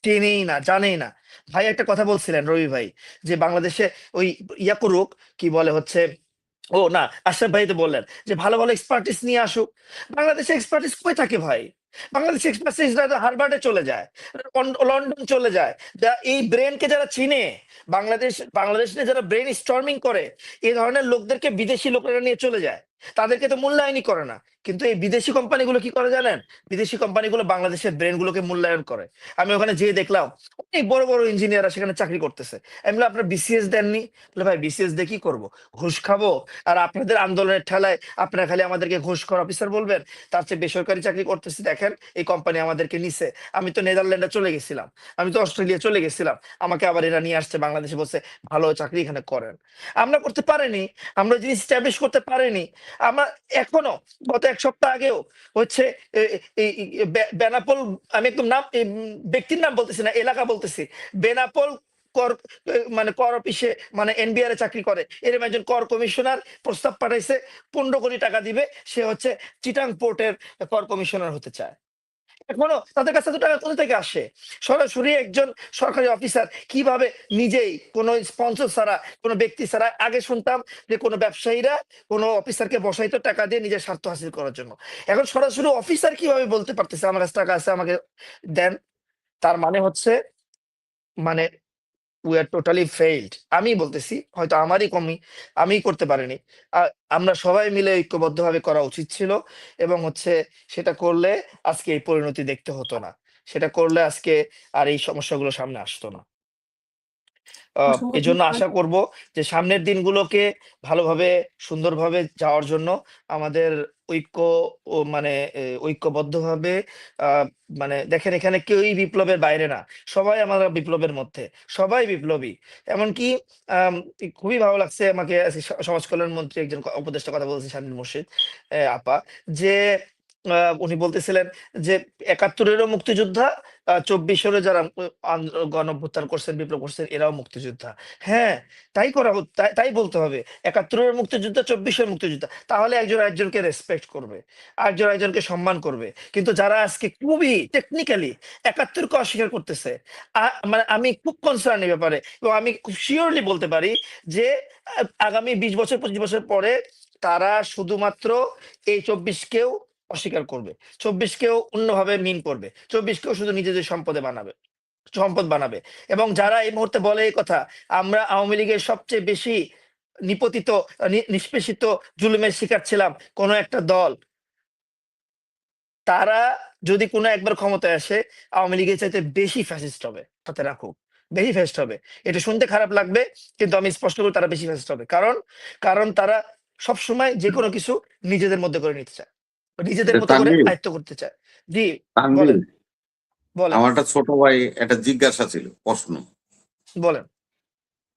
চেনেই না, জানেই না। ভাই একটা কথা বলছিলেন রবি ভাই, যে বাংলাদেশে ওই ইয়া করুক, কি বলে হচ্ছে, ও না, আশরাফ ভাই তো বললেন যে ভালো ভালো এক্সপার্টিস নিয়ে আসুক। বাংলাদেশে এক্সপার্টিস কই থাকে ভাই? বাংলাদেশ এক্সপার্টিস হারবার্ডে চলে যায়, লন্ডন চলে যায়। এই ব্রেনকে যারা চিনে, বাংলাদেশ নিয়ে যারা ব্রেন স্টর্মিং করে, এই ধরনের লোকদেরকে বিদেশি লোকেরা নিয়ে চলে যায়, তাদেরকে তো মূল্যায়নই করে না। কিন্তু এই বিদেশি কোম্পানিগুলো কি করে জানেন? বিদেশি কোম্পানিগুলো বাংলাদেশের ব্রেন গুলোকে মূল্যায়ন করে। আমি ওখানে যেয়ে দেখলাম অনেক বড় বড় ইঞ্জিনিয়াররা সেখানে চাকরি করতেছে। আমি বললাম আপনার বিসিএস দেননি? বলে ভাই বিসিএস দিয়ে কি করবো? ঘুষ খাবো? আর আপনাদের আন্দোলনের ঠেলায় আপনারা খালি আমাদেরকে ঘুষখোর অফিসার বলবেন? তার চেয়ে বেসরকারি চাকরি করতেছি, দেখেন এই কোম্পানি আমাদেরকে নিছে। আমি তো নেদারল্যান্ডে চলে গেছিলাম, আমি তো অস্ট্রেলিয়া চলে গেছিলাম, আমাকে আবার এরা নিয়ে আসছে বাংলাদেশে, বলছে ভালো চাকরি এখানে করেন। আমরা করতে পারিনি, আমরা জিনিস স্ট্যাবলিশ করতে পারিনি। আমরা এখনো, গত ১ সপ্তাহ আগেও হচ্ছে এই বেনাপোল, আমি একদম নাম ব্যক্তির নাম বলতেছি না, এলাকা বলতেছি, বেনাপোল কর মানে কর অফিসে, মানে এনবিআর এ চাকরি করে, এরকম একজন কর কমিশনার প্রস্তাব পাঠাইছে, ১৫ কোটি টাকা দিবে, সে হচ্ছে চিটাং পোর্টের কর কমিশনার হতে চায়। এখনো তাদের কাছে তো টাকা কোথা থেকে আসে? সরাসরি একজন সরকারি অফিসার কিভাবে নিজেই কোনো স্পন্সর ছাড়া, কোনো ব্যক্তি ছাড়া, আগে শুনতাম যে কোনো ব্যবসায়ীরা কোনো অফিসারকে বসাইতো টাকা দিয়ে নিজের স্বার্থ হাসিল করার জন্য, এখন সরাসরি অফিসার কিভাবে বলতে পারতেছে আমার কাছে টাকা আছে, আমাকে দেন? তার মানে হচ্ছে, মানে উই আর টোটালি ফেইল্ড। আমি বলতেছি হয়তো আমারই কমি, আমি করতে পারিনি। আমরা সবাই মিলে ঐক্যবদ্ধভাবে করা উচিত ছিল, এবং হচ্ছে সেটা করলে আজকে এই পরিণতি দেখতে হতো না, সেটা করলে আজকে আর এই সমস্যাগুলো সামনে আসতো না। অসংখ্য এজন্য ধন্যবাদ। আশা করব যে সামনের দিনগুলোকে ভালোভাবে সুন্দরভাবে যাওয়ার জন্য আমাদের ঐক্য, ও মানে ঐক্যবদ্ধভাবে, আহ, মানে দেখেন এখানে কেউই বিপ্লবের বাইরে না, সবাই আমরা বিপ্লবের মধ্যে, সবাই বিপ্লবী। এমনকি আম, খুবই ভালো লাগছে আমাকে আজকে সমাজ কল্যাণ মন্ত্রী একজন উপদেষ্টা কথা বলছে, শামীম মুর্শিদ আপা, যে উনি বলতেছিলেন যে ৭১-এরও মুক্তিযোদ্ধা, ২৪-এরও যারা গণঅভ্যুত্থান করছেন, বিপ্লব করছেন, এরাও মুক্তিযোদ্ধা। হ্যাঁ, তাই করা তাই বলতে হবে। ৭১-এর মুক্তিযোদ্ধা, ২৪-এর মুক্তিযোদ্ধা। তাহলে একজন আরেকজনকে রেসপেক্ট করবে, একজন আরেকজনকে সম্মান করবে। কিন্তু যারা আজকে খুবই টেকনিক্যালি ৭১-কে অস্বীকার করতেছে, মানে আমি খুব কনসার্ন এই ব্যাপারে, এবং আমি খুব সিওরলি বলতে পারি যে আগামী ২০ বছর ২৫ বছর পরে তারা শুধুমাত্র এই ২৪-কেও অস্বীকার করবে, ২৪-কেও অন্যভাবে মিন করবে, ২৪-কেও শুধু নিজেদের সম্পদ বানাবে। এবং যারা এই মুহূর্তে বলে এই কথা, আমরা আওয়ামী লীগের সবচেয়ে বেশি নিপতিত, নিষ্পেষিত, জুলুমের শিকার ছিলাম কোন একটা দল, তারা যদি কোনো একবার ক্ষমতায় আসে, আওয়ামী লীগের চাইতে বেশি ফ্যাসিস্ট হবে, সাথে রাখুক, বেশি ফ্যাসিস্ট হবে। এটা শুনতে খারাপ লাগবে, কিন্তু আমি স্পষ্ট করি তারা বেশি ফ্যাসিস্ট হবে। কারণ তারা সবসময় যে কোনো কিছু নিজেদের মধ্যে করে নিতে চায়, নিজেদের এটা মতো করে তানভীর, আয়ত্ত করতে চায়। জি, তানভীর, বলেন বলেন আমার একটা ছোট ভাই একটা জিজ্ঞাসা ছিল, প্রশ্ন। বলেন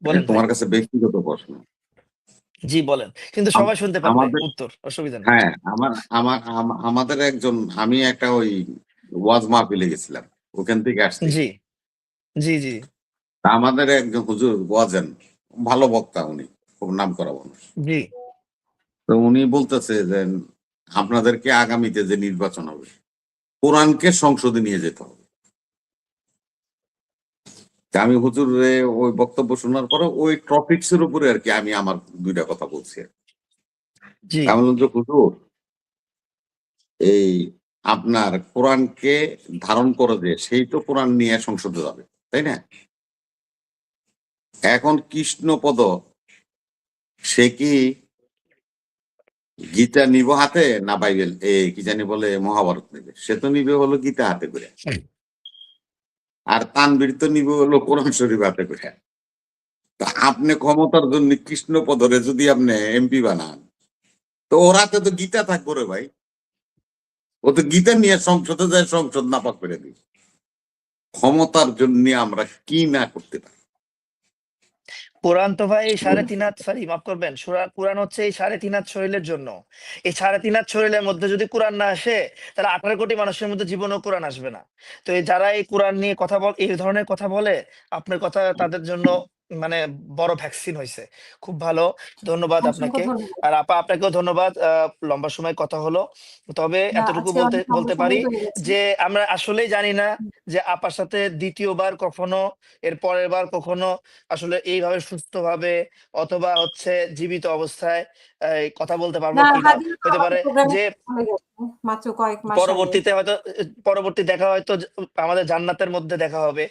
বলেন ভাই। তোমার কাছে ব্যক্তিগত প্রশ্ন। জি বলেন, কিন্তু আম- সবাই শুনতে পারবে আমাদের, উত্তর, অসুবিধা নেই। হ্যাঁ, আমাদের একজন, আমি একটা ওই ওয়াজ মাহফিলে গেছিলাম, ওখান থেকে আসছি। জি জি জি তা আমাদের একজন হুজুর ওয়াজেন, ভালো বক্তা উনি, খুব নাম করা মানুষ। জি তো উনি বলতেছে যে আপনাদেরকে আগামীতে যে নির্বাচন হবে, কোরআনকে সংসদে নিয়ে যেতে হবে। তা আমি হুজুরে ওই বক্তব্য শোনার পরে ওই টপিকস এর উপরে আর কি আমি আমার দুইটা কথা বলছি। জি আমি বললাম যে হুজুর, এই আপনার কোরআনকে ধারণ করে যে সেই তো কোরআন নিয়ে সংসদে যাবে, তাই না? এখন কৃষ্ণপদ সে কি গীতা নিব হাতে না বাইবেল, কি জানি বলে মহাভারত নেবে? সে তো নিবে হলো গীতা হাতে করে, আর তানবীর তো নিবে হলো কোরআন শরীফ হাতে করে। তা আপনি ক্ষমতার জন্য কৃষ্ণপদরে যদি আপনি এমপি বানান, তো ওর হাতে তো গীতা থাকবো রে ভাই। ও তো গীতা নিয়ে সংসদে যায়, সংসদ নাপাক করে দিবে। ক্ষমতার জন্য আমরা কি না করতে পারি। কোরআন তো ভাই ৩.৫ হাত, সরি মাফ করবেন, কোরআন হচ্ছে এই ৩.৫ হাত শরীরের জন্য। এই ৩.৫ হাত শরীরের মধ্যে যদি কোরআন না আসে, তাহলে ১৮ কোটি মানুষের মধ্যে জীবনেও কোরআন আসবে না। তো যারা এই কোরআন নিয়ে এই ধরনের কথা বলে, আপনার কথা তাদের জন্য মানে বড় ভ্যাকসিন হয়েছে। খুব ভালো, ধন্যবাদ অসংখ্য আপনাকে। ধন্যবাদ। আর আপা, আপনাকেও ধন্যবাদ। লম্বা সময় কথা হলো, তবে না, এতটুকু আজকে বলতে অনেক লম্বা বলতে পারি সময় হয়ে গেছে। যে আমরা আসলেই জানি না যে আপার সাথে দ্বিতীয়বার কখনো, এর পরের বার কখনো আসলে এইভাবে সুস্থভাবে অথবা হচ্ছে জীবিত অবস্থায় কথা বলতে পারবো না, কিনা। হাদিয়া তো হতে আমাদের পারে প্রোগ্রামে যে হয়ে গেছে মাত্র কয়েক মাস আগে। পরবর্তী দেখা হয়তো পরবর্তী দেখা হয়তো আমাদের জান্নাতের মধ্যে দেখা হবে,